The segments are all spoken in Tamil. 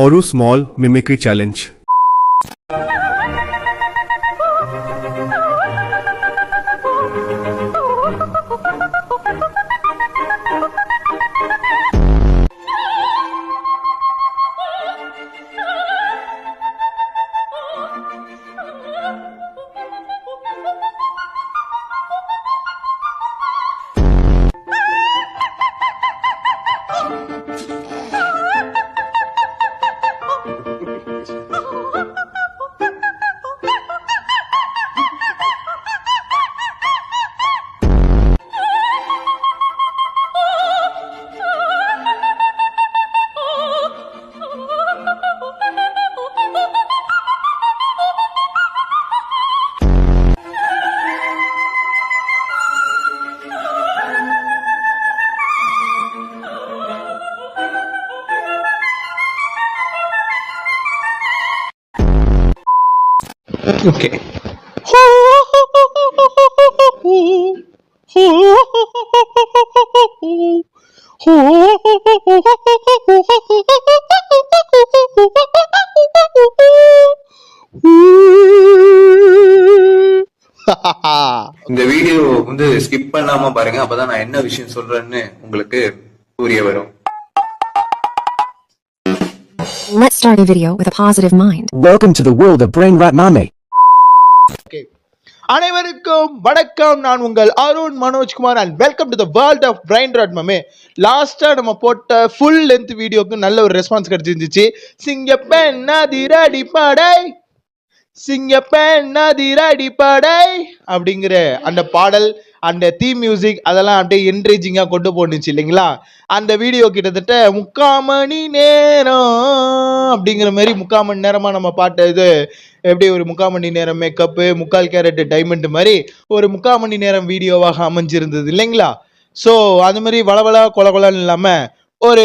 Oru Small Mimicry Challenge. Okay. இந்த வீடியோ வந்து ஸ்கிப் பண்ணாம பாருங்க, அப்பதான் நான் என்ன விஷயம் சொல்றேன்னு உங்களுக்கு புரிய வரும். Let's start a video with a positive mind. Welcome to the world of Brain Rot Mame. Okay. அனைவருக்கும் வணக்கம். நான் உங்கள் Arun Manojkumar and welcome to the world of Brain Rot Mame. லாஸ்டா நம்ம போட்ட ஃபுல் லென்த் வீடியோக்கு நல்ல ஒரு ரெஸ்பான்ஸ் கிடைச்சிருந்துச்சு. சிங்கப்பெண் அதிரடி படை, சிங்கப்பெண் அதிரடி படை அப்படிங்கிற அந்த பாடல், அந்த தீம் மியூசிக் அதெல்லாம் அப்படியே என்ரேஜிங்காக கொண்டு போனுச்சு இல்லைங்களா? அந்த வீடியோ கிட்டத்தட்ட 3/4 மணி நேரம் அப்படிங்கிற மாதிரி 3/4 மணி நேரமாக நம்ம பாட்டு இது எப்படி ஒரு 3/4 மணி நேரம் மேக்கப்பு 3/4 கேரட் டைமண்ட் மாதிரி ஒரு 3/4 மணி நேரம் வீடியோவாக அமைஞ்சிருந்தது இல்லைங்களா? ஸோ அது மாதிரி வளவளா கொலன்னு இல்லாமல் ஒரு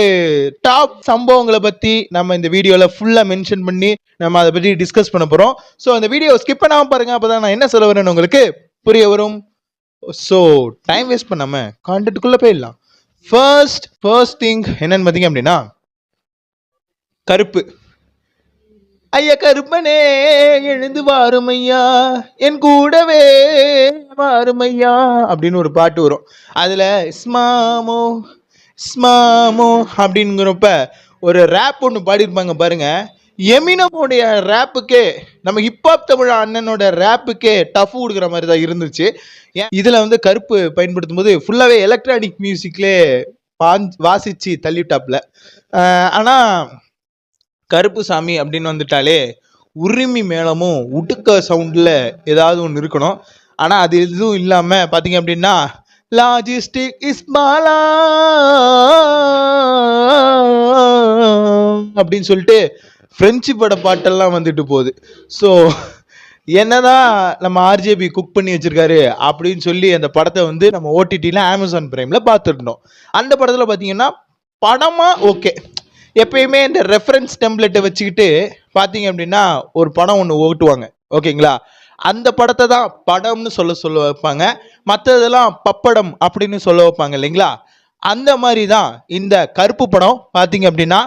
டாப் சம்பவங்களை பற்றி நம்ம இந்த வீடியோவில் ஃபுல்லாக மென்ஷன் பண்ணி நம்ம அதை பற்றி டிஸ்கஸ் பண்ண போகிறோம். ஸோ அந்த வீடியோ ஸ்கிப் பண்ணாமல் பாருங்கள், அப்போ தான் நான் என்ன சொல்ல வரேன்னு உங்களுக்கு புரிய வரும். ஸோ டைம் வேஸ்ட் பண்ணாமல் கான்டென்ட்டுக்குள்ளே போயிடலாம். ஃபர்ஸ்ட் திங் என்னன்னு பார்த்தீங்க அப்படின்னா, கருப்பு. ஐயா கருப்பனே எழுந்து வாருமையா, என் கூடவே வாருமையா அப்படின்னு ஒரு பாட்டு வரும். அதில் ஸ்மாமோ ஸ்மாமோ அப்படிங்கிறப்ப ஒரு ரேப் ஒன்று பாடியிருப்பாங்க பாருங்க. எமினமோடைய ரேப்புக்கே, நம்ம ஹிப்ஹாப் தமிழ் அண்ணனோட ரேப்புக்கே டஃப் கொடுக்குற மாதிரி தான் இருந்துச்சு. இதில் வந்து கருப்பு பயன்படுத்தும் போது ஃபுல்லாகவே எலக்ட்ரானிக் மியூசிக்லே வாசிச்சு தள்ளிட்டாப்ல. ஆனால் கருப்பு சாமி அப்படின்னு வந்துட்டாலே உரிமை மேளமும் உடுக்க சவுண்டில் ஏதாவது ஒன்று இருக்கணும். ஆனால் அது எதுவும் இல்லாமல் பார்த்தீங்க அப்படின்னா லாஜிஸ்டிக் இஸ்மாலா அப்படின்னு சொல்லிட்டு பிரெஞ்சு பட பாட்டெல்லாம் வந்துட்டு போகுது. ஸோ என்னதான் நம்ம ஆர்ஜேபி குக் பண்ணி வச்சிருக்காரு அப்படின்னு சொல்லி அந்த படத்தை வந்து நம்ம ஓடிடியில் அமேசான் பிரைமில் பார்த்துருந்தோம். அந்த படத்தில் பார்த்தீங்கன்னா படமாக ஓகே, எப்பயுமே இந்த ரெஃபரன்ஸ் டெம்ப்ளேட்டை வச்சுக்கிட்டு பார்த்தீங்க அப்படின்னா ஒரு படம் ஒன்று ஓட்டுவாங்க ஓகேங்களா? அந்த படத்தை தான் படம்னு சொல்ல வைப்பாங்க, மற்றதெல்லாம் பப்படம் அப்படின்னு சொல்ல வைப்பாங்க இல்லைங்களா? அந்த மாதிரி தான் இந்த கருப்பு படம் பார்த்தீங்க அப்படின்னா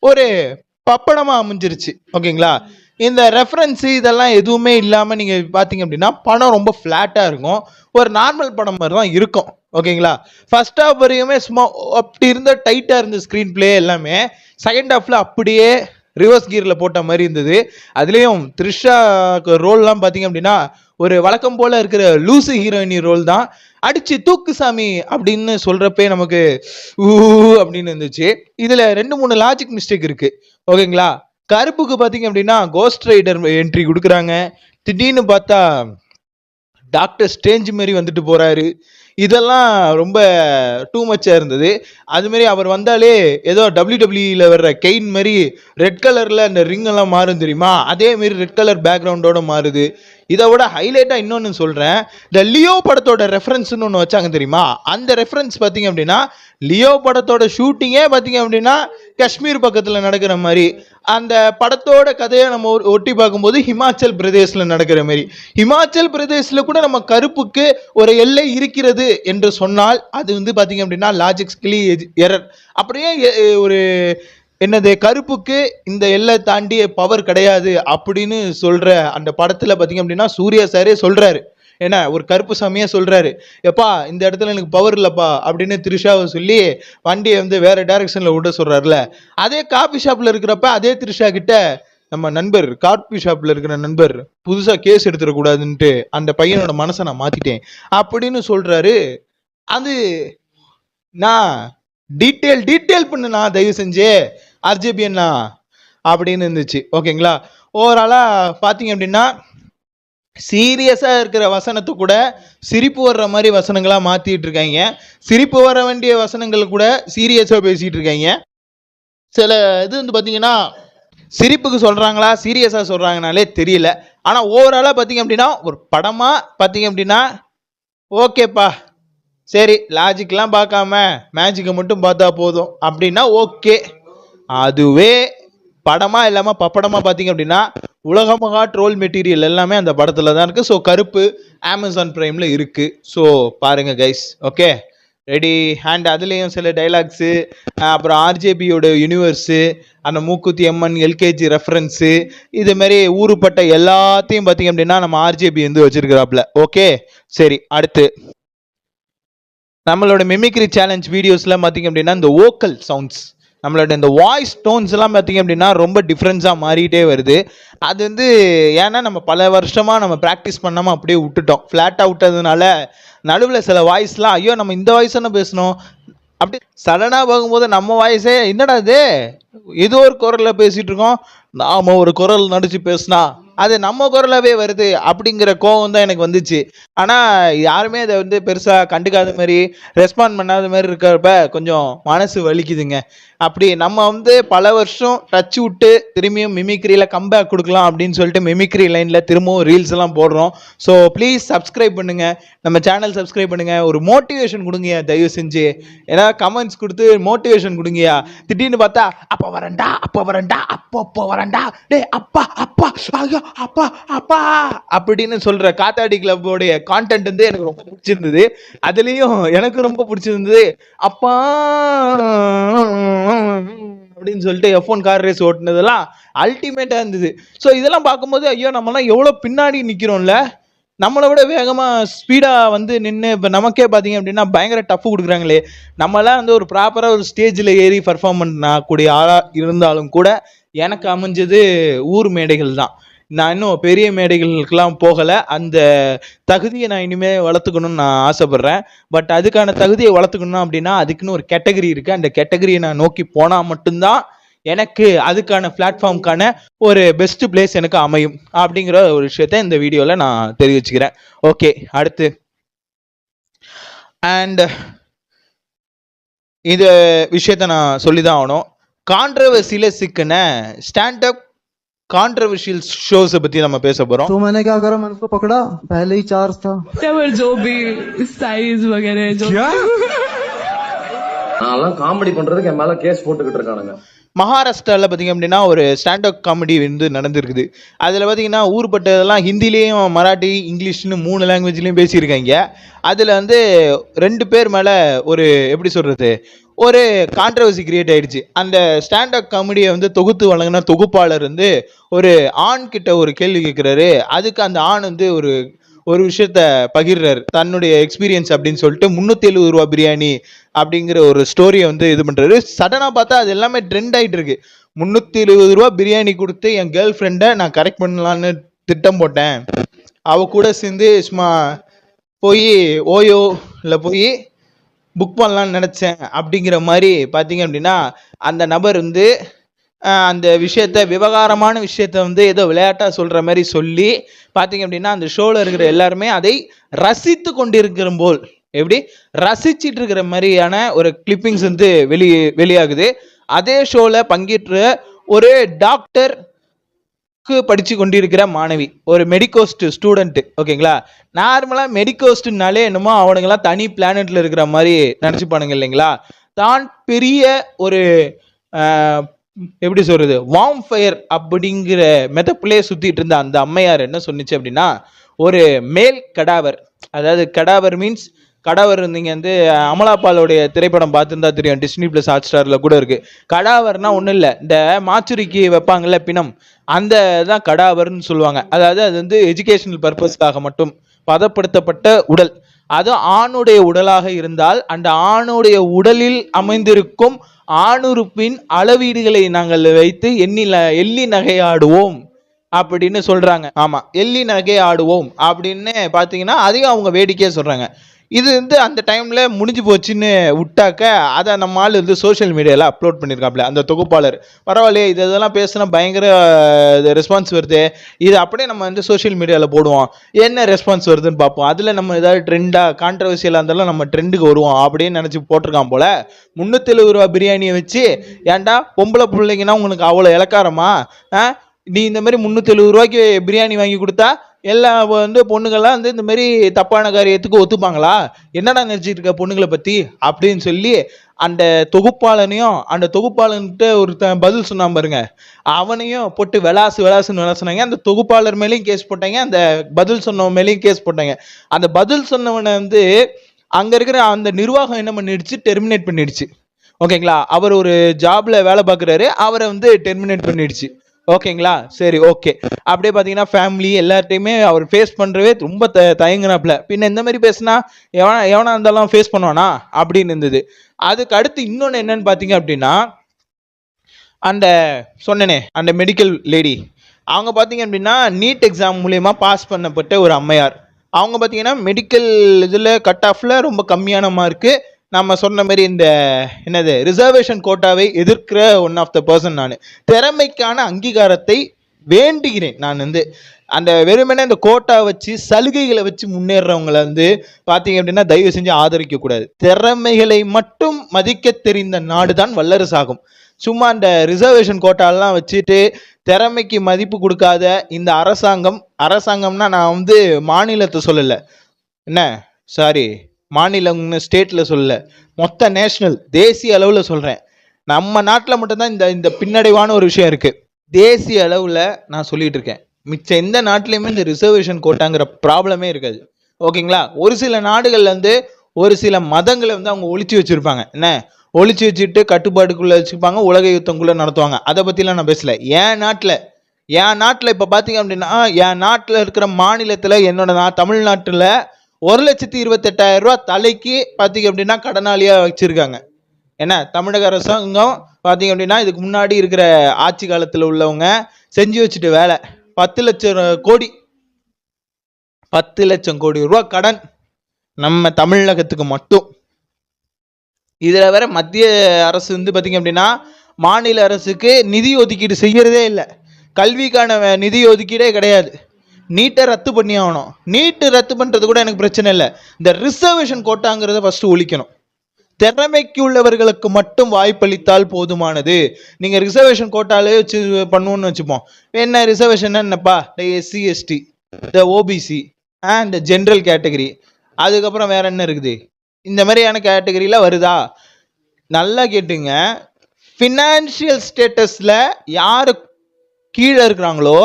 ஒரு பப்படமாக அமைஞ்சிருச்சு ஓகேங்களா? இந்த ரெஃபரன்ஸு இதெல்லாம் எதுவுமே இல்லாமல் நீங்கள் பார்த்தீங்க அப்படின்னா படம் ரொம்ப ஃப்ளாட்டாக இருக்கும், ஒரு நார்மல் படம் மாதிரி தான் இருக்கும் ஓகேங்களா? ஃபர்ஸ்ட் ஹாஃப் வரையுமே சும்மா அப்படி இருந்த டைட்டாக இருந்த ஸ்க்ரீன் பிளே எல்லாமே செகண்ட் ஹாஃபில் அப்படியே ரிவர்ஸ் கியரில் போட்ட மாதிரி இருந்தது. அதுலேயும் த்ரிஷா ரோல்லாம் பார்த்தீங்க அப்படின்னா ஒரு வழக்கம் போல் இருக்கிற லூசு ஹீரோயினி ரோல் தான். அடிச்சு தூக்கு சாமி அப்படின்னு சொல்கிறப்பே நமக்கு அப்படின்னு இருந்துச்சு. இதில் 2-3 லாஜிக் மிஸ்டேக் இருக்குது ஓகேங்களா? கருப்புக்கு பார்த்தீங்க அப்படின்னா கோஸ்ட் ரைடர் என்ட்ரி கொடுக்குறாங்க, திடீர்னு பார்த்தா டாக்டர் ஸ்ட்ரேஞ்ச் மாரி வந்துட்டு போகிறாரு. இதெல்லாம் ரொம்ப டூ மச்சாக இருந்தது. அதுமாரி அவர் வந்தாலே ஏதோ WWE வர்ற கெயின் மாதிரி ரெட் கலரில் அந்த ரிங் எல்லாம் மாறும் தெரியுமா? அதேமாரி ரெட் கலர் பேக்ரவுண்டோட மாறுது. இதை விட ஹைலைட்டாக இன்னொன்று சொல்கிறேன், இந்த லியோ படத்தோட ரெஃபரன்ஸ்னு ஒன்று வச்சாங்க தெரியுமா? அந்த ரெஃபரன்ஸ் பார்த்தீங்க அப்படின்னா லியோ படத்தோட ஷூட்டிங்கே பார்த்தீங்க அப்படின்னா காஷ்மீர் பக்கத்தில் நடக்கிற மாதிரி, அந்த படத்தோட கதையை நம்ம ஒட்டி பார்க்கும்போது ஹிமாச்சல் பிரதேசில் நடக்கிற மாதிரி, ஹிமாச்சல் பிரதேசில் கூட நம்ம கருப்புக்கு ஒரு எல்லை இருக்கிறது என்று சொன்னால் அது வந்து பார்த்தீங்க அப்படின்னா லாஜிக்ஸ்கலி எரர். அப்படியே ஒரு என்னது கருப்புக்கு இந்த எல்லை தாண்டிய பவர் கிடையாது அப்படின்னு சொல்ற அந்த படத்துல பாத்தீங்க அப்படின்னா சூர்யா சாரே சொல்றாரு. ஏன்னா ஒரு கருப்பு சாமியா சொல்றாரு, எப்பா இந்த இடத்துல எனக்கு பவர் இல்லப்பா அப்படின்னு த்ரிஷாவை சொல்லி வண்டியை வந்து வேற டைரக்ஷன்ல விட சொல்றாருல. அதே காபி ஷாப்ல இருக்கிறப்ப அதே த்ரிஷா கிட்ட நம்ம நண்பர் காபி ஷாப்ல இருக்கிற நண்பர் புதுசா கேஸ் எடுத்துடக்கூடாதுன்ட்டு அந்த பையனோட மனசை நான் மாத்திட்டேன் அப்படின்னு சொல்றாரு. அது நான் டீட்டெயில் பண்ணுனா தயவு செஞ்சு ஆர்ஜேபி அண்ணா அப்படின்னு இருந்துச்சு. ஓகேங்களா, ஓவராலா பாத்தீங்க அப்படின்னா சீரியஸா இருக்கிற வசனத்தை கூட சிரிப்பு வர்ற மாதிரி வசனங்களா மாத்திட்டு இருக்காங்க. சிரிப்பு வர வேண்டிய வசனங்கள் கூட சீரியஸா பேசிட்டு இருக்காங்க. சில இது வந்து பாத்தீங்கன்னா சிரிப்புக்கு சொல்றாங்களா சீரியஸா சொல்றாங்கனாலே தெரியல. ஆனா ஓவராலா பாத்தீங்க அப்படின்னா ஒரு படமா பாத்தீங்க அப்படின்னா ஓகேப்பா, சரி லாஜிக்லாம் பார்க்காம மேஜிக்கை மட்டும் பார்த்தா போதும் அப்படின்னா ஓகே. அதுவே படமா இல்லாம பப்படமா பாத்தீங்க அப்படின்னா உலகமகா ட்ரோல் மெட்டீரியல் எல்லாமே அந்த படத்துல தான் இருக்கு. ஸோ கருப்பு அமேசான் பிரைம்ல இருக்கு. ஸோ பாருங்க கைஸ். Okay ready hand. அதுலேயும் சில டைலாக்ஸு, அப்புறம் ஆர்ஜேபியோட யூனிவர்ஸு, அந்த மூக்குத்தி அம்மன் எல்கேஜி ரெஃபரன்ஸு, இது மாதிரி ஊருப்பட்ட எல்லாத்தையும் பார்த்தீங்க அப்படின்னா நம்ம ஆர்ஜேபி வந்து வச்சிருக்கிறாப்புல. ஓகே சரி, அடுத்து நம்மளோட மிமிக்ரி சேலஞ்ச் வீடியோஸ்லாம் பார்த்தீங்க அப்படின்னா இந்த வோக்கல் சவுண்ட்ஸ், நம்மளோட இந்த வாய்ஸ் டோன்ஸ் எல்லாம் பார்த்தீங்க அப்படின்னா ரொம்ப டிஃப்ரென்ஸாக மாறிட்டே வருது. அது வந்து ஏன்னா நம்ம பல வருஷமாக நம்ம ப்ராக்டிஸ் பண்ணாமல் அப்படியே விட்டுட்டோம். ஃப்ளாட்டாக விட்டதுனால நடுவில் சில வாய்ஸ்லாம் ஐயோ நம்ம இந்த வாய்ஸ் என்ன பேசணும் அப்படி சடனாக பார்க்கும்போது நம்ம வாய்ஸே என்னடா இது ஏதோ ஒரு குரலில் பேசிகிட்டு இருக்கோம், நாம் ஒரு குரல் நடிச்சு பேசினா அது நம்ம குரலாகவே வருது அப்படிங்கிற கோவம் தான் எனக்கு வந்துச்சு. ஆனால் யாருமே அதை வந்து பெருசாக கண்டுக்காத மாதிரி ரெஸ்பாண்ட் பண்ணாத மாதிரி இருக்கிறப்ப கொஞ்சம் மனசு வலிக்குதுங்க. அப்படி நம்ம வந்து பல வருஷம் டச் விட்டு திரும்பியும் மிமிக்ரியில் கம்பேக் கொடுக்கலாம் அப்படின்னு சொல்லிட்டு மிமிக்ரி லைனில் திரும்பவும் ரீல்ஸ் எல்லாம் போடுறோம். ஸோ ப்ளீஸ் சப்ஸ்கிரைப் பண்ணுங்கள், நம்ம சேனல் சப்ஸ்கிரைப் பண்ணுங்கள், ஒரு மோட்டிவேஷன் கொடுங்கயா தயவு செஞ்சு. ஏதாவது கமெண்ட்ஸ் கொடுத்து மோட்டிவேஷன் கொடுங்கயா. திடீர்னு பார்த்தா அப்போ வரண்டா அப்போ வரண்டா டே அப்பா அப்பா ஐயோ அப்பா அப்பா அப்படின்னு சொல்ற காத்தாடி கிளப்போடைய கான்டென்ட் வந்து எனக்கு ரொம்ப பிடிச்சிருந்தது. அதுலேயும் எனக்கு ரொம்ப பிடிச்சிருந்தது அப்பா அப்படின்னு சொல்லிட்டு F1 கார் ரேஸ் ஓட்டுனதெல்லாம் அல்டிமேட்டா இருந்தது. ஸோ இதெல்லாம் பார்க்கும்போது ஐயோ நம்மலாம் எவ்வளோ பின்னாடி நிற்கிறோம்ல, நம்மளை விட வேகமாக ஸ்பீடாக வந்து நின்று இப்போ நமக்கே பார்த்தீங்க அப்படின்னா பயங்கர டஃப் கொடுக்குறாங்களே. நம்மளாம் வந்து ஒரு ப்ராப்பராக ஒரு ஸ்டேஜில் ஏறி பர்ஃபார்ம் பண்ணக்கூடிய ஆளாக இருந்தாலும் கூட எனக்கு அமைஞ்சது ஊர் மேடைகள் தான். நான் இன்னும் பெரிய மேடைகளுக்கெல்லாம் போகலை. அந்த தகுதியை நான் இனிமேல் வளர்த்துக்கணும்னு நான் ஆசைப்பட்றேன். பட் அதுக்கான தகுதியை வளர்த்துக்கணும் அப்படின்னா அதுக்குன்னு ஒரு கேட்டகரி இருக்குது. அந்த கேட்டகரியை நான் நோக்கி போனால் மட்டும்தான் எனக்கு அதுக்கான பிளாட்ஃபார்முக்கான ஒரு பெஸ்ட் பிளேஸ் எனக்கு அமையும் அப்படிங்கிற ஒரு விஷயத்த இந்த வீடியோவில் நான் தெரிவிச்சுக்கிறேன். ஓகே அடுத்து அண்ட் இந்த விஷயத்த நான் சொல்லி தான் ஆகணும். கான்ட்ரவர்சியில் சிக்கின ஸ்டாண்டப் कॉन्ट्रोवर्शियल शोज பத்தி நம்ம பேச போறோம். तो मैंने क्या करा, मैंने उसको पकड़ा, पहले ही चार्ज था जो भी साइज वगैरह जो நான்லாம் காமெடி பண்றதுக்கு என் மேல கேஸ் போட்டுக்கிட்டு இருக்கானுங்க. மகாராஷ்டிராவில் பார்த்தீங்க அப்படின்னா ஒரு ஸ்டாண்டப் காமெடி வந்து நடந்திருக்குது. அதில் பார்த்தீங்கன்னா ஊர்பட்டதெல்லாம் ஹிந்திலையும் மராட்டி இங்கிலீஷ்னு 3 லாங்குவேஜ்லையும் பேசியிருக்காங்க. அதில் வந்து 2 பேர் மேலே ஒரு எப்படி சொல்கிறது ஒரு கான்ட்ரவர்சி கிரியேட் ஆயிடுச்சு. அந்த ஸ்டாண்டப் காமெடியை வந்து தொகுத்து வழங்கின தொகுப்பாளர் வந்து ஒரு ஆண் கிட்ட ஒரு கேள்வி கேட்குறாரு. அதுக்கு அந்த ஆண் வந்து ஒரு விஷயத்த பகிர்றாரு, தன்னுடைய எக்ஸ்பீரியன்ஸ் அப்படின்னு சொல்லிட்டு 370 ரூபா பிரியாணி அப்படிங்கிற ஒரு ஸ்டோரியை வந்து இது பண்ணுறாரு. சடனாக பார்த்தா அது எல்லாமே ட்ரெண்ட் ஆகிட்டு இருக்கு. 370 ரூபா பிரியாணி கொடுத்து என் கேர்ள் ஃப்ரெண்டை நான் கரெக்ட் பண்ணலான்னு திட்டம் போட்டேன், அவ கூட சேர்ந்து சும்மா போய் ஓயோவில் போய் புக் பண்ணலான்னு நினச்சேன் அப்படிங்கிற மாதிரி பார்த்தீங்க அப்படின்னா அந்த நபர் வந்து அந்த விஷயத்த விவகாரமான விஷயத்த வந்து ஏதோ விளையாட்டாக சொல்கிற மாதிரி சொல்லி பார்த்தீங்க அப்படின்னா அந்த ஷோவில் இருக்கிற எல்லாருமே அதை ரசித்து கொண்டிருக்கிற போல் எப்படி ரசிச்சிட்டு இருக்கிற மாதிரியான ஒரு கிளிப்பிங்ஸ் வந்து வெளியாகுது. அதே ஷோவில் பங்கேற்ற ஒரு டாக்டர் படிச்சு கொண்டிருக்கிற மாணவி, ஒரு மெடிக்கோஸ்ட் ஸ்டூடெண்ட். ஓகேங்களா, நார்மலா மெடிக்கோஸ்ட்னாலே என்னமோ அவனுங்கெல்லாம் தனி பிளானட்ல இருக்கிற மாதிரி நினைச்சுப்பானுங்க இல்லைங்களா. தான் பெரிய ஒரு எப்படி சொல்றது வார்ம் ஃபயர் அப்படிங்கிற மெதப்பிலே சுத்திட்டு இருந்த அந்த அம்மையார் என்ன சொன்னிச்சு அப்படின்னா, ஒரு மேல் கடாவர், அதாவது கடாவர் மீன்ஸ் கடாவர் நீங்கள் வந்து அமலாபாலுடைய திரைப்படம் பார்த்துருந்தா தெரியும், டிஸ்னி ப்ளஸ் ஹாட் ஸ்டாரில் கூட இருக்குது. கடாவர்னா ஒன்றும் இல்லை, இந்த மாச்சுரிக்கு வைப்பாங்கல்ல பிணம், அந்த தான் கடாவர்னு சொல்லுவாங்க. அதாவது அது வந்து எஜுகேஷனல் பர்பஸ்க்காக மட்டும் பதப்படுத்தப்பட்ட உடல். அது ஆணுடைய உடலாக இருந்தால் அந்த ஆணுடைய உடலில் அமைந்திருக்கும் ஆணுறுப்பின் அளவீடுகளை நாங்கள் வைத்து எள்ளி நகையாடுவோம் அப்படின்னு சொல்றாங்க. ஆமா, எள்ளி நகையாடுவோம் அப்படின்னு பாத்தீங்கன்னா அதையும் அவங்க வேடிக்கையா சொல்றாங்க. இது வந்து அந்த டைம்ல முடிஞ்சு போச்சுன்னு விட்டாக்க அதை நம்ம ஆள் வந்து சோஷியல் மீடியாவில் அப்லோட் பண்ணியிருக்காப்ல அந்த தொகுப்பாளர். பரவாயில்லையே, இதெல்லாம் பேசுனா பயங்கர ரெஸ்பான்ஸ் வருது, இது அப்படியே நம்ம வந்து சோஷியல் மீடியாவில் போடுவோம், என்ன ரெஸ்பான்ஸ் வருதுன்னு பார்ப்போம், அதில் நம்ம ஏதாவது ட்ரெண்டாக கான்ட்ரவர்சியலாக இருந்தாலும் நம்ம ட்ரெண்டுக்கு வருவோம் அப்படின்னு நினச்சி போட்டிருக்கான் போல. 370 ரூபா பிரியாணியை வச்சு, ஏன்டா பொம்பளை பிள்ளைங்கன்னா உங்களுக்கு அவ்வளோ இலக்காரமா, நீ இந்த மாதிரி 370 ரூபாய்க்கு பிரியாணி வாங்கி கொடுத்தா எல்லா வந்து பொண்ணுங்கள்லாம் வந்து இந்த மாதிரி தப்பான காரியத்துக்கு ஒத்துப்பாங்களா, என்னடா நினைச்சிட்டு இருக்க பொண்ணுங்களை பற்றி அப்படின்னு சொல்லி அந்த தொகுப்பாளன்கிட்ட ஒரு பதில் சொன்னான் பாருங்க, அவனையும் போட்டு விளாசுன்னு விளாசுனாங்க. அந்த தொகுப்பாளர் மேலேயும் கேஸ் போட்டாங்க, அந்த பதில் சொன்னவன் மேலேயும் கேஸ் போட்டாங்க. அந்த பதில் சொன்னவனை வந்து அங்கே இருக்கிற அந்த நிர்வாகம் என்ன பண்ணிடுச்சு, டெர்மினேட் பண்ணிடுச்சு. ஓகேங்களா, அவர் ஒரு ஜாப்ல வேலை பார்க்குறாரு, அவரை வந்து டெர்மினேட் பண்ணிடுச்சு. ஓகேங்களா, சரி ஓகே. அப்படியே பார்த்தீங்கன்னா ஃபேமிலி எல்லார்ட்டையுமே அவர் ஃபேஸ் பண்ணுறவே ரொம்ப தயங்குனாப்ல. பின்ன இந்த மாதிரி பேசினா எவனா இருந்தாலும் ஃபேஸ் பண்ணுவானா அப்படின்னு இருந்தது. அதுக்கு அடுத்து இன்னொன்று என்னன்னு பார்த்தீங்க அப்படின்னா, அந்த சொன்னனே அந்த மெடிக்கல் லேடி, அவங்க பார்த்தீங்க அப்படின்னா நீட் எக்ஸாம் மூலயமா பாஸ் பண்ணப்பட்ட ஒரு அம்மையார். அவங்க பார்த்தீங்கன்னா மெடிக்கல் இதில் கட் ஆஃபில் ரொம்ப கம்மியான மார்க்கு. நம்ம சொன்ன மாதிரி இந்த என்னது ரிசர்வேஷன் கோட்டாவை எதிர்க்கிற ஒன் ஆஃப் த பர்சன். நான் திறமைக்கான அங்கீகாரத்தை வேண்டுகிறேன். நான் வந்து அந்த வெறுமனே இந்த கோட்டா வச்சு சலுகைகளை வச்சு முன்னேறவங்களை வந்து பார்த்தீங்க அப்படின்னா தயவு செஞ்சு ஆதரிக்க கூடாது. திறமைகளை மட்டும் மதிக்க தெரிந்த நாடு தான் வல்லரசாகும். சும்மா அந்த ரிசர்வேஷன் கோட்டாலாம் வச்சுட்டு திறமைக்கு மதிப்பு கொடுக்காத இந்த அரசாங்கம்னா நான் வந்து மாநிலத்தை சொல்லலை, என்ன சாரி மாநிலம்னு ஸ்டேட்டில் சொல்லலை, மொத்த நேஷனல் தேசிய அளவில் சொல்கிறேன். நம்ம நாட்டில் மட்டும்தான் இந்த பின்னடைவான ஒரு விஷயம் இருக்குது. தேசிய அளவில் நான் சொல்லிகிட்டு இருக்கேன், மிச்ச எந்த நாட்டிலையுமே இந்த ரிசர்வேஷன் கோட்டாங்கிற ப்ராப்ளமே இருக்காது. ஓகேங்களா, ஒரு சில நாடுகளில் வந்து ஒரு சில மதங்களை வந்து அவங்க ஒழிச்சு வச்சுருப்பாங்க, என்ன ஒழிச்சு வச்சுட்டு கட்டுப்பாடுக்குள்ளே வச்சுப்பாங்க, உலக யுத்தங்குள்ளே நடத்துவாங்க. அதை பற்றிலாம் நான் பேசலை. என் நாட்டில் இப்போ பார்த்தீங்க அப்படின்னா, என் நாட்டில் இருக்கிற மாநிலத்தில் தமிழ்நாட்டில் 1,28,000 ரூபா தலைக்கு பார்த்தீங்க அப்படின்னா கடனாளியாக வச்சுருக்காங்க. என்ன தமிழக அரசாங்கம் பார்த்தீங்க அப்படின்னா இதுக்கு முன்னாடி இருக்கிற ஆட்சி காலத்தில் உள்ளவங்க செஞ்சு வச்சுட்டு வேலை 10 லட்சம் கோடி ரூபா கடன் நம்ம தமிழகத்துக்கு மட்டும். இதில் வேற மத்திய அரசு வந்து பார்த்தீங்க அப்படின்னா மாநில அரசுக்கு நிதி ஒதுக்கீடு செய்யறதே இல்லை, கல்விக்கான நிதி ஒதுக்கீடே கிடையாது. நீட்டை ரத்து பண்ணி ஆகணும். நீட்டு ரத்து பண்ணுறது கூட எனக்கு பிரச்சனை இல்லை, இந்த ரிசர்வேஷன் கோட்டாங்கிறத ஃபஸ்ட்டு ஒழிக்கணும். திறமைக்கு உள்ளவர்களுக்கு மட்டும் வாய்ப்பளித்தால் போதுமானது. நீங்கள் ரிசர்வேஷன் கோட்டாலே வச்சு பண்ணுவோன்னு வச்சுப்போம். என்ன ரிசர்வேஷன் என்னப்பா, இந்த SC ST, இந்த OBC, இந்த ஜென்ரல் கேட்டகரி, அதுக்கப்புறம் வேற என்ன இருக்குது, இந்த மாதிரியான கேட்டகரியில் வருதா? நல்லா கேட்டுங்க, ஃபினான்ஷியல் ஸ்டேட்டஸில் யார் கீழே இருக்கிறாங்களோ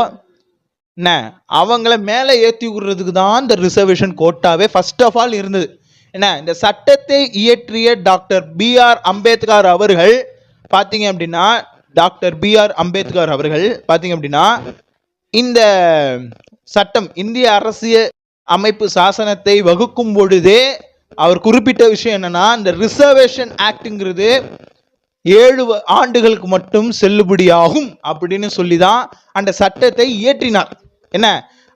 என்ன அவங்கள மேலே ஏற்றி விடுறதுக்கு தான் இந்த ரிசர்வேஷன் கோட்டாவே ஃபர்ஸ்ட் ஆஃப் ஆல் இருந்தது. என்ன இந்த சட்டத்தை இயற்றிய டாக்டர் B.R. அம்பேத்கர் அவர்கள் பார்த்தீங்க அப்படின்னா இந்த சட்டம் இந்திய அரசியல் அமைப்பு சாசனத்தை வகுக்கும் பொழுதே அவர் குறிப்பிட்ட விஷயம் என்னன்னா, இந்த ரிசர்வேஷன் ஆக்ட்ங்கிறது 7 ஆண்டுகளுக்கு மட்டும் செல்லுபடியாகும் அப்படின்னு சொல்லி தான் அந்த சட்டத்தை இயற்றினார். என்ன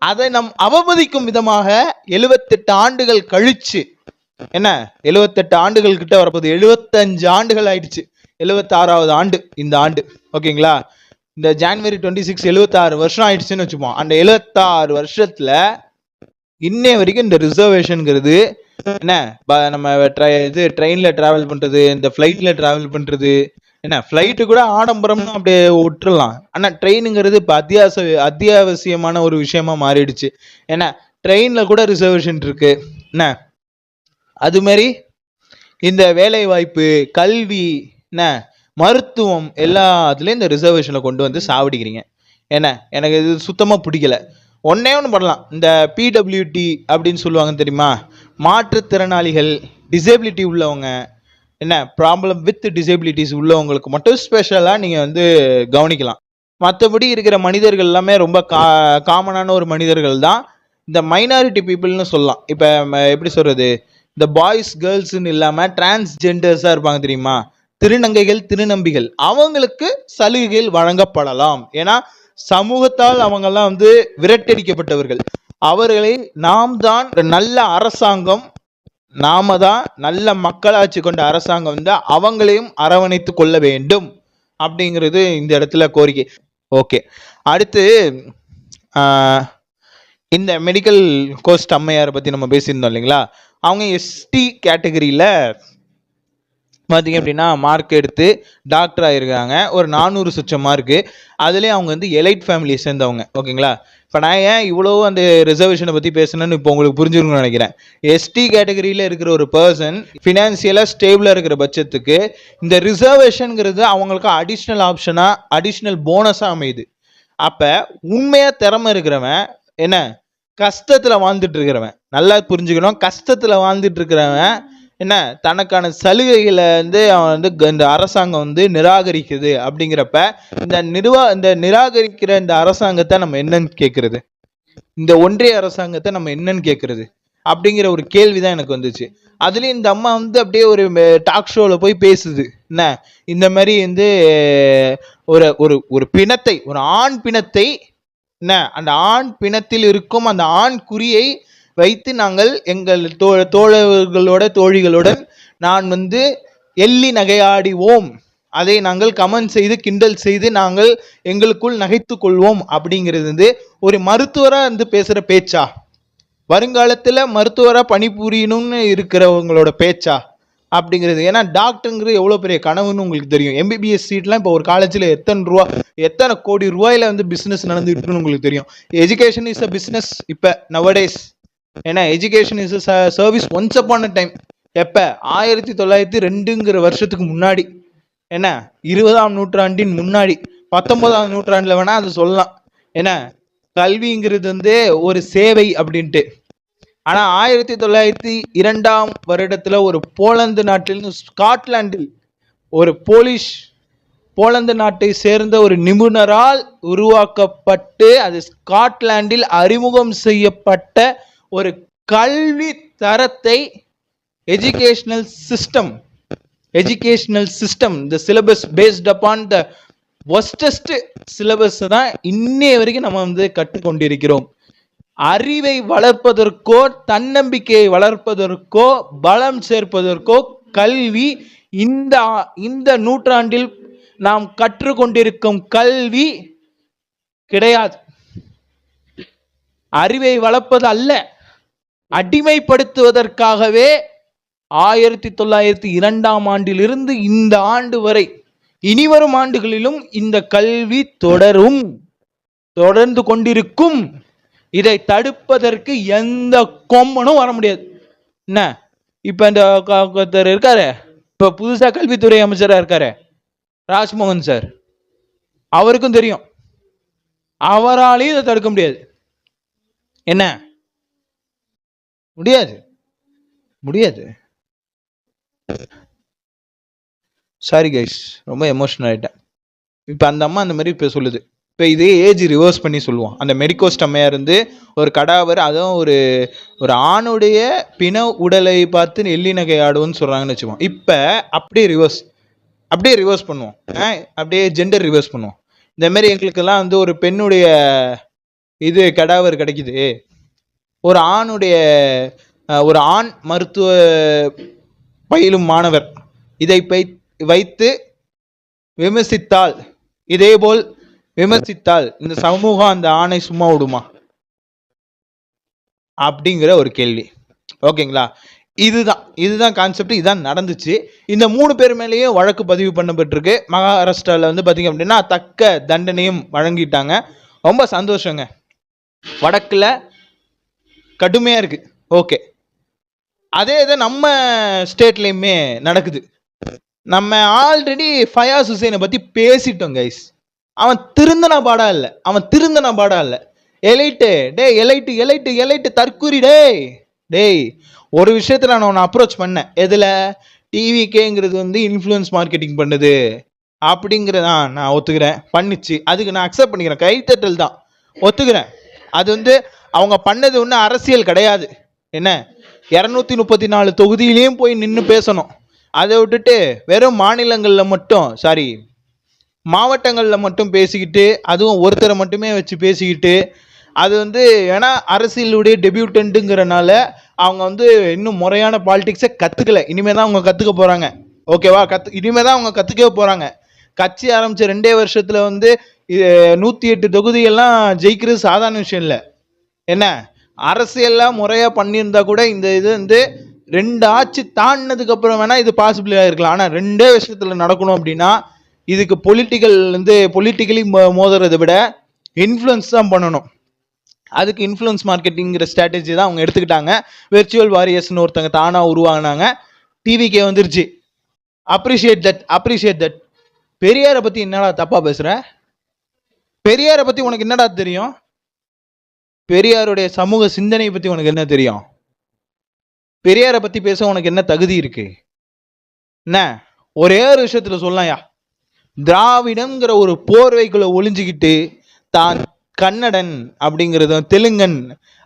அதை நம் அவமதிக்கும் விதமாக 78 ஆண்டுகள் கழிச்சு, என்ன 78 ஆண்டுகள் கிட்ட வரப்போது, 75 ஆண்டுகள் ஆயிடுச்சு, 76வது ஆண்டு இந்த ஆண்டு. ஓகேங்களா, இந்த January 26 76 வருஷம் ஆயிடுச்சுன்னு வச்சுப்போம். அந்த 76 வருஷத்துல இன்னை வரைக்கும் இந்த ரிசர்வேஷன்ங்கிறது என்ன நம்ம ட்ரெயினில் ட்ராவல் பண்ணுறது, இந்த ஃப்ளைட்டில் ட்ராவல் பண்ணுறது, என்ன ஃப்ளைட்டு கூட ஆடம்பரம்னு அப்படியே விட்டுறலாம், ஆனால் ட்ரெயினுங்கிறது இப்போ அத்தியாவசியமான ஒரு விஷயமா மாறிடுச்சு. ஏன்னா ட்ரெயினில் கூட ரிசர்வேஷன் இருக்கு. என்ன அதுமாரி இந்த வேலை வாய்ப்பு, கல்வி, என்ன மருத்துவம் எல்லாத்துலேயும் இந்த ரிசர்வேஷனை கொண்டு வந்து சாவடிக்கிறீங்க. என்ன எனக்கு இது சுத்தமாக பிடிக்கல. ஒன்று பண்ணலாம், இந்த PWT அப்படின்னு சொல்லுவாங்க தெரியுமா, மாற்றுத்திறனாளிகள், டிசேபிலிட்டி உள்ளவங்க, என்ன ப்ராப்ளம் வித் டிசேபிலிட்டிஸ் உள்ளவங்களுக்கு மட்டும் ஸ்பெஷலாக நீங்கள் வந்து கவனிக்கலாம். மற்றபடி இருக்கிற மனிதர்கள் எல்லாமே ரொம்ப காமனான ஒரு மனிதர்கள் தான். இந்த மைனாரிட்டி பீப்புள்னு சொல்லலாம். இப்போ எப்படி சொல்கிறது, இந்த பாய்ஸ் கேர்ள்ஸ்ன்னு இல்லாமல் டிரான்ஸ்ஜெண்டர்ஸாக இருப்பாங்க தெரியுமா, திருநங்கைகள் திருநம்பிகள், அவங்களுக்கு சலுகைகள் வழங்கப்படலாம். ஏன்னா சமூகத்தால் அவங்கெல்லாம் வந்து விரட்டடிக்கப்பட்டவர்கள். அவர்களை நாம் தான் நல்ல அரசாங்கம், நாம தான் நல்ல மக்களாட்சி கொண்ட அரசாங்கம் வந்து அவங்களையும் அரவணைத்து கொள்ள வேண்டும் அப்படிங்கிறது இந்த இடத்துல கோரிக்கை. ஓகே, அடுத்து இந்த மெடிக்கல் கோஸ்ட் அம்மையாரை பற்றி நம்ம பேசியிருந்தோம் இல்லைங்களா. அவங்க எஸ்டி கேட்டகரியில் பார்த்தீங்க அப்படின்னா மார்க் எடுத்து டாக்டர் ஆகிருக்காங்க. ஒரு 400 சொச்சம் மார்க்கு. அதுலேயே அவங்க வந்து எலைட் ஃபேமிலியை சேர்ந்தவங்க. ஓகேங்களா. இப்போ நான் ஏன் இவ்வளோ அந்த ரிசர்வேஷனை பற்றி பேசணும்னு இப்போ உங்களுக்கு புரிஞ்சுக்கணும்னு நினைக்கிறேன். எஸ்டி கேட்டகரியில் இருக்கிற ஒரு பர்சன் ஃபினான்சியலாக ஸ்டேபிளாக இருக்கிற பட்சத்துக்கு இந்த ரிசர்வேஷனுங்கிறது அவங்களுக்கு அடிஷ்னல் ஆப்ஷனாக, அடிஷ்னல் போனஸாக அமையுது. அப்போ உண்மையாக திறமை இருக்கிறவன், என்ன கஷ்டத்தில் வாழ்ந்துட்டு இருக்கிறவன், நல்லா புரிஞ்சுக்கணும், கஷ்டத்தில் வாழ்ந்துட்டு இருக்கிறவன் என்ன தனக்கான சலுகைகளை வந்து அவன் வந்து இந்த அரசாங்கம் வந்து நிராகரிக்குது. அப்படிங்கிறப்ப இந்த நிராகரிக்கிற இந்த அரசாங்கத்தை நம்ம என்னன்னு கேட்கறது, இந்த ஒன்றிய அரசாங்கத்தை நம்ம என்னன்னு கேட்கறது அப்படிங்கிற ஒரு கேள்விதான் எனக்கு வந்துச்சு. அதுலேயும் இந்த அம்மா வந்து அப்படியே ஒரு டாக் ஷோவில் போய் பேசுது. என்ன இந்த மாதிரி வந்து ஒரு பிணத்தை, ஒரு ஆண் பிணத்தை, என்ன அந்த ஆண் பிணத்தில் இருக்கும் அந்த ஆண் குறியை வைத்து நாங்கள் எங்கள் தோழர்களோட தோழிகளுடன் நான் வந்து எள்ளி நகையாடிவோம், அதை நாங்கள் கமெண்ட் செய்து கிண்டல் செய்து நாங்கள் எங்களுக்குள் நகைத்து கொள்வோம் அப்படிங்கிறது வந்து ஒரு மருத்துவராக வந்து பேசுகிற பேச்சா? வருங்காலத்தில் மருத்துவராக பணிபுரியணும்னு இருக்கிறவங்களோட பேச்சா அப்படிங்கிறது? ஏன்னா டாக்டருங்கிறது எவ்வளோ பெரிய கனவுன்னு உங்களுக்கு தெரியும். எம்பிபிஎஸ் சீட்லாம் இப்போ ஒரு காலேஜில் எத்தனை கோடி ரூபாயில் வந்து பிஸ்னஸ் நடந்துகிட்டு இருக்குன்னு உங்களுக்கு தெரியும். எஜுகேஷன் இஸ் அ பிஸ்னஸ் இப்போ நவடேஸ். ஏன்னா education is service once upon a time. எப்போ 1902ங்கிற வருஷத்துக்கு முன்னாடி, என்ன 20ஆம் நூற்றாண்டின் முன்னாடி, 19ஆம் நூற்றாண்டில் வேணால் அது சொல்லலாம். ஏன்னா கல்விங்கிறது வந்து ஒரு சேவை அப்படின்ட்டு. ஆனால் 1902ஆம் வருடத்தில் ஒரு போலந்து நாட்டில், ஸ்காட்லாண்டில் ஒரு போலந்து நாட்டை சேர்ந்த ஒரு நிபுணரால் உருவாக்கப்பட்டு அது ஸ்காட்லாண்டில் அறிமுகம் செய்யப்பட்ட ஒரு கல்வி தரத்தை educational system the syllabus based upon the oldest syllabus தான் இன்னைய வரைக்கும் நம்ம வந்து கற்றுக்கொண்டிருக்கிறோம். அறிவை வளர்ப்பதற்கோ தன்னம்பிக்கையை வளர்ப்பதற்கோ பலம் சேர்ப்பதற்கோ கல்வி இந்த நூற்றாண்டில் நாம் கற்றுக்கொண்டிருக்கும் கல்வி கிடையாது. அறிவை வளர்ப்பது அல்ல, அடிமைப்படுத்துவதற்காகவே 1902ஆம் ஆண்டிலிருந்து இந்த ஆண்டு வரை இனிவரும் ஆண்டுகளிலும் இந்த கல்வி தொடர்ந்து கொண்டிருக்கும். இதை தடுப்பதற்கு எந்த கொம்பனும் வர முடியாது. என்ன இப்ப இந்த இருக்காரு, இப்ப புதுசா கல்வித்துறை அமைச்சரா இருக்காரு ராஜ்மோகன் சார், அவருக்கும் தெரியும் அவராலையும் இதை தடுக்க முடியாது. என்ன முடியாது. சாரி கைஸ், ரொம்ப எமோஷனல் ஆயிட்டேன். இப்ப அந்த அம்மா அந்த மாதிரி இப்ப சொல்லுது. இப்போ இதே ஏஜ் ரிவர்ஸ் பண்ணி சொல்லுவோம். அந்த மெடிக்கோஸ்ட் அம்மையார் இருந்து ஒரு கடாவர், அதுவும் ஒரு ஆணுடைய பிண உடலை பார்த்து எள்ளி நகை ஆடுவோன்னு சொல்கிறாங்கன்னு வச்சுக்கோம். இப்போ அப்படியே ரிவர்ஸ் பண்ணுவோம். அப்படியே ஜெண்டர் ரிவர்ஸ் பண்ணுவோம். இந்த மாதிரி எங்களுக்கெல்லாம் வந்து ஒரு பெண்ணுடைய கடாவர் கிடைக்குது, ஒரு ஆண் மருத்துவ பயிலும் மாணவர் இதை வைத்து விமர்சித்தால், இதேபோல் விமர்சித்தால் இந்த சமூகம் அந்த ஆணை சும்மா விடுமா அப்படிங்கிற ஒரு கேள்வி. ஓகேங்களா. இதுதான் கான்செப்ட். இதுதான் நடந்துச்சு. இந்த 3 பேர் மேலேயும் வழக்கு பதிவு பண்ணப்பட்டிருக்கு. மகாராஷ்டிராவில் வந்து பார்த்தீங்க அப்படின்னா தக்க தண்டனையும் வழங்கிட்டாங்க. ரொம்ப சந்தோஷங்க. வடக்கில் கடுமையாக இருக்கு. ஓகே, அதே இதை நம்ம ஸ்டேட்லேயுமே நடக்குது. நம்ம ஆல்ரெடி ஃபயாஸ் ஹுசைனை பற்றி பேசிட்டோம் கைஸ். அவன் திருந்தன பாடா இல்லை. எலைட்டு தற்கூரி டேய் ஒரு விஷயத்துல நான் உன்னை அப்ரோச் பண்ணேன். எதுல? டிவிகேங்கிறது வந்து இன்ஃப்ளூயன்ஸ் மார்க்கெட்டிங் பண்ணுது அப்படிங்கிறதா நான் ஒத்துக்கிறேன். பண்ணிச்சு, அதுக்கு நான் அக்செப்ட் பண்ணிக்கிறேன். கைத்தட்டல் தான், ஒத்துக்கிறேன். அது வந்து அவங்க பண்ணது ஒன்றும் அரசியல் கிடையாது. என்ன 234 தொகுதியிலையும் போய் நின்று பேசணும். அதை விட்டுட்டு வெறும் மாநிலங்களில் மட்டும் மாவட்டங்களில் மட்டும் பேசிக்கிட்டு, அதுவும் ஒருத்தரை மட்டுமே வச்சு பேசிக்கிட்டு, அது வந்து ஏன்னா அரசியலுடைய டெபியூட்டன்ட்டுங்கிறனால அவங்க வந்து இன்னும் முறையான பாலிடிக்ஸை கற்றுக்கல. இனிமேல் தான் அவங்க கற்றுக்க போகிறாங்க. ஓகேவா? இனிமேல் தான் அவங்க கற்றுக்கவே போகிறாங்க. கட்சி ஆரம்பித்த 2 வருஷத்தில் வந்து 108 தொகுதியெல்லாம் ஜெயிக்கிறது சாதாரண விஷயம் இல்லை. என்ன அரசியல்லாம் முறையாக பண்ணியிருந்தா கூட இந்த இது வந்து 2 ஆட்சி தாண்டினதுக்கு அப்புறம் வேணால் இது பாசிபிளாக இருக்கலாம். ஆனால் 2 வருஷத்தில் நடக்கணும் அப்படின்னா இதுக்கு பொலிட்டிக்கலி மோதுறதை விட இன்ஃப்ளூயன்ஸ் தான் பண்ணணும். அதுக்கு இன்ஃப்ளூயன்ஸ் மார்க்கெட்டிங்கிற ஸ்ட்ராட்டஜி தான் அவங்க எடுத்துக்கிட்டாங்க. வெர்ச்சுவல் வாரியர்ஸ்னு ஒருத்தங்க தானாக உருவாங்கினாங்க. டிவிகே வந்துருச்சு. Appreciate that. பெரியாரை பற்றி என்னடா தப்பாக பேசுகிற? பெரியாரை பற்றி உனக்கு என்னடா தெரியும்? பெரியாருடைய சமூக சிந்தனையை பற்றி உனக்கு என்ன தெரியும்? பெரியாரை பற்றி பேச உனக்கு என்ன தகுதி இருக்கு? என்ன ஒரே ஒரு விஷயத்தில் சொல்லலாம்யா, திராவிடம்ங்கிற ஒரு போர்வைக்குள்ள ஒளிஞ்சுக்கிட்டு தான் கன்னடன் அப்படிங்கிறது தெலுங்கன்,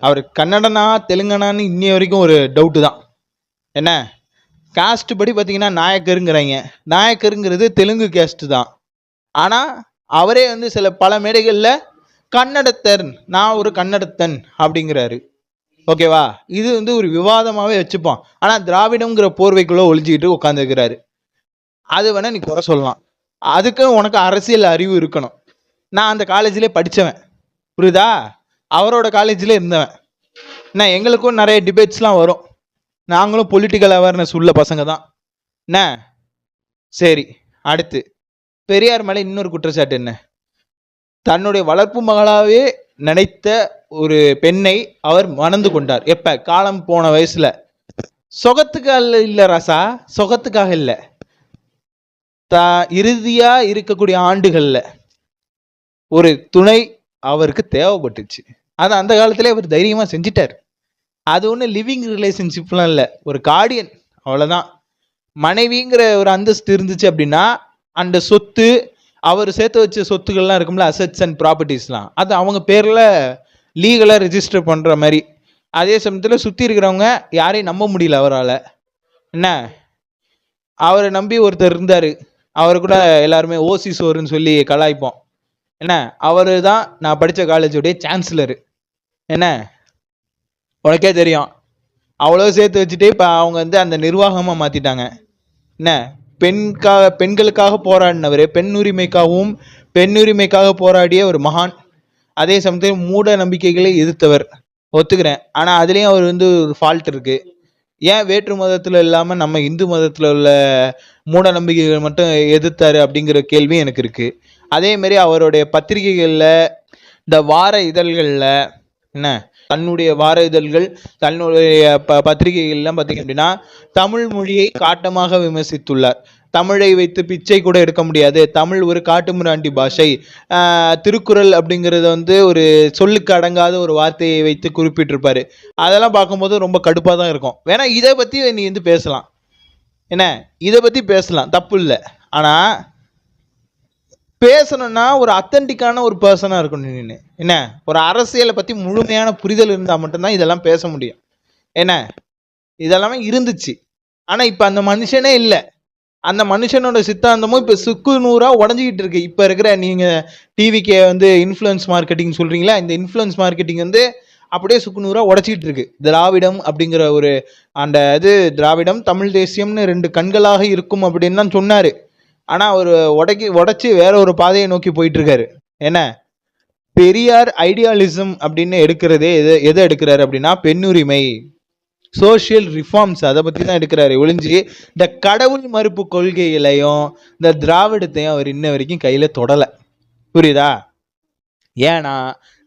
அவர் கன்னடனா தெலுங்கனான்னு இன்னி வரைக்கும் ஒரு டவுட்டு தான். என்ன காஸ்ட் படி பார்த்தீங்கன்னா நாயக்கருங்கிறாங்க. நாயக்கருங்கிறது தெலுங்கு கேஸ்ட் தான். ஆனால் அவரே வந்து பல மேடைகளில் கன்னடத்தன், நான் ஒரு கன்னடத்தன் அப்படிங்கிறாரு. ஓகேவா? இது வந்து ஒரு விவாதமாகவே வச்சுப்போம். ஆனால் திராவிடம்ங்கிற போர்வைக்குள்ளே ஒளிஞ்சிக்கிட்டு உட்காந்துருக்கிறாரு. அது வேணா நீ குறை சொல்லலாம். அதுக்கு உனக்கு அரசியல் அறிவு இருக்கணும். நான் அந்த காலேஜிலே படித்தவன், புரியுதா? அவரோட காலேஜில் இருந்தவன். என்ன எங்களுக்கும் நிறைய டிபேட்ஸ்லாம் வரும். நாங்களும் பொலிட்டிக்கல் அவேர்னஸ் உள்ள பசங்க தான். என்ன சரி, அடுத்து பெரியார் மேலே இன்னொரு குற்றச்சாட்டு என்ன? தன்னுடைய வளர்ப்பு மகளாவே நினைத்த ஒரு பெண்ணை அவர் மணந்து கொண்டார். எப்ப? காலம் போன வயசுல. சொகத்துக்காக இல்லை ராசா, சொகத்துக்காக இல்லை. இறுதியா இருக்கக்கூடிய ஆண்டுகள்ல ஒரு துணை அவருக்கு தேவைப்பட்டுச்சு. அது அந்த காலத்திலே அவர் தைரியமா செஞ்சிட்டார். அது ஒன்றும் லிவிங் ரிலேஷன்ஷிப்லாம் இல்லை, ஒரு கார்டியன், அவ்வளோதான். மனைவிங்கிற ஒரு அந்தஸ்து இருந்துச்சு அப்படின்னா அந்த சொத்து, அவர் சேர்த்து வச்ச சொத்துக்கள்லாம் இருக்கும்ல, அசெட்ஸ் அண்ட் ப்ராப்பர்ட்டிஸ்லாம், அது அவங்க பேரில் லீகலாக ரிஜிஸ்டர் பண்ணுற மாதிரி. அதே சமயத்தில் சுற்றி இருக்கிறவங்க யாரையும் நம்ப முடியல அவரால். என்ன அவரை நம்பி ஒருத்தர் இருந்தார், அவரை கூட எல்லாருமே ஓசி சோறுன்னு சொல்லி கலாய்ப்போம். என்ன அவர் தான் நான் படித்த காலேஜுடைய சான்சலரு. என்ன உனக்கே தெரியும். அவ்வளோ சேர்த்து வச்சுட்டு இப்போ அவங்க வந்து அந்த நிர்வாகமாக மாற்றிட்டாங்க. என்ன பெண்களுக்காக போராடினவர், பெண்ணுரிமைக்காக போராடிய ஒரு மகான். அதே சமயத்தில் மூட நம்பிக்கைகளை எதிர்த்தவர், ஒத்துக்கிறேன். ஆனால் அதுலேயும் அவர் வந்து ஒரு ஃபால்ட் இருக்குது. ஏன் வேற்று மதத்தில் இல்லாமல் நம்ம இந்து மதத்தில் உள்ள மூட நம்பிக்கைகள் மட்டும் எதிர்த்தாரு அப்படிங்கிற கேள்வி எனக்கு இருக்குது. அதேமாரி அவருடைய பத்திரிகைகளில், இந்த வார இதழ்களில், என்ன தன்னுடைய வார இதழ்கள், தன்னுடைய பத்திரிகைகள்லாம் பார்த்தீங்க அப்படின்னா தமிழ் மொழியை காட்டமாக விமர்சித்துள்ளார். தமிழை வைத்து பிச்சை கூட எடுக்க முடியாது, தமிழ் ஒரு காட்டுமிராண்டி பாஷை, திருக்குறள் அப்படிங்கிறத வந்து ஒரு சொல்லுக்கு அடங்காத ஒரு வார்த்தையை வைத்து குறிப்பிட்டிருப்பாரு. அதெல்லாம் பார்க்கும்போது ரொம்ப கடுப்பாக தான் இருக்கும். வேணா இதை பற்றி நீ வந்து பேசலாம், என்ன இதை பற்றி பேசலாம், தப்பு இல்லை. ஆனால் பேசணும்னா ஒரு அத்தன்டிக்கான ஒரு பர்சனாக இருக்கணும். நீ என்ன ஒரு அரசியலை பற்றி முழுமையான புரிதல் இருந்தால் மட்டும்தான் இதெல்லாம் பேச முடியும். என்ன இதெல்லாமே இருந்துச்சு, ஆனால் இப்போ அந்த மனுஷனே இல்லை. அந்த மனுஷனோட சித்தாந்தமும் இப்போ சுக்கு நூறாக உடஞ்சிக்கிட்டு இருக்கு. இப்போ இருக்கிற நீங்கள் டிவிக்கே வந்து இன்ஃப்ளூயன்ஸ் மார்க்கெட்டிங் சொல்கிறீங்களா, இந்த இன்ஃப்ளூயன்ஸ் மார்க்கெட்டிங் வந்து அப்படியே சுக்கு நூறாக உடச்சிக்கிட்டு இருக்கு. திராவிடம் அப்படிங்கிற ஒரு அந்த இது திராவிடம் தமிழ் தேசியம்னு 2 கண்களாக இருக்கும் அப்படின்னு தான் சொன்னார். ஆனால் அவர் உடைச்சி வேற ஒரு பாதையை நோக்கி போயிட்டு இருக்காரு. என்ன பெரியார் ஐடியாலிசம் அப்படின்னு எடுக்கிறதே எதை எடுக்கிறாரு அப்படின்னா பெண்ணுரிமை, சோஷியல் ரிஃபார்ம்ஸ், அதை பற்றி தான் எடுக்கிறாரு. ஒழிஞ்சு இந்த கடவுள் மறுப்பு கொள்கைகளையும் இந்த திராவிடத்தையும் அவர் இன்ன வரைக்கும் கையில் தொடலை. புரியுதா? ஏன்னா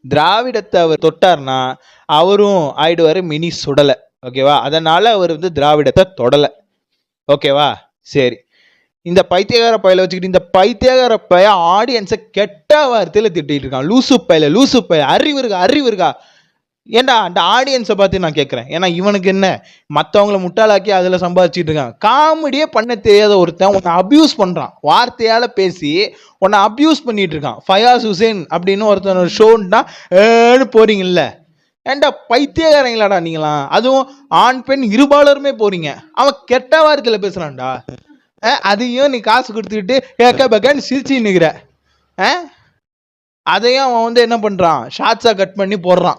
திராவிடத்தை அவர் தொட்டார்னா அவரும் ஆயிடுவார் மினி சுடலை. ஓகேவா? அதனால் அவர் வந்து திராவிடத்தை தொடலை. ஓகேவா? சரி, இந்த பைத்தியகார பையில வச்சுக்கிட்டு இந்த பைத்தியகார பைய ஆடியன்ஸை கெட்ட வார்த்தையில் திட்டிகிட்டு இருக்கான். லூசு பையில அறிவு இருக்கா? ஏன்டா அந்த ஆடியன்ஸை பார்த்து நான் கேட்குறேன். ஏன்னா இவனுக்கு என்ன மற்றவங்கள முட்டாளாக்கி அதில் சம்பாதிச்சிட்டு இருக்கான். காமெடியே பண்ண தெரியாத ஒருத்தன் உன்னை அப்யூஸ் பண்ணுறான், வார்த்தையால் பேசி உன்னை அப்யூஸ் பண்ணிட்டு இருக்கான். ஃபயாஸ் ஹுசேன் அப்படின்னு ஒருத்தன் ஒரு ஷோன்னா ஏன்னு போறீங்கல்ல. ஏன்டா பைத்தியக்காரங்களாடா நீங்களாம். அதுவும் ஆண் பெண் இருபாலருமே போறீங்க. அவன் கெட்ட வார்த்தையில் பேசுகிறான்டா. அதையும் நீ காசு கொடுத்துக்கிட்டு ஏக்க பக்கன்னு சிரிச்சு நிற்கிற. அதையும் அவன் வந்து என்ன பண்ணுறான், ஷார்ட்ஸாக கட் பண்ணி போடுறான்.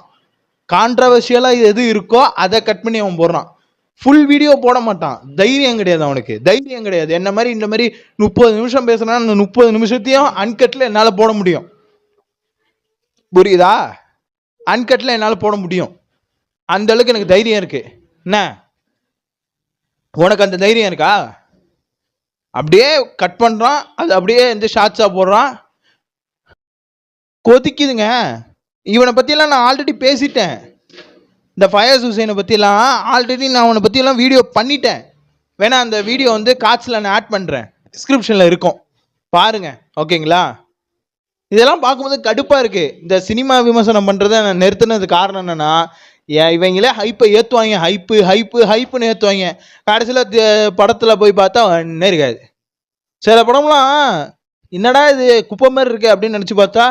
கான்ட்ரவர்ஷியலாக எது இருக்கோ அதை கட் பண்ணி அவன் போடுறான். ஃபுல் வீடியோ போட மாட்டான். தைரியம் கிடையாது அவனுக்கு, தைரியம் கிடையாது. என்ன மாதிரி இந்த மாதிரி 30 நிமிஷம் பேசுனா அந்த 30 நிமிஷத்தையும் அன்கட்டில் என்னால் போட முடியும். புரியுதா? அன்கட்டில் என்னால் போட முடியும். அந்த அளவுக்கு எனக்கு தைரியம் இருக்கு. என்ன உனக்கு அந்த தைரியம் இருக்கா? அப்படியே கட் பண்ணுறான், அது அப்படியே இந்த ஷார்ட்ஸாக போடுறான். கொதிக்குதுங்க. இவனை பற்றியெல்லாம் நான் ஆல்ரெடி பேசிட்டேன். இந்த ஃபயாஸ் ஹுசேனை பற்றிலாம் ஆல்ரெடி நான் அவனை பற்றியெல்லாம் வீடியோ பண்ணிட்டேன். வேணா அந்த வீடியோ வந்து காட்சியில் நான் ஆட் பண்ணுறேன், டிஸ்கிரிப்ஷனில் இருக்கும், பாருங்க. ஓகேங்களா? இதெல்லாம் பார்க்கும்போது கடுப்பாக இருக்குது. இந்த சினிமா விமர்சனம் பண்ணுறதை நான் நிறுத்தினது காரணம் என்னென்னா, இவங்களே ஹைப்பை ஏற்றுவாங்க, ஹைப்புன்னு ஏற்றுவாங்க. கடைசியில் படத்தில் போய் பார்த்தா ஒன்றும் இருக்காது. சில படம்லாம் என்னடா இது குப்பை மாதிரி இருக்கு அப்படின்னு நினச்சி பார்த்தா,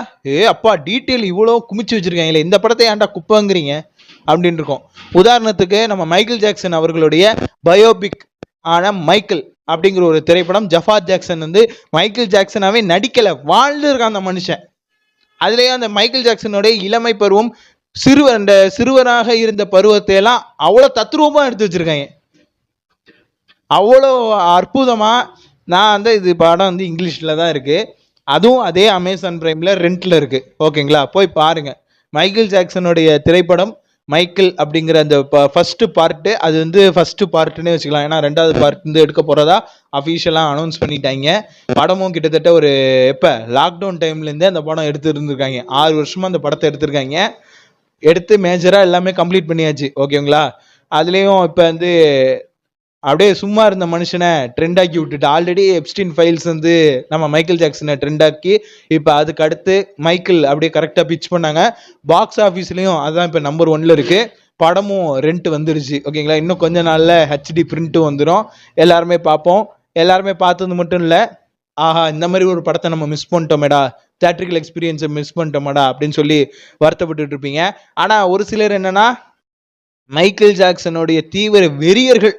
அப்பா டீட்டெயில் இவ்வளோ குமிச்சு வச்சுருக்காங்களே, இந்த படத்தை ஏன்டா குப்பைங்கிறீங்க அப்படின்னு இருக்கும். உதாரணத்துக்கு நம்ம மைக்கேல் ஜாக்சன் அவர்களுடைய பயோபிக் ஆன மைக்கேல் அப்படிங்கிற ஒரு திரைப்படம். ஜஃபார் ஜாக்சன் வந்து மைக்கேல் ஜாக்சனாவே நடிக்கலை, வாழ்ந்து இருக்கான் அந்த மனுஷன். அதுலேயும் அந்த மைக்கேல் ஜாக்சனுடைய இளமை பருவம், சிறுவராக இருந்த பருவத்தை எல்லாம் அவ்வளோ தத்ரூபமாக எடுத்து வச்சிருக்காங்க. அவ்வளோ அற்புதமாக. நான் வந்து இது படம் வந்து இங்கிலீஷில் தான் இருக்குது, அதுவும் அதே அமேசான் பிரைமில் ரெண்டில் இருக்குது. ஓகேங்களா? போய் பாருங்கள். மைக்கேல் ஜாக்சனுடைய திரைப்படம் மைக்கேல் அப்படிங்கிற அந்த ஃபஸ்ட்டு பார்ட்டு, அது வந்து ஃபஸ்ட்டு பார்ட்டுன்னே வச்சுக்கலாம். ஏன்னா 2வது பார்ட் வந்து எடுக்க போகிறதா அஃபீஷியலாக அனௌன்ஸ் பண்ணிட்டாங்க. படமும் கிட்டத்தட்ட ஒரு எப்போ லாக்டவுன் டைம்லேருந்தே அந்த படம் எடுத்து இருந்திருக்காங்க. 6 வருஷமாக அந்த படத்தை எடுத்திருக்காங்க. எடுத்து மேஜராக எல்லாமே கம்ப்ளீட் பண்ணியாச்சு. ஓகேங்களா? அதுலேயும் இப்போ வந்து அப்படியே சும்மா இருந்த மனுஷனை ட்ரெண்ட் ஆக்கி விட்டுட்டு, ஆல்ரெடி எப்ஸ்டீன் ஃபைல்ஸ் வந்து நம்ம மைக்கேல் ஜாக்சனை ட்ரெண்ட் ஆக்கி இப்போ அதுக்கு அடுத்து மைக்கேல் அப்படியே கரெக்டாக பிச் பண்ணாங்க. பாக்ஸ் ஆஃபீஸ்லேயும் அதுதான் இப்போ நம்பர் 1ல் இருக்குது. படமும் ரெண்ட் வந்துருச்சு. ஓகேங்களா? இன்னும் கொஞ்ச நாளில் ஹெச்டி பிரிண்ட்டும் வந்துடும். எல்லாருமே பார்ப்போம். எல்லாருமே பார்த்தது மட்டும் இல்லை, ஆஹா இந்த மாதிரி ஒரு படத்தை நம்ம மிஸ் பண்ணிட்டோமேடா, தியேட்ரிக்கல் எக்ஸ்பீரியன்ஸை மிஸ் பண்ணிட்டோமாடா அப்படின்னு சொல்லி வருத்தப்பட்டு இருப்பீங்க. ஆனால் ஒரு சிலர் என்னன்னா, மைக்கேல் ஜாக்சனுடைய தீவிர வெறியர்கள்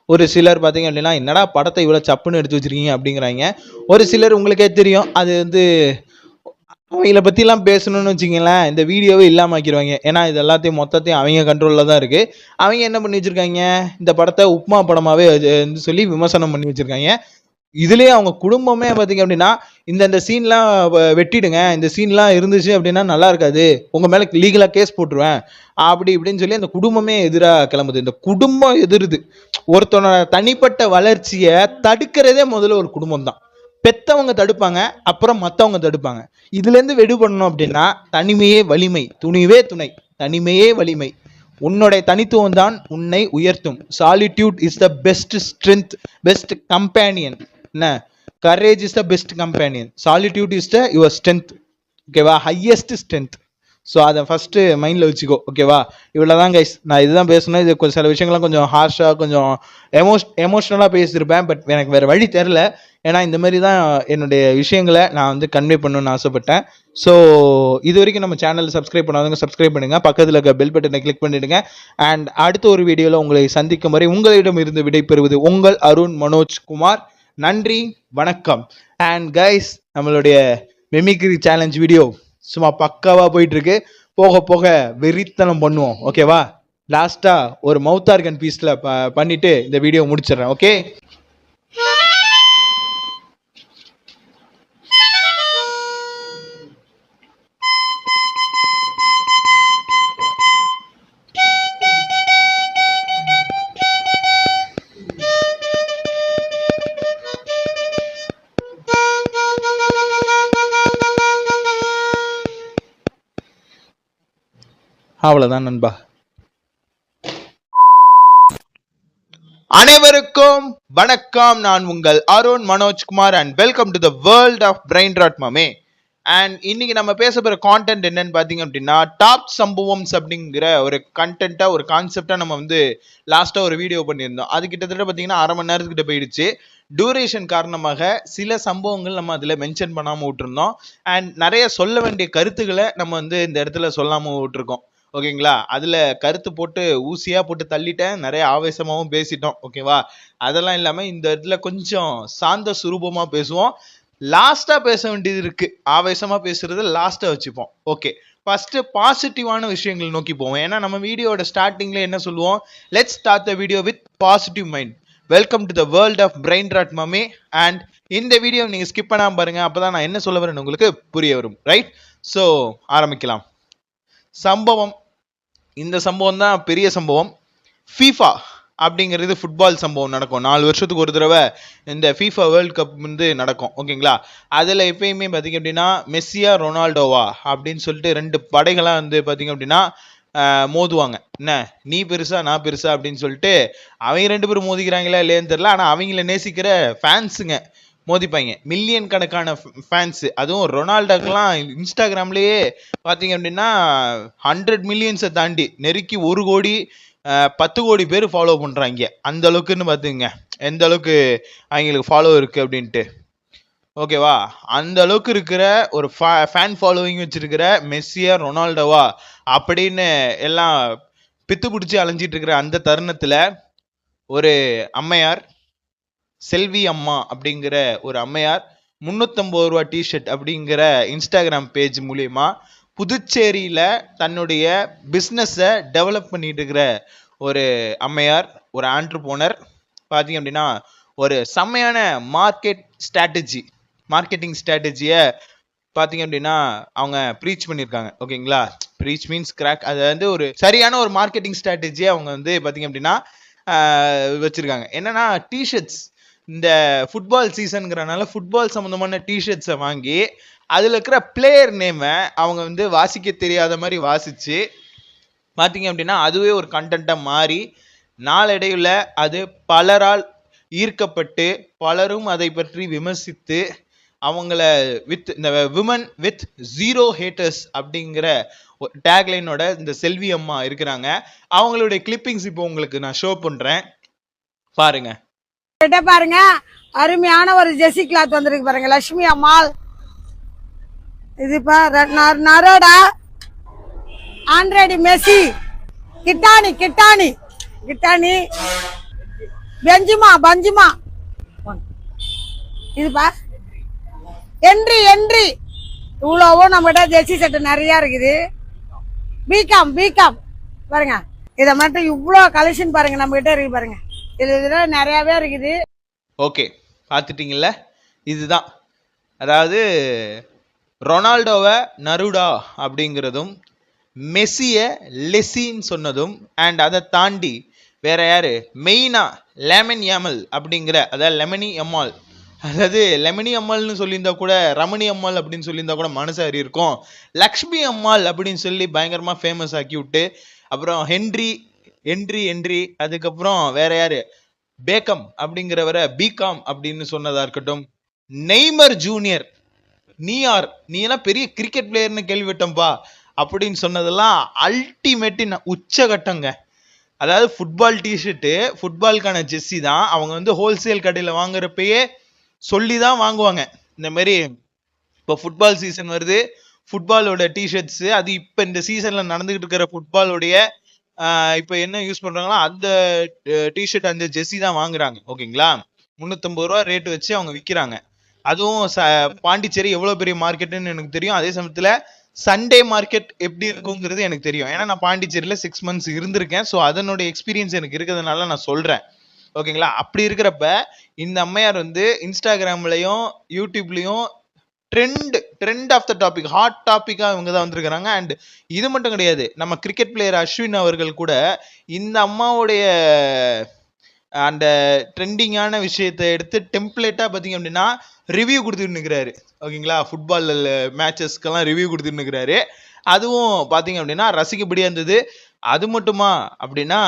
ஒரு சிலர் பார்த்தீங்க அப்படின்னா, என்னடா படத்தை இவ்வளோ சப்புன்னு எடுத்து வச்சிருக்கீங்க அப்படிங்கிறாங்க. ஒரு சிலர் உங்களுக்கே தெரியும், அது வந்து அவங்கள பற்றிலாம் பேசணும்னு வச்சிங்களேன், இந்த வீடியோவே இல்லாமல் ஆக்கிடுவாங்க. ஏன்னா இது எல்லாத்தையும் மொத்தத்தையும் அவங்க கண்ட்ரோலில் தான் இருக்குது. அவங்க என்ன பண்ணி வச்சுருக்காங்க, இந்த படத்தை உப்மா படமாகவே சொல்லி விமர்சனம் பண்ணி வச்சுருக்காங்க. இதுலேயே அவங்க குடும்பமே பார்த்தீங்க அப்படின்னா, இந்த சீன்லாம் வெட்டிடுங்க, இந்த சீன்லாம் இருந்துச்சு அப்படின்னா நல்லா இருக்காது, உங்கள் மேலே லீகலாக கேஸ் போட்டுருவேன் அப்படி இப்படின்னு சொல்லி அந்த குடும்பமே எதிராக கிளம்புது. இந்த குடும்பம் எதிருது. ஒருத்தனோட தனிப்பட்ட வளர்ச்சியை தடுக்கிறதே முதல்ல ஒரு குடும்பம் தான். பெத்தவங்க தடுப்பாங்க, அப்புறம் மற்றவங்க தடுப்பாங்க. இதுலேருந்து விடுபடணும் அப்படின்னா தனிமையே வலிமை, துணிவே துணை, தனிமையே வலிமை. உன்னுடைய தனித்துவம் தான் உன்னை உயர்த்தும். Solitude is the best strength, best companion. என்ன, courage is the best companion, solitude is the your strength. ஓகேவா? Highest strength. ஸோ அதை ஃபஸ்ட்டு மைண்டில் வச்சுக்கோ. ஓகேவா? இவ்வளோ தான் கைஸ், நான் இதுதான் பேசணும். இது கொஞ்சம் சில விஷயங்கள்லாம் கொஞ்சம் ஹார்ஷாக, கொஞ்சம் எமோஷ்னலாக பேசியிருப்பேன். பட் எனக்கு வேறு வழி தெரில. ஏன்னா இந்த மாதிரி தான் என்னுடைய விஷயங்களை நான் வந்து கன்வே பண்ணணும்னு ஆசைப்பட்டேன். ஸோ இது வரைக்கும் நம்ம சேனல் சப்ஸ்கிரைப் பண்ணாதவங்க சப்ஸ்கிரைப் பண்ணுங்கள், பக்கத்தில் இருக்க பெல் பட்டனை கிளிக் பண்ணிவிடுங்க. அண்ட் அடுத்த ஒரு வீடியோவில் உங்களை சந்திக்கும் வரை உங்களிடம் இருந்து விடைபெறுவது உங்கள் அருண் மனோஜ் குமார். நன்றி, வணக்கம். அண்ட் கைஸ், நம்மளுடைய மிமிக்ரி சேலஞ்ச் வீடியோ சும்மா பக்காவாக போயிட்டுருக்கு. போக போக வெறித்தனம் பண்ணுவோம். ஓகேவா? லாஸ்ட்டாக ஒரு மவுத் ஆர்கன் பீஸில் பண்ணிவிட்டு இந்த வீடியோ முடிச்சிடுறேன். ஓகே? அவ்வளவுதான் நண்பா. அனைவருக்கும் வணக்கம். நான் உங்கள் Arun Manojkumar and welcome to the world of brain rot மாமே. அண்ட் இன்னைக்கு நம்ம பேச போகிற கான்டென்ட் என்னன்னு பார்த்தீங்க அப்படின்னா டாப் சம்பவம்ஸ் அப்படிங்கிற ஒரு கண்டென்ட்டாக ஒரு கான்செப்டாக நம்ம வந்து லாஸ்ட்டாக ஒரு வீடியோ பண்ணியிருந்தோம். அது கிட்டத்தட்ட பார்த்தீங்கன்னா 1/2 மணி நேரத்துக்கிட்ட போயிடுச்சு. டியூரேஷன் காரணமாக சில சம்பவங்கள் நம்ம அதில் மென்ஷன் பண்ணாமல் விட்டுருந்தோம். அண்ட் நிறைய சொல்ல வேண்டிய கருத்துக்களை நம்ம வந்து இந்த இடத்துல சொல்லாமல் விட்டுருக்கோம். ஓகேங்களா? அதில் கருத்து போட்டு ஊசியாக போட்டு தள்ளிட்டேன், நிறைய ஆவேசமாகவும் பேசிட்டோம். ஓகேவா? அதெல்லாம் இல்லாமல் இந்த இடத்துல கொஞ்சம் சாந்த சுரூபமாக பேசுவோம். லாஸ்டா பேச வேண்டியது இருக்கு, ஆவேசமா பேசுறது லாஸ்டா வச்சுப்போம். ஓகே, ஃபர்ஸ்ட் பாசிட்டிவான விஷயங்கள் நோக்கி போவோம். ஏன்னா நம்ம வீடியோட ஸ்டார்டிங்ல என்ன சொல்லுவோம், let's start the video with positive mind, welcome to the world of brain rot மம்மி. அண்ட் இந்த வீடியோ நீங்க ஸ்கிப் பண்ணாம பாருங்க, அப்பதான் நான் என்ன சொல்ல வரேன்னு உங்களுக்கு புரிய வரும். ரைட்? ஸோ ஆரம்பிக்கலாம். சம்பவம், இந்த சம்பவம் தான் பெரிய சம்பவம். ஃபீஃபா அப்படிங்கிறது ஃபுட்பால் சம்பவம் நடக்கும். 4 வருஷத்துக்கு ஒரு தடவை இந்த ஃபீஃபா வேர்ல்ட் கப் வந்து நடக்கும். ஓகேங்களா? அதில் எப்பயுமே பார்த்தீங்க அப்படின்னா மெஸ்ஸியா ரொனால்டோவா அப்படின்னு சொல்லிட்டு 2 படைகளாக வந்து பார்த்தீங்க அப்படின்னா மோதுவாங்க. என்ன, நீ பெருசா நான் பெருசா அப்படின்னு சொல்லிட்டு அவங்க 2 பேரும் மோதிக்கிறாங்களா இல்லையான்னு தெரியல. ஆனால் அவங்கள நேசிக்கிற ஃபேன்ஸுங்க மோதிப்பாங்க, மில்லியன் கணக்கான ஃபேன்ஸு. அதுவும் ரொனால்டோக்கெல்லாம் இன்ஸ்டாகிராம்லேயே பார்த்தீங்க அப்படின்னா 100 மில்லியன்ஸை தாண்டி நெருக்கி 1 கோடி 10 கோடி பேர் ஃபாலோ பண்ணுறாங்க. அந்த அளவுக்குன்னு பார்த்துங்க எந்த அளவுக்கு அவங்களுக்கு ஃபாலோ இருக்குது அப்படின்ட்டு. ஓகேவா? அந்த அளவுக்கு இருக்கிற ஒரு ஃபேன் ஃபாலோவிங் வச்சிருக்கிற மெஸ்ஸியா ரொனால்டோவா அப்படின்னு எல்லாம் பித்து பிடிச்சி அலைஞ்சிட்டு இருக்கிற அந்த தருணத்தில் ஒரு அம்மையார், செல்வி அம்மா அப்படிங்கிற ஒரு அம்மையார் 350 ரூபா டிஷர்ட் அப்படிங்கிற இன்ஸ்டாகிராம் பேஜ் மூலியமா புதுச்சேரியில் தன்னுடைய பிஸ்னஸை டெவலப் பண்ணிட்டு இருக்கிற ஒரு அம்மையார், ஒரு ஆண்டர்ப்ரனர். பார்த்தீங்க அப்படின்னா ஒரு செம்மையான மார்க்கெட்டிங் ஸ்ட்ராட்டஜியை பார்த்தீங்க அப்படின்னா அவங்க ப்ரீச் பண்ணியிருக்காங்க. ஓகேங்களா? Preach means crack. அது வந்து ஒரு சரியான ஒரு மார்க்கெட்டிங் ஸ்ட்ராட்டஜியை அவங்க வந்து பார்த்தீங்க அப்படின்னா வச்சுருக்காங்க. என்னன்னா டிஷர்ட்ஸ், இந்த ஃபுட்பால் சீசனுங்கிறனால ஃபுட்பால் சம்மந்தமான டிஷர்ட்ஸை வாங்கி அதில் இருக்கிற பிளேயர் நேமை அவங்க வந்து வாசிக்க தெரியாத மாதிரி வாசித்து பார்த்தீங்க அப்படின்னா அதுவே ஒரு கண்டென்ட்டாக மாறி நாளடைவில் அது பலரால் ஈர்க்கப்பட்டு பலரும் அதை பற்றி விமர்சித்து அவங்கள இந்த விமன் வித் 0 ஹேட்டர்ஸ் அப்படிங்கிற டேக்லைனோட இந்த செல்வி அம்மா இருக்கிறாங்க. அவங்களுடைய கிளிப்பிங்ஸ் இப்போ உங்களுக்கு நான் ஷோ பண்ணுறேன், பாருங்க. பாருங்க, அருமையான ஒரு ஜெர்சி கிளாத் வந்திருக்கு பாருங்க, லட்சுமி அம்மாள். இது நரோடா, ஆண்ட்ரேடி மெஸ்ஸி, கிட்டானி பஞ்சுமா. இதுப்பா என்ட்ரி இவ்வளவும் நம்மகிட்ட ஜெர்சி செட்டு நிறைய இருக்குது. பிகாம் பாருங்க, இதை மட்டும் இவ்வளோ கலெக்ஷன் பாருங்க நம்ம கிட்ட இருக்கு பாருங்க. இதுல நிறையவே இருக்குது. ஓகே, பார்த்துட்டீங்கல்ல? இதுதான், அதாவது ரொனால்டோவை நருடா அப்படிங்கிறதும் மெஸ்ஸியை லெசின்னு சொன்னதும், அண்ட் அதை தாண்டி வேற யாரு, மெயினா லெமன் யாமல் அப்படிங்கிற, அதாவது லெமனி அம்மாள், அதாவது லெமனி அம்மாள்னு சொல்லியிருந்தா கூட ரமணி அம்மாள் அப்படின்னு சொல்லியிருந்தா கூட மனசாரி இருக்கும். லக்ஷ்மி அம்மாள் அப்படின்னு சொல்லி பயங்கரமா ஃபேமஸ் ஆக்கி விட்டு, அப்புறம் ஹென்றி, அதுக்கப்புறம் வேற யாரு, பேக்கம் அப்படிங்கிறவரை பிகாம் அப்படின்னு சொன்னதா இருக்கட்டும். நெய்மர் ஜூனியர், நீ எல்லாம் பெரிய கிரிக்கெட் பிளேயர்னு கேள்விப்பட்டம்பா அப்படின்னு சொன்னதெல்லாம் அல்டிமேட் உச்சகட்டங்க. அதாவது ஃபுட்பால் டிஷர்ட்டு, ஃபுட்பாலுக்கான ஜெர்சி தான் அவங்க வந்து ஹோல்சேல் கடையில் வாங்குறப்பயே சொல்லி தான் வாங்குவாங்க. இந்த மாதிரி இப்போ ஃபுட்பால் சீசன் வருது, ஃபுட்பாலோட டிஷர்ட்ஸு, அது இப்போ இந்த சீசனில் நடந்துகிட்டு இருக்கிற ஃபுட்பாலோடைய இப்போ என்ன யூஸ் பண்ணுறாங்களோ அந்த டிஷர்ட், அந்த ஜெர்சி தான் வாங்குறாங்க. ஓகேங்களா? 350 ரூபா ரேட்டு வச்சு அவங்க விற்கிறாங்க. அதுவும் பாண்டிச்சேரி எவ்வளோ பெரிய மார்க்கெட்டுன்னு எனக்கு தெரியும். அதே சமயத்தில் சண்டே மார்க்கெட் எப்படி இருக்குங்கிறது எனக்கு தெரியும். ஏன்னா நான் பாண்டிச்சேரியில் 6 months இருந்திருக்கேன். ஸோ அதனுடைய எக்ஸ்பீரியன்ஸ் எனக்கு இருக்கிறதுனால நான் சொல்கிறேன். ஓகேங்களா? அப்படி இருக்கிறப்ப இந்த அம்மையார் வந்து இன்ஸ்டாகிராம்லையும் யூடியூப்லையும் trend of the topic, hot டாப்பிக்காக இவங்க தான் வந்திருக்கிறாங்க. அண்ட் இது மட்டும் கிடையாது, நம்ம கிரிக்கெட் பிளேயர் அஸ்வின் அவர்கள் கூட இந்த அம்மாவுடைய அந்த ட்ரெண்டிங்கான விஷயத்தை எடுத்து டெம்ப்ளேட்டாக பார்த்தீங்க அப்படின்னா ரிவ்யூ கொடுத்துட்டு நிற்கிறாரு. ஓகேங்களா? ஃபுட்பால் மேட்சஸ்க்கெல்லாம் ரிவ்யூ கொடுத்துட்டு நிற்கிறாரு. அதுவும் பார்த்தீங்க அப்படின்னா ரசிக்கப்படியாக இருந்தது. அது மட்டுமா அப்படின்னா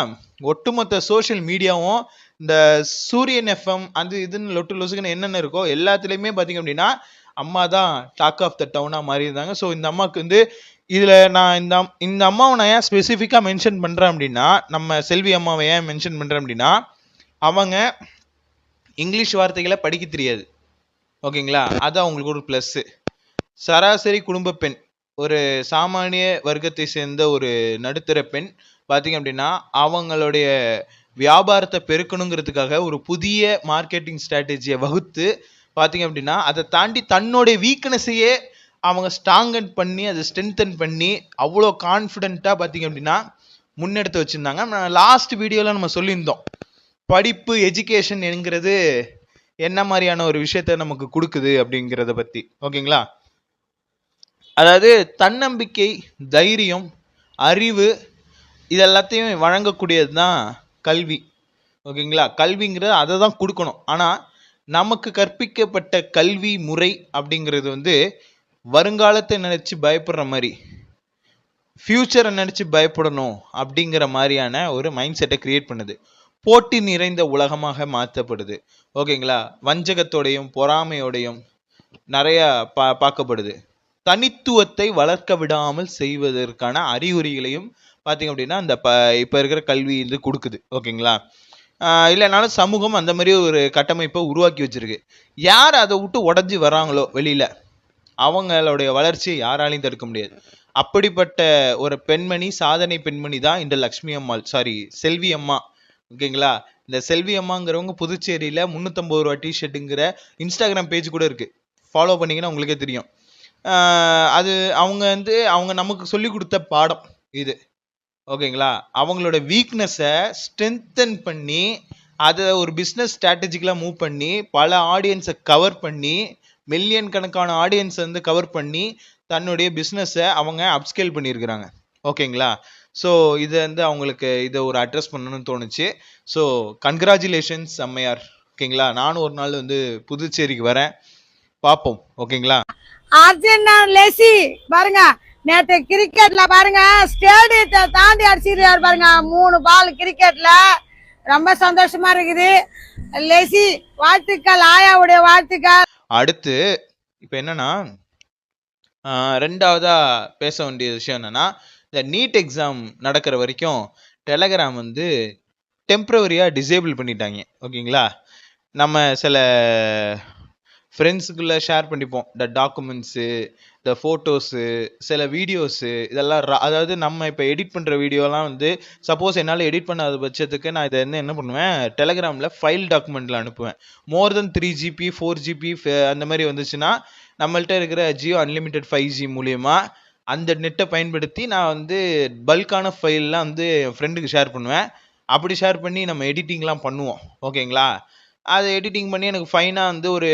ஒட்டுமொத்த சோஷியல் மீடியாவும் இந்த சூரியன் எஃப்எம் அது இதுன்னு லொட்டு லொசுக்குன்னு என்னென்ன இருக்கோ எல்லாத்துலேயுமே பார்த்தீங்க அப்படின்னா அம்மா தான் டாக் ஆஃப் த டவுனாக மாறி இருந்தாங்க. ஸோ இந்த அம்மாவுக்கு வந்து இதில் நான் இந்த அம்மாவை நான் ஏன் ஸ்பெசிஃபிக்காக மென்ஷன் பண்ணுறேன் அப்படின்னா, நம்ம செல்வி அம்மாவை ஏன் மென்ஷன் பண்ணுறேன் அப்படின்னா, அவங்க இங்கிலீஷ் வார்த்தைகளை படிக்க தெரியாது. ஓகேங்களா, அது அவங்களுக்கு ஒரு ப்ளஸ்ஸு. சராசரி குடும்ப பெண், ஒரு சாமானிய வர்க்கத்தை சேர்ந்த ஒரு நடுத்தர பெண் பார்த்தீங்க அப்படின்னா, அவங்களுடைய வியாபாரத்தை பெருக்கணுங்கிறதுக்காக ஒரு புதிய மார்க்கெட்டிங் ஸ்ட்ராட்டஜியை வகுத்து பார்த்தீங்க அப்படின்னா, அதை தாண்டி தன்னுடைய வீக்னஸையே அவங்க ஸ்ட்ராங்கன் பண்ணி அதை ஸ்ட்ரென்தன் பண்ணி அவ்வளோ கான்ஃபிடென்ட்டாக பார்த்தீங்க அப்படின்னா முன்னெடுத்து வச்சுருந்தாங்க. லாஸ்ட் வீடியோவில் நம்ம சொல்லியிருந்தோம், படிப்பு எஜுகேஷன் என்கிறது என்ன மாதிரியான ஒரு விஷயத்த நமக்கு கொடுக்குது அப்படிங்கிறத பற்றி. ஓகேங்களா, அதாவது தன்னம்பிக்கை, தைரியம், அறிவு இதெல்லாத்தையும் வழங்கக்கூடியது தான் கல்வி. ஓகேங்களா, கல்விங்கிறது அதை தான் கொடுக்கணும். ஆனால் நமக்கு கற்பிக்கப்பட்ட கல்வி முறை அப்படிங்கிறது வந்து வருங்காலத்தை நினச்சி பயப்படுற மாதிரி, ஃப்யூச்சரை நினச்சி பயப்படணும் அப்படிங்கிற மாதிரியான ஒரு மைண்ட் செட்டை கிரியேட் பண்ணுது. போட்டி நிறைந்த உலகமாக மாற்றப்படுது. ஓகேங்களா, வஞ்சகத்தோடையும் பொறாமையோடையும் நிறையா பார்க்கப்படுது. தனித்துவத்தை வளர்க்க விடாமல் செய்வதற்கான அறிகுறிகளையும் பார்த்தீங்க அப்படின்னா அந்த இப்போ இருக்கிற கல்வி இது கொடுக்குது. ஓகேங்களா, இல்லைனாலும் சமூகம் அந்த மாதிரி ஒரு கட்டமைப்பை உருவாக்கி வச்சிருக்கு. யார் அதை விட்டு உடஞ்சி வராங்களோ வெளியில், அவங்களுடைய வளர்ச்சியை யாராலையும் தடுக்க முடியாது. அப்படிப்பட்ட ஒரு பெண்மணி, சாதனை பெண்மணி தான் இந்த லக்ஷ்மி அம்மாள், செல்வி அம்மா. ஓகேங்களா, இந்த செல்வி அம்மாங்கிறவங்க புதுச்சேரியில் 350 ரூபா டிஷர்ட்டுங்கிற இன்ஸ்டாகிராம் பேஜ் கூட இருக்குது. ஃபாலோ பண்ணிங்கன்னா உங்களுக்கே தெரியும். அது அவங்க நமக்கு சொல்லி கொடுத்த பாடம் இது. ஓகேங்களா, அவங்களோட வீக்னஸை ஸ்ட்ரென்தன் பண்ணி அதை ஒரு பிஸ்னஸ் ஸ்ட்ராட்டஜிக்கலாக மூவ் பண்ணி பல ஆடியன்ஸை கவர் பண்ணி மில்லியன் கணக்கான ஆடியன்ஸை வந்து கவர் பண்ணி தன்னுடைய பிஸ்னஸை அவங்க அப்ஸ்கேல் பண்ணியிருக்கிறாங்க. ஓகேங்களா, ஸோ இதை வந்து அவங்களுக்கு இதை ஒரு அட்ரஸ் பண்ணணும்னு தோணுச்சு. ஸோ கங்க்ராச்சுலேஷன்ஸ் அம்மையார். ஓகேங்களா, நானும் ஒரு நாள் வந்து புதுச்சேரிக்கு வரேன், பார்ப்போம். ஓகேங்களா, அர்ஜென்டினா லெசி பாருங்க, நேற்று கிரிக்கெட்ல பாருங்க ஸ்டேடியத்தை தாண்டி அடிச்சிருக்காரு பாருங்க, 3 பால் கிரிக்கெட்ல. ரொம்ப சந்தோஷமா இருக்குது. லெசி வாழ்த்துக்கள், ஆயாவுடைய வாழ்த்துக்கள். அடுத்து இப்போ என்னன்னா, ரெண்டாவதா பேச வேண்டிய விஷயம் என்னன்னா, இந்த நீட் எக்ஸாம் நடக்கிற வரைக்கும் டெலகிராம் வந்து டெம்ப்ரவரியாக டிசேபிள் பண்ணிட்டாங்க. ஓகேங்களா, நம்ம சில ஃப்ரெண்ட்ஸுக்குள்ளே ஷேர் பண்ணிப்போம், இந்த டாக்குமெண்ட்ஸு, இந்த ஃபோட்டோஸு, சில வீடியோஸு, இதெல்லாம் அதாவது நம்ம இப்போ எடிட் பண்ணுற வீடியோலாம் வந்து சப்போஸ் என்னால் எடிட் பண்ணாத பட்சத்துக்கு நான் இதை என்ன பண்ணுவேன், டெலகிராமில் ஃபைல் டாக்குமெண்ட்டில் அனுப்புவேன். மோர் தென் 3 GB 4 GB அந்த மாதிரி வந்துச்சுன்னா நம்மள்ட்ட இருக்கிற ஜியோ அன்லிமிட்டெட் 5G மூலியமா அந்த நெட்டை பயன்படுத்தி நான் வந்து பல்கான ஃபைல்லாம் வந்து என் ஃப்ரெண்டுக்கு ஷேர் பண்ணுவேன். அப்படி ஷேர் பண்ணி நம்ம எடிட்டிங்லாம் பண்ணுவோம். ஓகேங்களா, அதை எடிட்டிங் பண்ணி எனக்கு ஃபைனாக வந்து ஒரு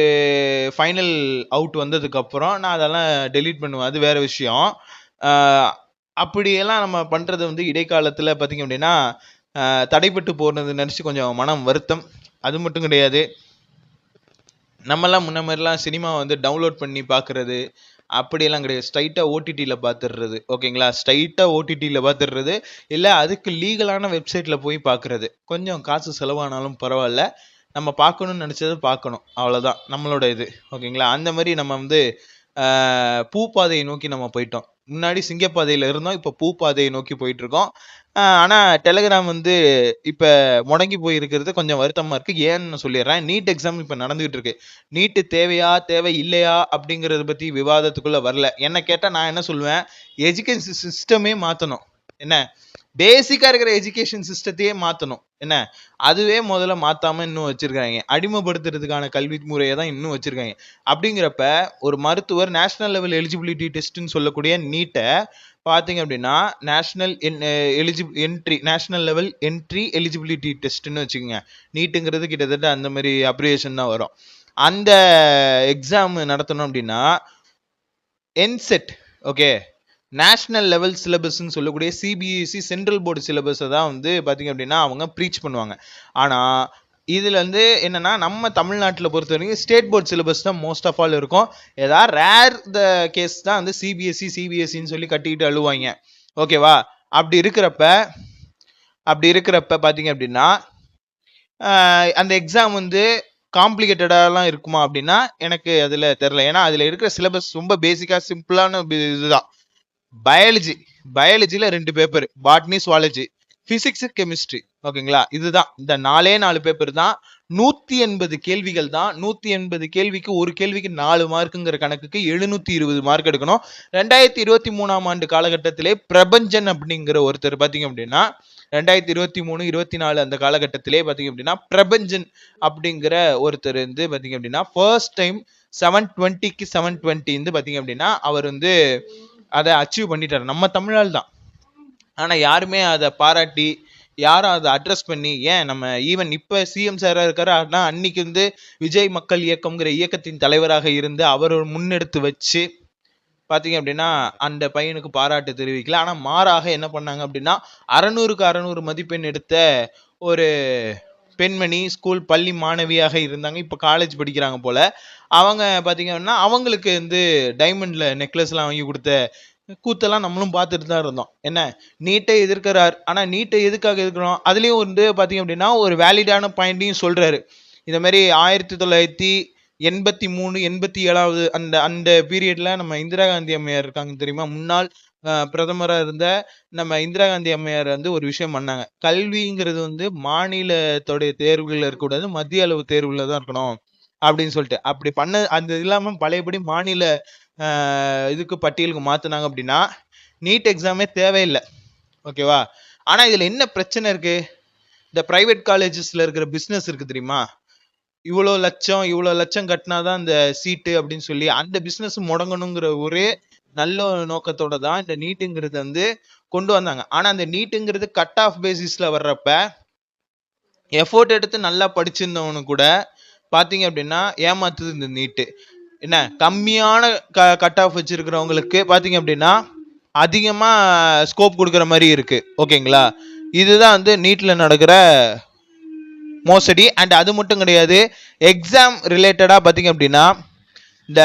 ஃபைனல் அவுட் வந்ததுக்கப்புறம் நான் அதெல்லாம் டெலீட் பண்ணுவேன், அது வேறு விஷயம். அப்படியெல்லாம் நம்ம பண்ணுறது வந்து இடைக்காலத்தில் பார்த்திங்க அப்படின்னா தடைப்பட்டு போனது நினச்சி கொஞ்சம் மனம் வருத்தம். அது மட்டும் கிடையாது, நம்மலாம் முன்ன மாதிரிலாம் சினிமா வந்து டவுன்லோட் பண்ணி பார்க்குறது அப்படியெல்லாம் கிடையாது. ஸ்ட்ரைட்டாக ஓடிடியில் பார்த்துடுறது. ஓகேங்களா, ஸ்ட்ரைட்டாக ஓடிடியில் பார்த்துடுறது, இல்லை அதுக்கு லீகலான வெப்சைட்டில் போய் பார்க்குறது. கொஞ்சம் காசு செலவானாலும் பரவாயில்ல, நம்ம பார்க்கணும்னு நினச்சது பார்க்கணும், அவ்வளோதான் நம்மளோட இது. ஓகேங்களா, அந்த மாதிரி நம்ம வந்து பூப்பாதையை நோக்கி நம்ம போயிட்டோம். முன்னாடி சிங்கப்பாதையில் இருந்தோம், இப்போ பூப்பாதையை நோக்கி போயிட்டுருக்கோம். ஆனால் டெலகிராம் வந்து இப்போ முடங்கி போயிருக்கிறது கொஞ்சம் வருத்தமாக இருக்குது. ஏன்னு சொல்லிடுறேன், நீட் எக்ஸாம் இப்போ நடந்துகிட்டு இருக்கு. நீட்டு தேவையா தேவை இல்லையா அப்படிங்கிறத பற்றி விவாதத்துக்குள்ளே வரல. என்ன கேட்டால் நான் என்ன சொல்லுவேன், எஜுகேஷன் சிஸ்டமே மாற்றணும். என்ன, பேசிக்காக இருக்கிற எஜுகேஷன் சிஸ்டத்தையே மாற்றணும். என்ன, அதுவே முதல்ல மாற்றாமல் இன்னும் வச்சுருக்காங்க. அடிமைப்படுத்துறதுக்கான கல்வி முறையை தான் இன்னும் வச்சுருக்காங்க. அப்படிங்கிறப்ப ஒரு மருத்துவர் நேஷ்னல் லெவல் எலிஜிபிலிட்டி டெஸ்ட்டுன்னு சொல்லக்கூடிய நீட்டை பார்த்தீங்க அப்படின்னா national national level entry eligibility டெஸ்ட்டுன்னு வச்சுக்கோங்க. நீட்டுங்கிறது கிட்டத்தட்ட அந்த மாதிரி அப்ரிவேஷன் தான் வரும். அந்த எக்ஸாம் நடத்தணும் அப்படின்னா என்செட், ஓகே, நேஷ்னல் லெவல் சிலபஸ்ன்னு சொல்லக்கூடிய சிபிஎஸ்சி சென்ட்ரல் போர்டு சிலபஸை தான் வந்து பார்த்திங்க அப்படின்னா அவங்க ப்ரீச் பண்ணுவாங்க. ஆனால் இதில் வந்து என்னென்னா, நம்ம தமிழ்நாட்டில் பொறுத்த வரைக்கும் ஸ்டேட் போர்ட் சிலபஸ் தான் மோஸ்ட் ஆஃப் ஆல் இருக்கும். ஏதாவது ரேர் த கேஸ் தான் வந்து சிபிஎஸ்சின்னு சொல்லி கட்டிக்கிட்டு அழுவாங்க. ஓகேவா, அப்படி இருக்கிறப்ப பார்த்திங்க அப்படின்னா அந்த எக்ஸாம் வந்து காம்ப்ளிகேட்டடாலாம் இருக்குமா அப்படின்னா எனக்கு அதுல தெரியல. ஏன்னா அதுல இருக்கிற சிலபஸ் ரொம்ப பேசிக்கா சிம்பிளான இதுதான். பயாலஜில 2 paper, botany zoology, physics chemistry. ஓகேங்களா, இதுதான் இந்த 4 பேப்பர் தான். 180 கேள்விகள் தான். 180 கேள்விக்கு ஒரு கேள்விக்கு 4 மார்க்குங்கிற கணக்குக்கு 720 மார்க் எடுக்கணும். 2023ஆம் ஆண்டு காலகட்டத்திலே பிரபஞ்சன் அப்படிங்கிற ஒருத்தர் பாத்தீங்க அப்படின்னா 2023-24 அந்த காலகட்டத்திலே பாத்தீங்க அப்படின்னா பிரபஞ்சன் அப்படிங்கிற ஒருத்தர் வந்து பாத்தீங்க அப்படின்னா ஃபர்ஸ்ட் டைம் 720க்கு 720 வந்து பாத்தீங்க அப்படின்னா அவர் வந்து அதை அச்சீவ் பண்ணிட்டாரு. நம்ம தமிழ்நாடு தான். ஆனா யாருமே அதை பாராட்டி யாரும் அதை அட்ரஸ் பண்ணி, ஏன் நம்ம ஈவன் இப்ப சிஎம் சாரா இருக்காரு, ஆனா அன்னைக்கு வந்து விஜய் மக்கள் இயக்கம்ங்கிற இயக்கத்தின் தலைவராக இருந்து அவர் முன்னெடுத்து வச்சு பாத்தீங்க அப்படின்னா அந்த பையனுக்கு பாராட்டு தெரிவிக்கல. ஆனா மாறாக என்ன பண்ணாங்க அப்படின்னா 600க்கு 600 மதிப்பெண் எடுத்த ஒரு பெண்மணி ஸ்கூல் பள்ளி மாணவியாக இருந்தாங்க. இப்ப காலேஜ் படிக்கிறாங்க போல. அவங்க பாத்தீங்க அப்படின்னா அவங்களுக்கு வந்து டைமண்ட்ல நெக்லஸ் எல்லாம் வாங்கி கொடுத்த கூத்தெல்லாம் நம்மளும் பார்த்துட்டு தான் இருந்தோம். என்ன, நீட்டை எதிர்க்கிறார். ஆனா நீட்டை எதுக்காக எதிர்க்கிறோம், அதுலயும் வந்து பாத்தீங்க அப்படின்னா ஒரு வேலிடான பாயிண்டையும் சொல்றாரு. இந்த மாதிரி 1983-87 அந்த அந்த பீரியட்ல நம்ம இந்திரா காந்தி அம்மையார் இருக்காங்க தெரியுமா, முன்னாள் பிரதமராக இருந்த நம்ம இந்திரா காந்தி அம்மையார் வந்து ஒரு விஷயம் பண்ணாங்க. கல்விங்கிறது வந்து மாநிலத்தோடைய தேர்வுகள் இருக்கக்கூடாது, மத்திய அளவு தேர்வுல தான் இருக்கணும் அப்படின்னு சொல்லிட்டு அப்படி பண்ண. அந்த இல்லாம பழையபடி மாநில இதுக்கு பட்டியலுக்கு மாத்தினாங்க அப்படின்னா நீட் எக்ஸாமே தேவையில்லை. ஓகேவா. ஆனா இதுல என்ன பிரச்சனை இருக்கு, இந்த பிரைவேட் காலேஜஸ்ல இருக்கிற பிசினஸ் இருக்கு தெரியுமா, இவ்வளோ லட்சம் கட்டினாதான் இந்த சீட்டு அப்படின்னு சொல்லி அந்த பிசினஸ் முடங்கணுங்கிற ஒரே நல்ல நோக்கத்தோட தான் இந்த நீட்டுங்கிறது வந்து கொண்டு வந்தாங்க. ஆனா அந்த நீட்டுங்கிறது கட் ஆஃப் பேசிஸ்ல வர்றப்ப எஃபோர்ட் எடுத்து நல்லா படிச்சிருந்தவனு கூட பாத்தீங்க அப்படின்னா ஏமாத்துது இந்த நீட்டு. என்ன, கம்மியான கட் ஆஃப் வச்சிருக்கிறவங்களுக்கு பாத்தீங்க அப்படின்னா அதிகமா ஸ்கோப் கொடுக்குற மாதிரி இருக்கு. ஓகேங்களா, இதுதான் வந்து நீட்ல நடக்கிற மோசடி. அண்ட் அது மட்டும் கிடையாது, எக்ஸாம் ரிலேட்டடா பாத்தீங்க அப்படின்னா இந்த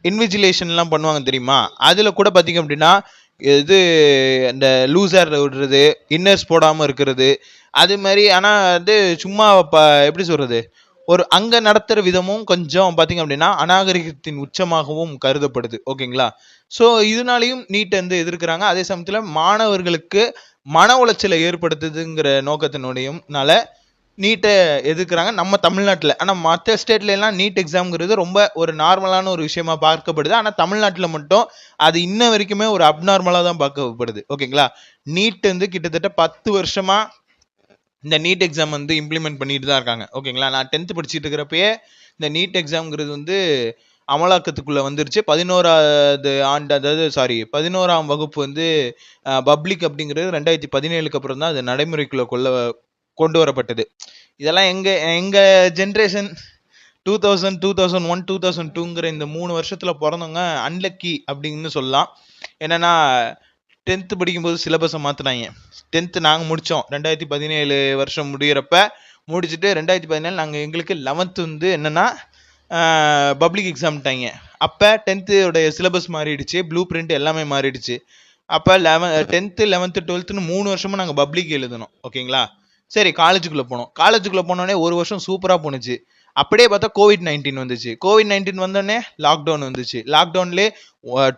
இன்விஜிலேஷன்லாம் பண்ணுவாங்க தெரியுமா, அதுல கூட பாத்தீங்க அப்படின்னா இது இந்த லூசர் விடுறது, இன்னர்ஸ் போடாம இருக்கிறது, அது மாதிரி. ஆனா வந்து சும்மா எப்படி சொல்றது, ஒரு அங்க நடத்துற விதமும் கொஞ்சம் பாத்தீங்க அப்படின்னா அநாகரிகத்தின் உச்சமாகவும் கருதப்படுது. ஓகேங்களா, சோ இதனாலையும் நீட் வந்து எதிர்க்கிறாங்க. அதே சமயத்துல மாணவர்களுக்கு மன உளைச்சலை ஏற்படுத்துதுங்கிற நோக்கத்தினுடையனால நீட்டை எதிர்க்கிறாங்க நம்ம தமிழ்நாட்டில். ஆனா மற்ற ஸ்டேட்ல எல்லாம் நீட் எக்ஸாம்ங்கிறது ரொம்ப ஒரு நார்மலான ஒரு விஷயமா பார்க்கப்படுது. ஆனா தமிழ்நாட்டில் மட்டும் அது இன்ன வரைக்குமே ஒரு அப்நார்மலா தான் பார்க்கப்படுது. ஓகேங்களா, நீட் வந்து கிட்டத்தட்ட 10 வருஷமா இந்த நீட் எக்ஸாம் வந்து இம்ப்ளிமெண்ட் பண்ணிட்டு தான் இருக்காங்க. ஓகேங்களா, நான் 10th படிச்சுட்டு இருக்கிறப்பயே இந்த நீட் எக்ஸாம்ங்கிறது வந்து அமலாக்கத்துக்குள்ள வந்துருச்சு. 11வது ஆண்டு, அதாவது 11ஆம் வகுப்பு வந்து பப்ளிக் அப்படிங்கிறது 2017க்கு அப்புறம் தான் அது நடைமுறைக்குள்ள கொண்டு வரப்பட்டது. இதெல்லாம் எங்க ஜென்ரேஷன் 2000, 2001, 2002ங்கிற இந்த 3 வருஷத்துல பிறந்தவங்க அன்லக்கி அப்படின்னு சொல்லலாம். என்னன்னா 10th படிக்கும்போது சிலபஸை மாத்தினாங்க. 10th நாங்க முடிச்சோம் 2017 வருஷம் முடிகிறப்ப முடிச்சுட்டு 2017 நாங்க எங்களுக்கு 11th வந்து என்னன்னா பப்ளிக் எக்ஸாம்ட்டாங்க. அப்ப 10th உடைய சிலபஸ் மாறிடுச்சு, ப்ளூ பிரிண்ட் எல்லாமே மாறிடுச்சு. அப்ப 10th 11th 12th 3 வருஷமா நாங்க பப்ளிக் எழுதணும். ஓகேங்களா, சரி காலேஜுக்குள்ள போனோம். காலேஜுக்குள்ள போனோடனே ஒரு வருஷம் சூப்பரா போனுச்சு. அப்படியே பார்த்தா COVID-19 வந்துச்சு. COVID-19 வந்தோடனே லாக்டவுன் வந்துச்சு. லாக்டவுன்லேயே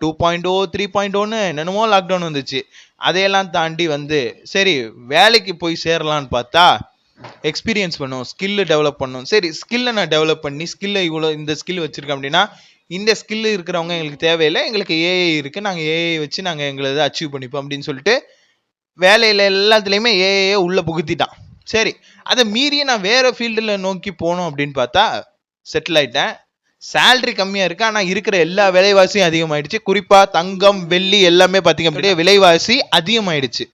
2.0 3.0ன்னு என்னென்னமோ லாக்டவுன் வந்துச்சு. அதையெல்லாம் தாண்டி வந்து சரி வேலைக்கு போய் சேரலான்னு பார்த்தா எக்ஸ்பீரியன்ஸ் பண்ணும், ஸ்கில்லு டெவலப் பண்ணும். சரி ஸ்கில்லை நான் டெவலப் பண்ணி ஸ்கில்லை இவ்வளோ இந்த ஸ்கில் வச்சிருக்கேன் அப்படின்னா இந்த ஸ்கில் இருக்கிறவங்க எங்களுக்கு தேவையில்லை, எங்களுக்கு ஏஐ இருக்கு, நாங்கள் ஏஐ வச்சு நாங்கள் எங்களை அச்சீவ் பண்ணிப்போம் அப்படின்னு சொல்லிட்டு வேலையில எல்லாத்துலேயுமே ஏஐ உள்ள புகுத்திட்டான். சரி, அதை மீறிய நான் வேற ஃபீல்டில் நோக்கி போனோம் அப்படின்னு பார்த்தா செட்டில் ஆயிட்டேன். சேலரி கம்மியா இருக்கு, ஆனா இருக்கிற எல்லா விலைவாசியும் அதிகமாயிடுச்சு. குறிப்பா தங்கம் வெள்ளி எல்லாமே பாத்தீங்க அப்படின்னா விலைவாசி அதிகமாயிடுச்சு.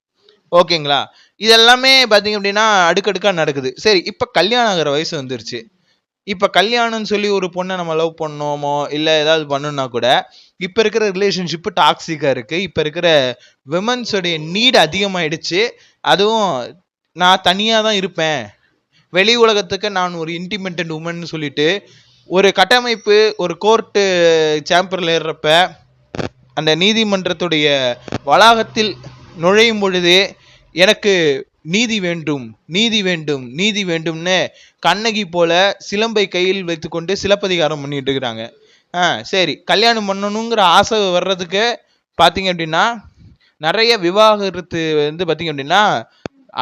ஓகேங்களா, இதெல்லாமே பாத்தீங்க அப்படின்னா அடுக்கடுக்கா நடக்குது. சரி, இப்ப கல்யாணம் ஆகிற வயசு வந்துருச்சு. இப்ப கல்யாணம்னு சொல்லி ஒரு பொண்ணை நம்ம லவ் பண்ணோமோ இல்ல ஏதாவது பண்ணணும்னா கூட இப்ப இருக்கிற ரிலேஷன்ஷிப் டாக்ஸிக்கா இருக்கு. இப்ப இருக்கிற விமன்ஸோடைய நீட் அதிகமாயிடுச்சு. அதுவும் நான் தனியா தான் இருப்பேன், வெளி உலகத்துக்கு நான் ஒரு இண்டிபெண்டன்ட் உமன் சொல்லிட்டு ஒரு கட்டமைப்பு ஒரு கோர்ட்டு சேம்பர்ல ஏறப்ப அந்த நீதிமன்றத்துடைய வளாகத்தில் நுழையும் பொழுது எனக்கு நீதி வேண்டும் நீதி வேண்டும் நீதி வேண்டும்னு கண்ணகி போல சிலம்பை கையில் வைத்துக்கொண்டு சிலப்பதிகாரம் பண்ணிட்டு இருக்கிறாங்க. சரி, கல்யாணம் பண்ணணுங்கிற ஆசை வர்றதுக்கு பார்த்தீங்க அப்படின்னா நிறைய விவாகரத்து வந்து பார்த்தீங்க அப்படின்னா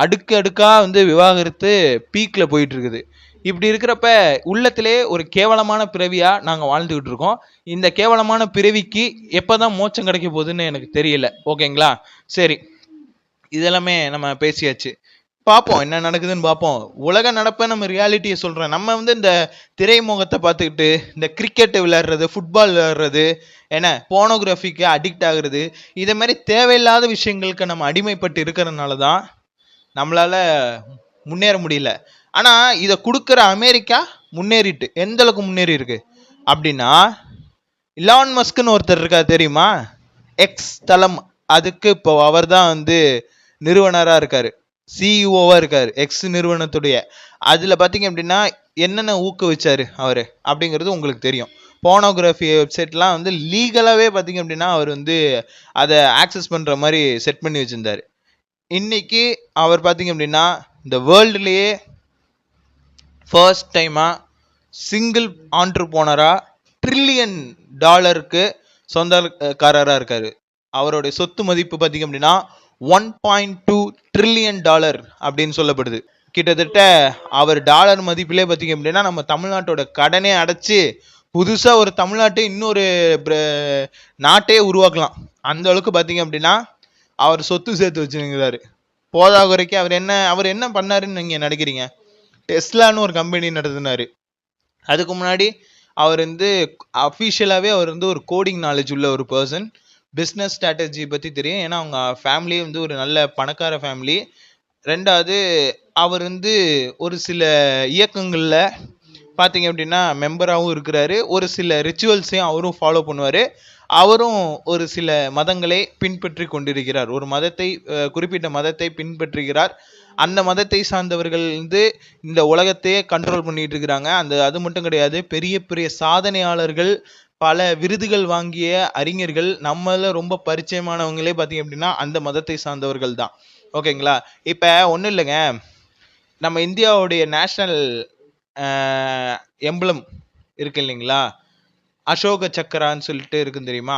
அடுக்கு அடுக்கா வந்து விவாகரத்து பீக்ல போயிட்டு இருக்குது. இப்படி இருக்கிறப்ப உள்ளத்திலே ஒரு கேவலமான பிறவியா நாங்க வாழ்ந்துகிட்டு இருக்கோம். இந்த கேவலமான பிறவிக்கு எப்பதான் மோட்சம் கிடைக்க போகுதுன்னு எனக்கு தெரியல. ஓகேங்களா? சரி, இதெல்லாமே நம்ம பேசியாச்சு. பார்ப்போம் என்ன நடக்குதுன்னு பார்ப்போம். உலக நடப்ப நம்ம ரியாலிட்டியை சொல்றோம். நம்ம வந்து இந்த திரைமுகத்தை பார்த்துக்கிட்டு இந்த கிரிக்கெட் விளையாடுறது, ஃபுட்பால் விளையாடுறது, என்ன போனோகிராஃபிக்கு அடிக்ட் ஆகுறது, இதை மாதிரி தேவையில்லாத விஷயங்களுக்கு நம்ம அடிமைப்பட்டு இருக்கிறதுனால தான் நம்மளால முன்னேற முடியல. ஆனா இதை கொடுக்குற அமெரிக்கா முன்னேறிட்டு எந்த அளவுக்கு முன்னேறி இருக்கு அப்படின்னா, இலான் மஸ்க்னு ஒருத்தர் இருக்கா தெரியுமா? எக்ஸ் தளம், அதுக்கு இப்போ அவர் தான் வந்து நிறுவனராக இருக்காரு, சிஇஓவா இருக்காரு எக்ஸ் நிறுவனத்துடைய. அதுல பாத்தீங்க அப்படின்னா என்னென்ன ஊக்குவிச்சாரு அவரு அப்படிங்கிறது உங்களுக்கு தெரியும். போனோகிராஃபி வெப்சைட்லாம் வந்து லீகலாவே பாத்தீங்க அப்படின்னா அவர் வந்து அதை ஆக்சஸ் பண்ற மாதிரி செட் பண்ணி வச்சிருந்தாரு. இன்னைக்கு அவர் பாத்தீங்க அப்படின்னா இந்த வேர்ல்டுலேயே ஃபர்ஸ்ட் டைமா சிங்கிள் ஆண்டர்பிரனரா $1 trillion சொந்தக்காரராக இருக்காரு. அவருடைய சொத்து மதிப்பு பார்த்தீங்க அப்படின்னா $1.2 trillion அப்படின்னு சொல்லப்படுது. கிட்டத்தட்ட அவர் டாலர் மதிப்பிலே பார்த்தீங்க அப்படின்னா நம்ம தமிழ்நாட்டோட கடனே அடைச்சு புதுசா ஒரு தமிழ்நாட்டை இன்னொரு நாட்டே உருவாக்கலாம். அந்த அளவுக்கு பார்த்தீங்க அப்படின்னா அவர் சொத்து சேர்த்து வச்சுருக்கிறாரு. போதா குறைக்கு அவர் என்ன பண்ணாருன்னு நீங்க நினைக்கிறீங்க? டெஸ்லான்னு ஒரு கம்பெனி நடத்தினாரு. அதுக்கு முன்னாடி அவர் வந்து அஃபிஷியலாகவே அவர் வந்து ஒரு கோடிங் நாலேஜ் உள்ள ஒரு பர்சன். பிஸ்னஸ் ஸ்ட்ராட்டஜி பற்றி தெரியும், ஏன்னா அவங்க ஃபேமிலியே வந்து ஒரு நல்ல பணக்கார ஃபேமிலி. ரெண்டாவது அவர் வந்து ஒரு சில இயக்கங்களில் பார்த்தீங்க அப்படின்னா மெம்பராகவும் இருக்கிறாரு. ஒரு சில ரிச்சுவல்ஸையும் அவரும் ஃபாலோ பண்ணுவார். அவரும் ஒரு சில மதங்களை பின்பற்றி கொண்டிருக்கிறார். ஒரு மதத்தை குறிப்பிட்ட மதத்தை பின்பற்றுகிறார். அந்த மதத்தை சார்ந்தவர்கள் வந்து இந்த உலகத்தையே கண்ட்ரோல் பண்ணிட்டு இருக்கிறாங்க. அது மட்டும் கிடையாது, பெரிய பெரிய சாதனையாளர்கள், பல விருதுகள் வாங்கிய அறிஞர்கள், நம்மள ரொம்ப பரிச்சயமானவங்களே பார்த்தீங்க அப்படின்னா அந்த மதத்தை சார்ந்தவர்கள் தான். ஓகேங்களா? இப்போ ஒன்றும் இல்லைங்க, நம்ம இந்தியாவுடைய நேஷனல் எம்பளம் இருக்கு இல்லைங்களா, அசோக சக்கரான்னு சொல்லிட்டு இருக்குன்னு தெரியுமா?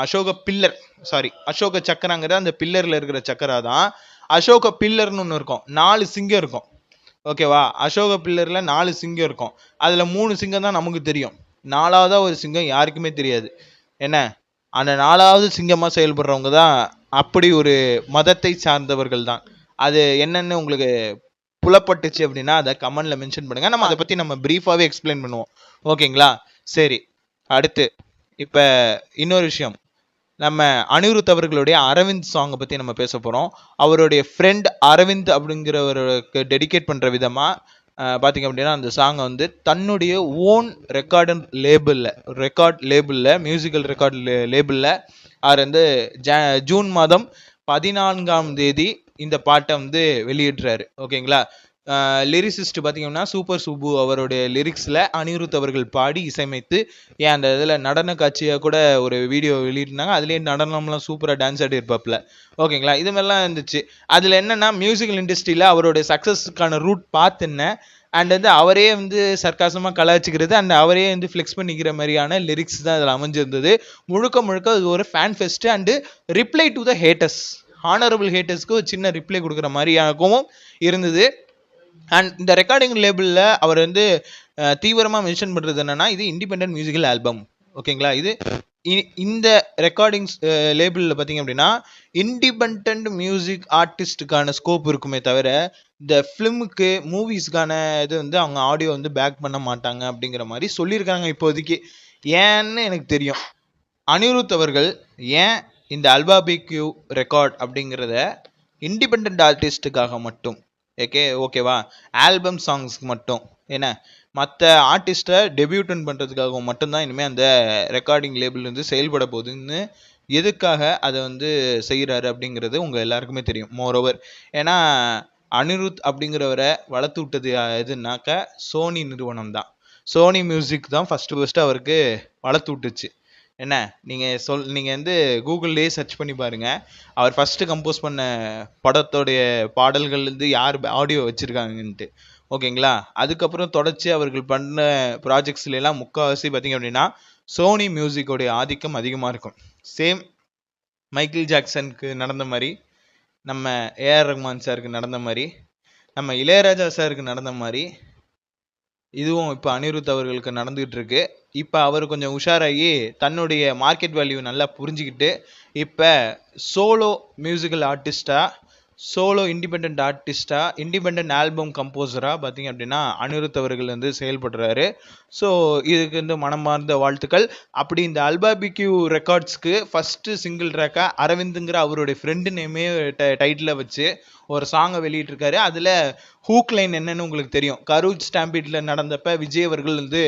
அசோக சக்கராங்கிறது அந்த பில்லர்ல இருக்கிற சக்கரா தான். அசோக பில்லர்னு ஒன்று இருக்கும், 4 சிங்கம் இருக்கும். ஓகேவா? அசோக பில்லர்ல 4 சிங்கம் இருக்கும். அதுல 3 சிங்கம் தான் நமக்கு தெரியும். 4வதா ஒரு சிங்கம் யாருக்குமே தெரியாது. என்ன, அந்த 4வது சிங்கமா செயல்படுறவங்க தான் அப்படி ஒரு மதத்தை சார்ந்தவர்கள் தான். அது என்னன்னு உங்களுக்கு புலப்பட்டுச்சு அப்படின்னா அதை கமெண்ட்ல மென்ஷன் பண்ணுங்க. நம்ம அதை பத்தி நம்ம பிரீஃபாவே எக்ஸ்பிளைன் பண்ணுவோம். ஓகேங்களா? சரி, அடுத்து இப்ப இன்னொரு விஷயம், நம்ம அனிருத் அவர்களுடைய அரவிந்த் சாங்கை பற்றி நம்ம பேச போகிறோம். அவருடைய ஃப்ரெண்ட் அரவிந்த் அப்படிங்கிறவருக்கு டெடிகேட் பண்ணுற விதமாக பார்த்தீங்க அப்படின்னா அந்த சாங்கை வந்து தன்னுடைய ஓன் ரெக்கார்ட் லேபிளில் மியூசிக்கல் ரெக்கார்ட் லேபிளில் அவர் வந்து ஜூன் மாதம் 14ஆம் தேதி இந்த பாட்டை வந்து வெளியிடுறாரு. ஓகேங்களா? லிரிசிஸ்ட் பார்த்தீங்கன்னா சூப்பர் சுப்பு அவருடைய லிரிக்ஸில் அனிருத் அவர்கள் பாடி இசையமைத்து, ஏன் அந்த இதில் நடன காட்சியாக கூட ஒரு வீடியோ வெளியிட்டாங்க. அதுலேயே நடனம்லாம் சூப்பராக டான்ஸ் ஆடி இருப்பாப்புல. ஓகேங்களா? இது மாதிரிலாம் இருந்துச்சு. அதில் என்னென்னா மியூசிக்கல் இண்டஸ்ட்ரியில் அவருடைய சக்ஸஸ்க்கான ரூட் பார்த்துன்னு அண்ட் வந்து அவரே வந்து சர்க்காசமாக கலாய்ச்சிக்கிறது அண்ட் அவரே வந்து ஃப்ளெக்ஸ் பண்ணிக்கிற மாதிரியான லிரிக்ஸ் தான் அதில் அமைஞ்சிருந்தது. முழுக்க முழுக்க அது ஒரு fan fest and reply to the haters, honourable ஹேட்டர்ஸ்க்கு ஒரு சின்ன ரிப்ளை கொடுக்குற மாதிரியாகவும் இருந்தது. அண்ட் இந்த ரெக்கார்டிங் லேபிளில் அவர் வந்து தீவிரமாக மென்ஷன் பண்ணுறது என்னன்னா, இது இண்டிபெண்டன்ட் மியூசிக்கல் ஆல்பம். ஓகேங்களா? இது இந்த ரெக்கார்டிங்ஸ் லேபிளில் பார்த்தீங்க அப்படின்னா இண்டிபெண்ட் மியூசிக் ஆர்டிஸ்டுக்கான ஸ்கோப் இருக்குமே தவிர இந்த ஃபிலிமுக்கு மூவிஸ்க்கான இது வந்து அவங்க ஆடியோ வந்து பேக் பண்ண மாட்டாங்க அப்படிங்கிற மாதிரி சொல்லியிருக்காங்க இப்போதைக்கு. ஏன்னு எனக்கு தெரியும், அனிருத் அவர்கள் ஏன் இந்த அல்பாபிக்யூ ரெக்கார்ட் அப்படிங்கிறத இண்டிபெண்ட் ஆர்டிஸ்ட்டுக்காக மட்டும், ஓகேவா, ஆல்பம் சாங்ஸ்க்கு மட்டும், ஏன்னா மற்ற ஆர்டிஸ்ட்டை டெபியூட்டன் பண்ணுறதுக்காக மட்டும்தான் இனிமேல் அந்த ரெக்கார்டிங் லேபிள் வந்து செயல்பட போகுதுன்னு எதுக்காக அதை வந்து செய்கிறாரு அப்படிங்கிறது உங்கள் எல்லாருக்குமே தெரியும். மோரோவர், ஏன்னா அனிருத் அப்படிங்கிறவரை வளர்த்து விட்டது எதுனாக்க சோனி நிறுவனம் தான். சோனி மியூசிக் தான் ஃபஸ்ட்டு அவருக்கு வளர்த்து விட்டுச்சு. என்ன நீங்க வந்து கூகுள்லயே சர்ச் பண்ணி பாருங்க. அவர் ஃபர்ஸ்ட் கம்போஸ் பண்ண படத்தோடைய பாடல்கள் வந்து யார் ஆடியோ வச்சிருக்காங்கன்ட்டு. ஓகேங்களா? அதுக்கப்புறம் தொடர்ச்சி அவர்கள் பண்ண ப்ராஜெக்ட்ஸ்ல எல்லாம் முக்காவாசி பார்த்தீங்க அப்படின்னா சோனி மியூசிக்கோடைய ஆதிக்கம் அதிகமா இருக்கும். சேம் மைக்கேல் ஜாக்சனுக்கு நடந்த மாதிரி, நம்ம ஏஆர் ரஹ்மான் சாருக்கு நடந்த மாதிரி, நம்ம இளையராஜா சாருக்கு நடந்த மாதிரி, இதுவும் இப்போ அனிருத் அவர்களுக்கு நடந்துகிட்டு இருக்கு. இப்போ அவர் கொஞ்சம் உஷாராகி தன்னுடைய மார்க்கெட் வேல்யூ நல்லா புரிஞ்சுக்கிட்டு இப்போ சோலோ மியூசிக்கல் ஆர்டிஸ்டா, சோலோ இண்டிபெண்ட் ஆர்டிஸ்டா, இண்டிபெண்ட் ஆல்பம் கம்போசரா பார்த்தீங்க அப்படின்னா அனிருத் அவர்கள் வந்து செயல்படுறாரு. ஸோ இதுக்கு வந்து மனமார்ந்த வாழ்த்துக்கள். அப்படி இந்த அல்பாபிக்யூ ரெக்கார்ட்ஸ்க்கு ஃபர்ஸ்ட் சிங்கிள் ட்ராக்கா அரவிந்துங்கிற அவருடைய ஃப்ரெண்டு நேமே டைட்டில் வச்சு ஒரு சாங்கை வெளியிட்டிருக்காரு. அதில் ஹூக் லைன் என்னன்னு உங்களுக்கு தெரியும். கரூச் ஸ்டாம்பீட்ல நடந்தப்ப விஜய் அவர்கள் வந்து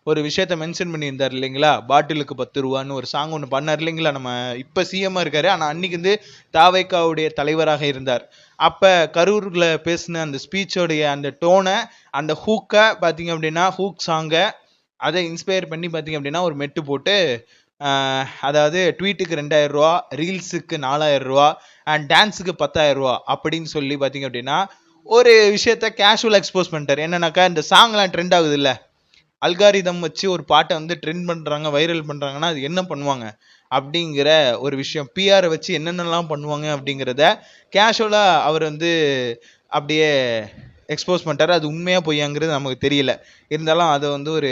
ஒரு விஷயத்த மென்ஷன் பண்ணியிருந்தார் இல்லைங்களா, பாட்டிலுக்கு 10 ரூபான்னு ஒரு சாங் ஒன்று பண்ணார் இல்லைங்களா. நம்ம இப்போ சிஎம்மா இருக்காரு, ஆனால் அன்னைக்கு வந்து தாவைக்காவுடைய தலைவராக இருந்தார். அப்போ கரூரில் பேசின அந்த ஸ்பீச்சோடைய அந்த டோனை, அந்த ஹூக்கை பார்த்தீங்க அப்படின்னா ஹூக் சாங்கை அதை இன்ஸ்பயர் பண்ணி பார்த்தீங்க அப்படின்னா ஒரு மெட்டு போட்டு அதாவது ட்வீட்டுக்கு 2000 ரூபா, ரீல்ஸுக்கு 4000 ரூபா அண்ட் டான்ஸுக்கு 10,000 ரூபா அப்படின்னு சொல்லி பார்த்தீங்க அப்படின்னா ஒரு விஷயத்த கேஷுவல் எக்ஸ்போஸ் பண்ணிட்டார். என்னன்னாக்கா இந்த சாங்லாம் ட்ரெண்ட் ஆகுது இல்லை, அல்காரிதம் வச்சு ஒரு பாட்டை வந்து ட்ரெண்ட் பண்ணுறாங்க, வைரல் பண்ணுறாங்கன்னா அது என்ன பண்ணுவாங்க அப்படிங்கிற ஒரு விஷயம், பிஆரை வச்சு என்னென்னலாம் பண்ணுவாங்க அப்படிங்கிறத கேஷுவலாக அவர் வந்து அப்படியே எக்ஸ்போஸ் பண்ணிட்டார். அது உண்மையாக பொய்யாங்கிறது நமக்கு தெரியல. இருந்தாலும் அதை வந்து ஒரு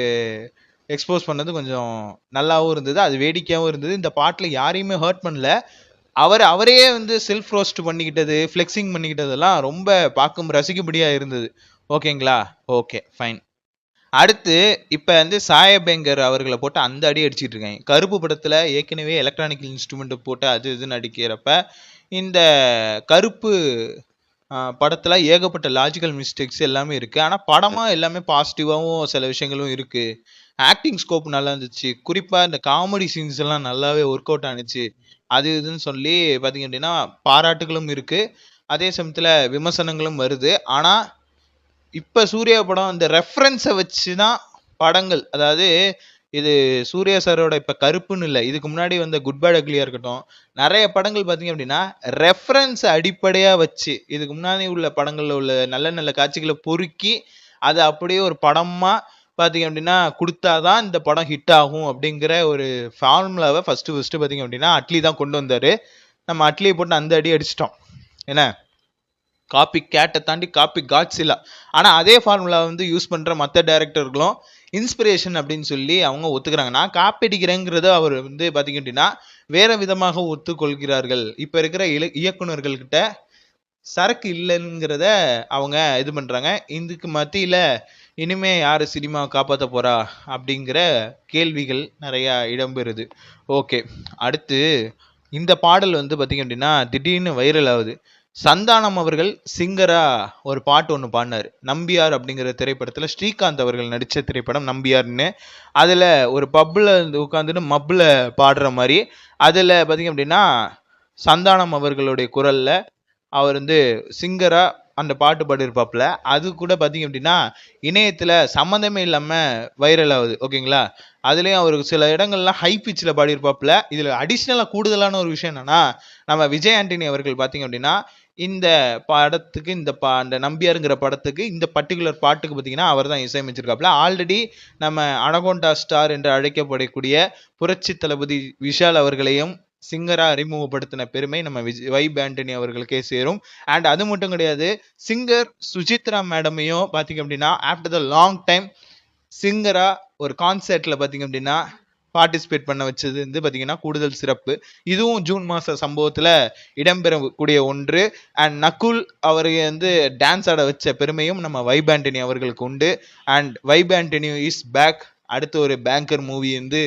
எக்ஸ்போஸ் பண்ணது கொஞ்சம் நல்லாவும் இருந்தது, அது வேடிக்கையாகவும் இருந்தது. இந்த பாட்டில் யாரையுமே ஹர்ட் பண்ணல. அவரே வந்து செல்ஃப் ரோஸ்ட் பண்ணிக்கிட்டது, ஃப்ளெக்ஸிங் பண்ணிக்கிட்டதெல்லாம் ரொம்ப பார்க்கும் ரசிக்கும்படியாக இருந்தது. ஓகேங்களா? Okay fine. அடுத்து இப்போ வந்து சாயபேங்கர் அவர்களை போட்டு அந்த அடி அடிச்சுட்டு இருக்காங்க. கருப்பு படத்தில் ஏற்கனவே எலக்ட்ரானிக்கல் இன்ஸ்ட்ருமெண்ட்டை போட்டு அது இதுன்னு அடிக்கிறப்ப இந்த கருப்பு படத்தில் ஏகப்பட்ட லாஜிக்கல் மிஸ்டேக்ஸ் எல்லாமே இருக்குது. ஆனால் படமாக எல்லாமே பாசிட்டிவாகவும் சில விஷயங்களும் இருக்குது. ஆக்டிங் ஸ்கோப் நல்லா இருந்துச்சு. குறிப்பாக இந்த காமெடி சீன்ஸ் எல்லாம் நல்லாவே ஒர்க் அவுட் ஆனிச்சு. அது இதுன்னு சொல்லி பார்த்தீங்க அப்படின்னா பாராட்டுகளும் இருக்குது, அதே சமயத்தில் விமர்சனங்களும் வருது. ஆனால் இப்போ சூர்யா படம் இந்த ரெஃபரன்ஸை வச்சு தான் படங்கள், அதாவது இது சூர்யா சாரோட இப்போ கருப்புன்னு இல்லை, இதுக்கு முன்னாடி வந்த குட் பேட் அக்லியாக இருக்கட்டும், நிறைய படங்கள் பார்த்தீங்க அப்படின்னா ரெஃபரன்ஸை அடிப்படையாக வச்சு இதுக்கு முன்னாடி உள்ள படங்களில் உள்ள நல்ல நல்ல காட்சிகளை பொறுக்கி அதை அப்படியே ஒரு படமாக பார்த்தீங்க அப்படின்னா கொடுத்தாதான் இந்த படம் ஹிட் ஆகும் அப்படிங்கிற ஒரு ஃபார்முலாவை ஃபஸ்ட்டு பார்த்தீங்க அப்படின்னா அட்லி தான் கொண்டு வந்தார். நம்ம அட்லியை போட்டு அந்த அடி அடிச்சிட்டோம். என்ன, காப்பி கேட்டை தாண்டி காப்பி காட்ஸில்லா. ஆனால் அதே ஃபார்முலா வந்து யூஸ் பண்ணுற மற்ற டைரக்டர்களும் இன்ஸ்பிரேஷன் அப்படின்னு சொல்லி அவங்க ஒத்துக்கிறாங்க. நான் காப்பி அடிக்கிறேங்கிறத அவர் வந்து பார்த்தீங்க அப்படின்னா வேற விதமாக ஒத்துக்கொள்கிறார்கள். இப்போ இருக்கிற இயக்குநர்கள்கிட்ட சரக்கு இல்லைங்கிறத அவங்க இது பண்ணுறாங்க. இதுக்கு மத்தியில் இனிமே யார் சினிமா காப்பாற்ற போகிறா அப்படிங்கிற கேள்விகள் நிறையா இடம்பெறுது. ஓகே, அடுத்து இந்த பாடல் வந்து பார்த்திங்க அப்படின்னா திடீர்னு வைரல் ஆகுது. சந்தானம் அவர்கள் சிங்கரா ஒரு பாட்டு ஒன்று பாடினார், நம்பியார் அப்படிங்கிற திரைப்படத்தில். ஸ்ரீகாந்த் அவர்கள் நடித்த திரைப்படம் நம்பியார்னு. அதில் ஒரு பப்பில் உட்காந்துட்டு மப்பில் பாடுற மாதிரி அதில் பார்த்திங்க அப்படின்னா சந்தானம் அவர்களுடைய குரலில் அவர் வந்து சிங்கரா அந்த பாட்டு பாடியிருப்பாப்புல. அது கூட பார்த்தீங்க அப்படின்னா இணையத்தில் சம்மந்தமே இல்லாமல் வைரல் ஆகுது. ஓகேங்களா? அதுலேயும் அவர் சில இடங்கள்லாம் ஹை பிச்சில் பாடியிருப்பாப்புல. இதில் அடிஷ்னலாக கூடுதலான ஒரு விஷயம் என்னன்னா, நம்ம விஜய் ஆண்டனி அவர்கள் பார்த்தீங்க அப்படின்னா இந்த படத்துக்கு அந்த நம்பியாருங்கிற படத்துக்கு இந்த பர்டிகுலர் பாட்டுக்கு பார்த்தீங்கன்னா அவர் தான் இசையமைச்சிருக்காப்புல. ஆல்ரெடி நம்ம அனகோண்டா ஸ்டார் என்று அழைக்கப்படக்கூடிய புரட்சி தளபதி விஷால் அவர்களையும் சிங்கரா அறிமுகப்படுத்தின பெருமை நம்ம வைப் ஆண்டனி அவர்களுக்கே சேரும். அண்ட் அது மட்டும் கிடையாது, சிங்கர் சுஜித்ரா மேடமையும் பார்த்தீங்க அப்படின்னா ஆஃப்டர் த லாங் டைம் சிங்கரா ஒரு கான்சர்ட்ல பார்த்தீங்க அப்படின்னா பார்ட்டிசிபேட் பண்ண வச்சது வந்து பார்த்தீங்கன்னா கூடுதல் சிறப்பு. இதுவும் ஜூன் மாத சம்பவத்தில் இடம்பெறக்கூடிய ஒன்று. அண்ட் நகுல் அவரை வந்து டான்ஸ் ஆட வச்ச பெருமையும் நம்ம வைப் ஆண்டனி அவர்களுக்கு உண்டு. And vibe Antony is back. அடுத்து ஒரு பேங்கர் மூவி வந்து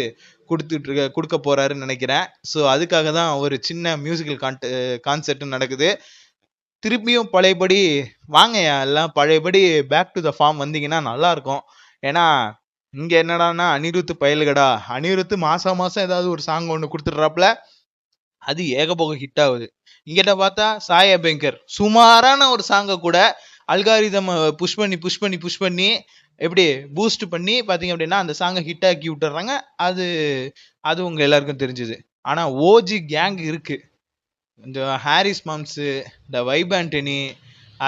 கொடுக்க போறாருன்னு நினைக்கிறேன். ஸோ அதுக்காக தான் ஒரு சின்ன மியூசிக்கல் கான்செர்ட் நடக்குது. திருப்பியும் பழையபடி வாங்க, எல்லாம் பழையபடி பேக் டு த ஃபார்ம் வந்தீங்கன்னா நல்லா இருக்கும். ஏன்னா இங்க என்னடான்னா அனிருத் பயலுகடா, அனிருத் மாசம் ஏதாவது ஒரு சாங் ஒன்று கொடுத்துட்றாப்புல, அது ஏகபோக ஹிட் ஆகுது. இங்கிட்ட பார்த்தா சாயபேங்கர் சுமாரான ஒரு சாங்கை கூட அல்காரிதம் புஷ் பண்ணி எப்படி பூஸ்ட் பண்ணி பார்த்தீங்க அப்படின்னா அந்த சாங்கை ஹிட் ஆக்கி விட்டுறாங்க. அது அது உங்க எல்லாருக்கும் தெரிஞ்சது. ஆனா ஓஜி கேங் இருக்கு. இந்த ஹாரிஸ் மாம்ஸு, இந்த வைப் ஆண்டனி,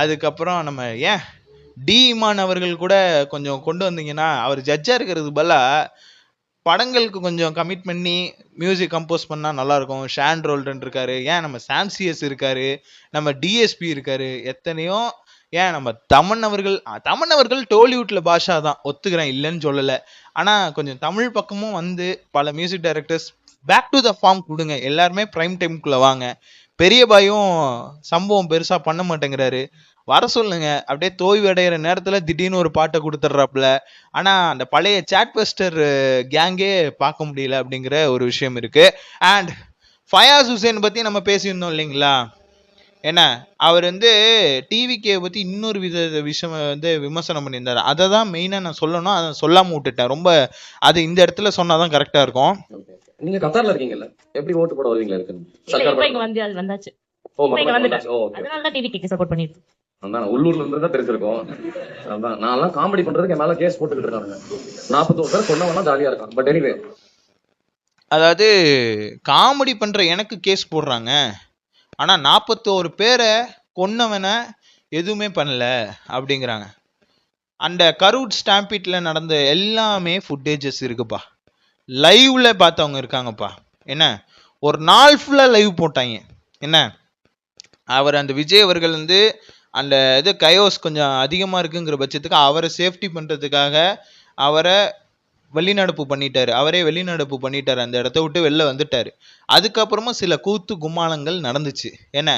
அதுக்கப்புறம் நம்ம ஏன் டி இமான் அவர்கள் கூட கொஞ்சம் கொண்டு வந்தீங்கன்னா, அவர் ஜட்ஜா இருக்கிறதுக்கு பதிலா படங்களுக்கு கொஞ்சம் கமிட் பண்ணி மியூசிக் கம்போஸ் பண்ணா நல்லா இருக்கும். ஷான் ரோல்டன் இருக்காரு, ஏன் நம்ம சாம்சிஎஸ் இருக்காரு, நம்ம டிஎஸ்பி இருக்காரு, எத்தனையோ ஏன் நம்ம தமன் அவர்கள் டோலிவுட்ல பாஷா தான், ஒத்துக்கிறேன், இல்லைன்னு சொல்லல. ஆனா கொஞ்சம் தமிழ் பக்கமும் வந்து பல music directors back to the form கொடுங்க. எல்லாருமே பிரைம் டைம்குள்ள வாங்க. பெரிய பாயும் சம்பவம் பெருசா பண்ண மாட்டேங்கிறாரு, வர சொல்லுங்க. அப்படியே தோய்வு அடைகிற நேரத்துல திடீர்னு ஒரு பாட்டை கொடுத்துட்றாப்புல. ஆனா அந்த பழைய சாட்பஸ்டர் கேங்கே பார்க்க முடியல அப்படிங்கிற ஒரு விஷயம் இருக்கு. அண்ட் ஃபயாஸ் ஹுசேன் பத்தி நம்ம பேசியிருந்தோம் இல்லைங்களா? என்ன அவர் வந்து டிவிகே பத்தி இன்னொரு விஷயம் வந்து விமர்சனம் பண்ணியிருந்தாரு. அதை தான் மெயினா நான் சொல்லணும், அதை சொல்லாம விட்டுட்டேன். ரொம்ப அது இந்த இடத்துல சொன்னாதான் கரெக்டா இருக்கும். நீங்க கத்தார்ல இருக்கீங்கல்ல, எப்படி ஓட்டு போட வருவீங்களா இருக்கு? வந்தாச்சு. ஓ, அதனால டிவி கேக்கு சப்போர்ட் பண்ணிட்டு. அதான் உள்ளூர்ல இருந்து தான் தெரிஞ்சிருக்கும். அதான் நான் காமெடி பண்றதுக்கு என் மேல கேஸ் போட்டுக்கிட்டு இருக்காங்க. 41 பேர் கொண்டவனா ஜாலியா இருக்கான். பட் எனிவே, அதாவது காமெடி பண்ற எனக்கு கேஸ் போடுறாங்க, ஆனா 41 பேரை கொன்னவனை எதுவுமே பண்ணல அப்படிங்கிறாங்க. அந்த கரூட் ஸ்டாம்பீட்ல நடந்த எல்லாமே ஃபுட்டேஜஸ் இருக்குப்பா, லைவ்ல பார்த்தவங்க இருக்காங்கப்பா. என்ன ஒரு நாள் ஃபுல்லா லைவ் போட்டாங்க. என்ன அவர் அந்த விஜய் அவர்கள் வந்து அந்த இது கயோஸ் கொஞ்சம் அதிகமாக இருக்குங்கிற பட்சத்துக்கு அவரை சேஃப்டி பண்ணுறதுக்காக அவரை வெளிநடப்பு பண்ணிட்டாரு. அவரே வெளிநடப்பு பண்ணிட்டாரு, அந்த இடத்த விட்டு வெளில வந்துட்டாரு. அதுக்கப்புறமா சில கூத்து கும்மாளங்கள் நடந்துச்சு. என்ன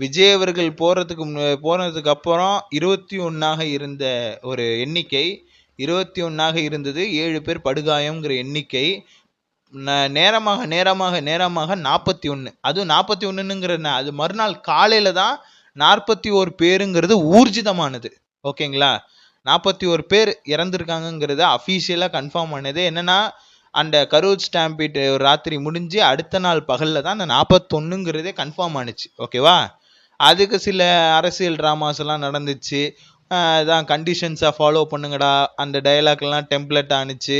விஜய் அவர்கள் போனதுக்கு அப்புறம் 21 இருந்த ஒரு எண்ணிக்கை 21 இருந்தது. 7 பேர் படுகாயம்ங்கிற எண்ணிக்கை நேரமாக நேரமாக நேரமாக 41. அதுவும் 41ங்கிற அது மறுநாள் காலையில தான் 41 பேருங்கிறது ஊர்ஜிதமானது. ஓகேங்களா? 41 பேர் இறந்துருக்காங்கிறத அஃபீஷியலாக கன்ஃபார்ம் ஆனது. என்னன்னா அந்த கரூர் ஸ்டாம்பீட் ஒரு ராத்திரி முடிஞ்சு அடுத்த நாள் பகலில் தான் அந்த 41ங்கிறதே கன்ஃபார்ம் ஆனிச்சு. ஓகேவா? அதுக்கு சில அரசியல் ட்ராமாஸ் எல்லாம் நடந்துச்சு. தான் கண்டிஷன்ஸாக ஃபாலோ பண்ணுங்கடா, அந்த டைலாக்லாம் டெம்ப்ளேட் ஆனிச்சு.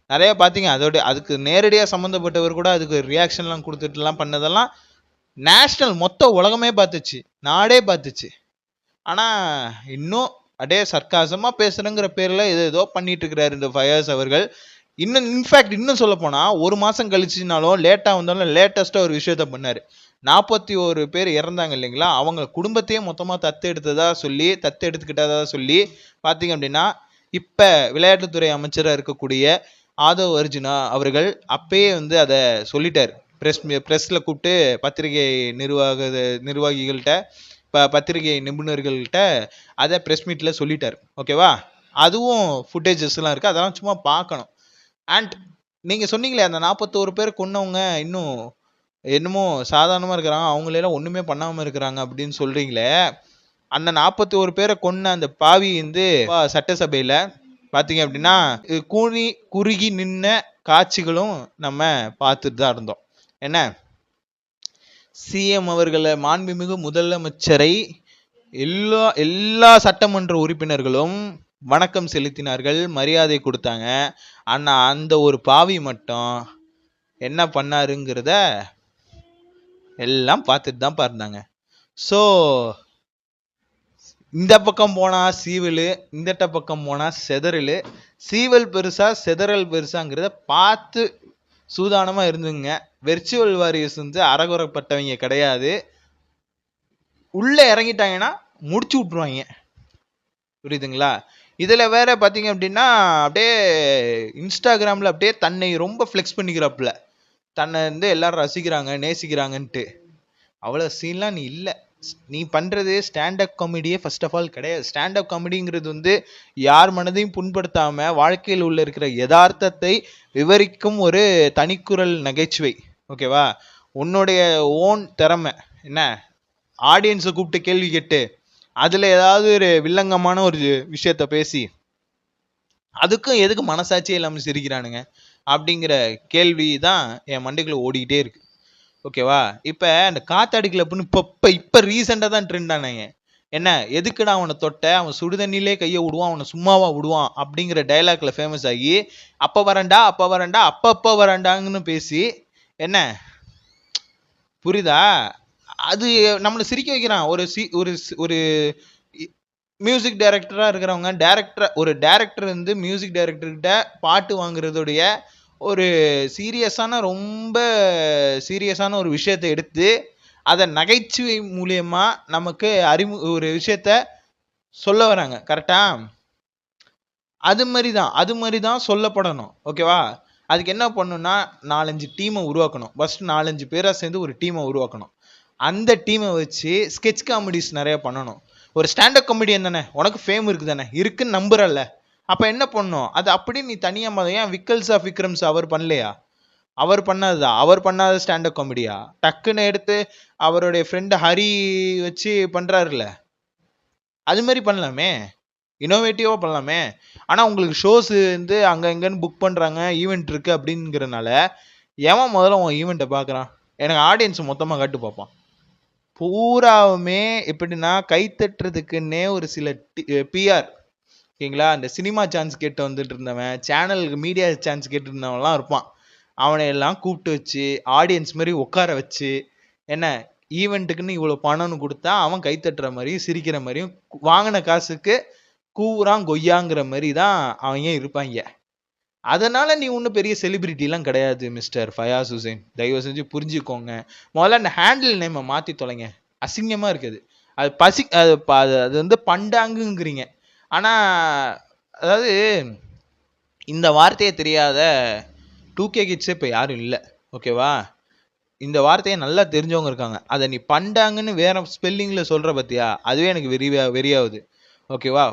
நிறைய பார்த்தீங்க. அதுக்கு நேரடியாக சம்மந்தப்பட்டவர் கூட அதுக்கு ரியாக்ஷன்லாம் கொடுத்துட்டுலாம் பண்ணதெல்லாம் நேஷ்னல் மொத்த உலகமே பார்த்துச்சு, நாடே பார்த்துச்சு. ஆனால் இன்னும் அப்படியே சர்க்காசமாக பேசுகிறேங்கிற பேரில் ஏதோ பண்ணிட்டு இருக்கிறாரு இந்த ஃபயாஸ் அவர்கள். இன்ஃபேக்ட் இன்னும் சொல்ல போனால் 1 மாதம் கழிச்சுனாலும் லேட்டாக வந்தாலும் லேட்டஸ்ட்டாக ஒரு விஷயத்த பண்ணார். 41 பேர் இறந்தாங்க இல்லைங்களா, அவங்க குடும்பத்தையே மொத்தமாக தத்து எடுத்துக்கிட்டதா சொல்லி பார்த்தீங்க அப்படின்னா இப்போ விளையாட்டுத்துறை அமைச்சராக இருக்கக்கூடிய ஆதவ் அர்ஜுனா அவர்கள் அப்பயே வந்து அதை சொல்லிட்டார். ப்ரெஸ்ஸில் கூப்பிட்டு பத்திரிகை நிர்வாகிகள்கிட்ட பத்திரிகை நிபுணர்கள்கிட்ட அதை ப்ரெஸ் மீட்டில் சொல்லிட்டார். ஓகேவா? அதுவும் ஃபுட்டேஜஸ்லாம் இருக்குது, அதெல்லாம் சும்மா பார்க்கணும். அண்ட் நீங்கள் சொன்னீங்களே அந்த 41 பேர் கொன்னவங்க இன்னும் என்னமோ சாதாரணமாக இருக்கிறாங்க, அவங்களெல்லாம் ஒன்றுமே பண்ணாமல் இருக்கிறாங்க அப்படின்னு சொல்கிறீங்களே. அந்த 41 பேரை கொன்ன அந்த பாவி வந்து சட்டசபையில் பார்த்தீங்க அப்படின்னா குறுகி நின்ன காட்சிகளும் நம்ம பார்த்துட்டு தான் இருந்தோம். என்ன சிஎம் அவர்களை, மாண்புமிகு முதலமைச்சரை எல்லா சட்டமன்ற உறுப்பினர்களும் வணக்கம் செலுத்தினார்கள், மரியாதை கொடுத்தாங்க. ஆனா அந்த ஒரு பாவி மட்டும் என்ன பண்ணாருங்கிறத எல்லாம் பார்த்துட்டு தான் இருந்தாங்க. ஸோ இந்த பக்கம் போனா சீவல், இந்த பக்கம் போனா செதறல். சீவல் பெருசா செதறல் பெருசாங்கிறத பார்த்து சூதானமா இருந்துங்க. வெர்ச்சுவல் வாரியர்ஸ் வந்து அறகுறப்பட்டவங்க கிடையாது. உள்ள இறங்கிட்டாங்கன்னா முடிச்சு விட்டுருவாங்க. புரியுதுங்களா? இதுல வேற பாத்தீங்க அப்படின்னா அப்படியே இன்ஸ்டாகிராம்ல அப்படியே தன்னை ரொம்ப ஃபிளெக்ஸ் பண்ணிக்கிறாப்புல, தன்னை வந்து எல்லாரும் ரசிக்கிறாங்க நேசிக்கிறாங்கன்ட்டு. அவ்வளவு சீன்லாம் நீ இல்லை. நீ பண்றது ஸ்டாண்டப் காமெடியே ஃபர்ஸ்ட் ஆஃப் ஆல் கிடையாது. ஸ்டாண்டப் காமெடிங்கிறது வந்து யார் மனதையும் புண்படுத்தாம வாழ்க்கையில் உள்ள இருக்கிற யதார்த்தத்தை விவரிக்கும் ஒரு தனிக்குரல் நகைச்சுவை. ஓகேவா? உன்னுடைய ஓன் திறமை என்ன, ஆடியன்ஸை கூப்பிட்டு கேள்வி கேட்டு அதுல ஏதாவது ஒரு வில்லங்கமான ஒரு விஷயத்த பேசி அதுக்கும் எதுக்கு மனசாட்சியே இல்லாமல் சிரிக்கிறானுங்க அப்படிங்கிற கேள்வி தான் என் மண்டைக்குள்ள ஓடிக்கிட்டே இருக்கு. ஓகேவா? இப்போ அந்த காத்தாடி கிளப்புன்னு இப்போ ரீசெண்டாக தான் ட்ரெண்ட் ஆனாங்க. என்ன எதுக்குடா அவனை தொட்ட, அவன் சுடுதண்ணிலே கையை விடுவான், அவனை சும்மாவா விடுவான் அப்படிங்கிற டைலாக்ல ஃபேமஸ் ஆகி அப்ப வரண்டா அப்பப்ப வரண்டாங்கன்னு பேசி என்ன புரியுதா, அது நம்மளை சிரிக்க வைக்கிறான். ஒரு மியூசிக் டைரக்டரா இருக்கிறவங்க ஒரு டைரக்டர் வந்து மியூசிக் டைரக்டர்கிட்ட பாட்டு வாங்குறதுடைய ஒரு ரொம்ப சீரியஸான ஒரு விஷயத்தை எடுத்து அதை நகைச்சுவை மூலியமா நமக்கு ஒரு விஷயத்த சொல்ல வராங்க. கரெக்டா? அது மாதிரி தான் சொல்லப்படணும். ஓகேவா? அதுக்கு என்ன பண்ணணும்னா 4-5 டீமை உருவாக்கணும். ஃபர்ஸ்ட் 4-5 பேரா சேர்ந்து ஒரு டீமை உருவாக்கணும். அந்த டீமை வச்சு ஸ்கெட்ச் காமெடிஸ் நிறைய பண்ணணும். ஒரு ஸ்டாண்டப் காமெடியன் தானே, உனக்கு ஃபேம் இருக்கு தானே, இருக்குன்னு நம்புறல்ல, அப்ப என்ன பண்ணணும், அது அப்படி நீ தனியா ஏன் விக்கல்ஸ் ஆஃப் விக்ரம்ஸ் அவர் பண்ணலையா? அவர் பண்ணாத ஸ்டாண்டப் காமெடியா? டக்குன்னு எடுத்து அவருடைய ஃப்ரெண்ட் ஹரி வச்சு பண்றாருல, அது மாதிரி பண்ணலாமே, இனோவேட்டிவா பண்ணலாமே. ஆனா உங்களுக்கு ஷோஸ் வந்து அங்க இங்கன்னு புக் பண்றாங்க, ஈவெண்ட் இருக்கு அப்படிங்கிறனால எவன் முதல்ல உன் ஈவெண்ட்டை பாக்குறான்? எனக்கு ஆடியன்ஸ் மொத்தமா கட்டு பார்ப்பான். பூராவுமே எப்படின்னா கைத்தட்டுறதுக்குன்னே ஒரு சில பிஆர், ஓகேங்களா, அந்த சினிமா சான்ஸ் கேட்டு வந்துட்டு இருந்தவன், சேனலுக்கு மீடியா சான்ஸ் கேட்டு இருந்தவன்லாம் இருப்பான். அவனை எல்லாம் கூப்பிட்டு வச்சு ஆடியன்ஸ் மாதிரி உட்கார வச்சு என்ன ஈவெண்ட்டுக்குன்னு இவ்வளோ பணம்னு கொடுத்தா அவன் கைத்தட்டுற மாதிரியும் சிரிக்கிற மாதிரியும் வாங்கின காசுக்கு கூறான் கொய்யாங்கிற மாதிரி தான் அவங்க இருப்பாங்க. அதனால நீ ஒன்றும் பெரிய செலிபிரிட்டிலாம் கிடையாது மிஸ்டர் ஃபயாஸ் ஹுசைன். தயவு செஞ்சு புரிஞ்சுக்கோங்க. முதல்ல அந்த ஹேண்டில் நேமை மாற்றி தொலைங்க, அசிங்கமாக இருக்குது. அது வந்து பண்டாங்குங்கிறீங்க. ஆனால் அதாவது இந்த வார்த்தையை தெரியாத 2K கிட்ஸே இப்போ யாரும் இல்லை. ஓகேவா? இந்த வார்த்தையை நல்லா தெரிஞ்சவங்க இருக்காங்க. அதை நீ பண்டாங்கன்னு வேற ஸ்பெல்லிங்கில் சொல்கிற பத்தியா, அதுவே எனக்கு வெறியாகுது. ஓகேவா?